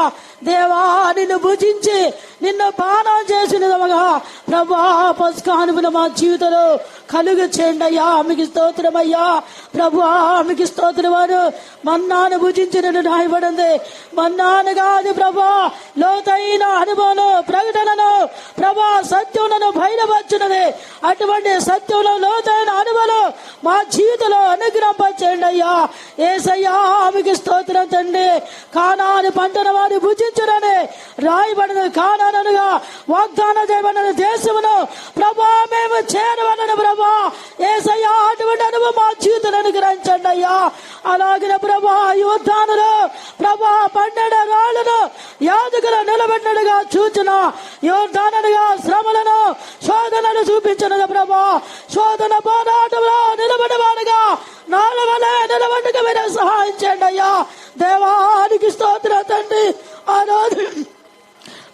దేవా నిన్ను భుజించి నిన్ను పానం చేసినదమగా ప్రభా పస్కానుభులు మా జీవితంలో కలుగు చేయండి అయ్యా. మీకు స్తోత్రం అయ్యా. ప్రభు మీకు స్తోత్రం. వారు మన్నాను భుజించిన రాయబడింది. మన్నాను కాదు ప్రభా, లోతైన అనుభవం ప్రకటనను ప్రభా సత్యములను బయలుపరచున్నది. అటువంటి సత్యంలో లోతైన అనుభవం మా జీవితంలో అనుగ్రహింపచేయండి అయ్యా. యేసయ్యా మీకు స్తోత్రం తండ్రి. కానాను పంటను వారు భుజించునని రాయబడిన కానానగా వాగ్దానం చేయబడిన దేశమును ప్రభా మేము చేరవలను ప్రభా. యేసయ్యా అటువంటి అనుభవం మా జీవితంలో అనుగ్రహించండి అయ్యా. అలాగే ప్రభా యువతానులు ప్రభా పండెడ రాళ్లను యాజకులు నిలబెట్టినట్టుగా చూచిన యువతానుగా శ్రమలను శోధనలు చూపించినది ప్రభా. శోధన పోరాటంలో నిలబడేవాడుగా నాల వల్ల నిలబడగా మీరు సహాయం చేయండి అయ్యా. దేవానికి స్తోత్రం తండ్రి. ఆ రోజు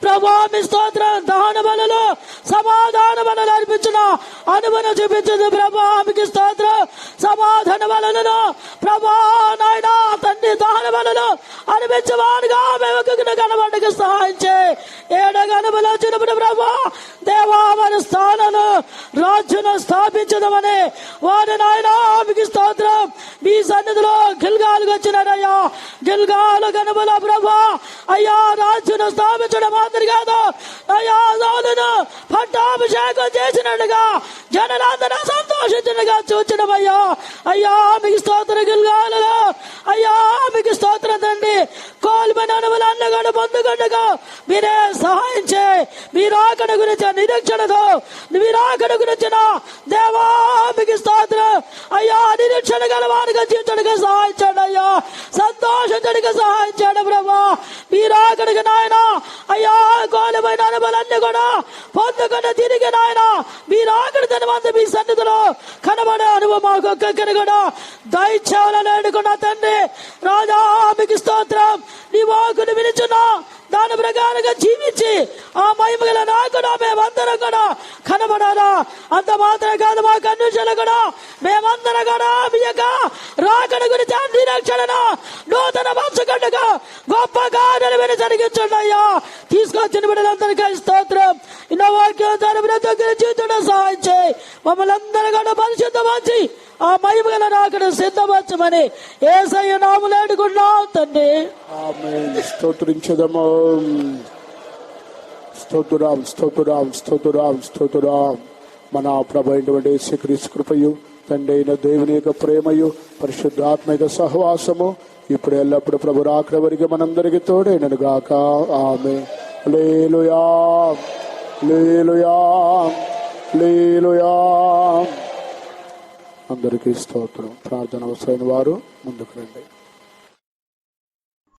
ప్రభా మీ స్తోత్రం. దహన బలులు సమాధాన బలులు అర్పించిన అనుభవం చూపించింది ప్రభా. మీకు స్తోత్రం. సమాధాన బలులను ప్రభా నాయన తండ్రి దహన బలులు అనిపించేవాడుగా మేము కనబడక సహాయం చేయి. ఏడగా అనుభవం వచ్చినప్పుడు ప్రభా దేవా వారి స్థానాన్ని రాజ్యను స్థాపించదమని వారి నాయన మీకు స్తోత్రం. మీ సన్నిధిలో గిల్గాలుగా వచ్చినారయ్యా. గిల్గాలు కనుమల ప్రభా అయ్యా రాజ్యను స్థాపించడం మాత్రం కాదు అయ్యా రాజును పట్టాభిషేకం చేసినట్టుగా జనులందరూ సంతోషించినట్టుగా చూచడం అయ్యా. అయ్యా మీకు స్తోత్రం. గిల్గాలలో అయ్యా మీకు స్తోత్రం తండ్రి. కోల్పోయిన అనుభవాలను కూడా పొందుకుండగా మీరే సహాయం చేయి. మీరు అక్కడ గురించి నిరీక్షణతో మీరు అక్కడ గురించిన దేవా మీకు స్తోత్రం. అయ్యా నిరీక్షణ గల వారిగా జీవించడానికి సహాయం చేయండి అయ్యా. సంతోషించడానికి సహాయం చేయండి ప్రభా. మీరు అక్కడికి నాయన అయ్యా కోల్పోయిన అనుభవాలన్నీ కూడా పొందుకుని తిరిగి నాయన మీరు అక్కడ తినమంది మీ సన్నిధిలో కనబడే అనుభవం మాకు ఒక్కొక్కరి కూడా దయచేయాలని అనుకున్నా తండ్రి. రాజా మీకు స్తోత్రం. నీ వాకును వినిచున్నా దాని ప్రకారంగా జీవించి ఆ మహిమగల నాకుడా మేమందరం కూడా కనబడాలా. అంత మాత్రం కాదు మా కన్నుషలు కూడా మేమందరం కూడా మీ యొక్క రాకడ గురించి నిరీక్షణ నూతన పంచకండగా గొప్ప కార్యాలు మీరు జరిగించండి అయ్యా. తీసుకొచ్చిన బిడ్డలందరికీ స్తోత్రం. ఇన్న వాక్యం జీవితం సహాయం చేయి. మమ్మల్ని అందరూ కూడా పరిశుద్ధమంచి ఆ మహిమగల రాకడ సిద్ధపరచమని యేసయ్య నామములో అడుగుతున్నాం తండ్రి. ఆమేన్. స్తోత్రించదము. స్తోత్రం స్తోత్రం స్తోత్రం స్తోత్రం. మన ప్రభు అయినటువంటి యేసుక్రీస్తు కృపయు తండ్రి అయిన దేవుని యొక్క ప్రేమయు పరిశుద్ధాత్మ సహవాసము ఇప్పుడు ఎల్లప్పుడు ప్రభు రాకడ వరకు మనందరికి తోడైనను గాక. ఆమేన్. హల్లెలూయా హల్లెలూయా హల్లెలూయా. అందరికీ స్తోత్రం. ప్రార్థన అవసరమైన వారు ముందుకు రండి.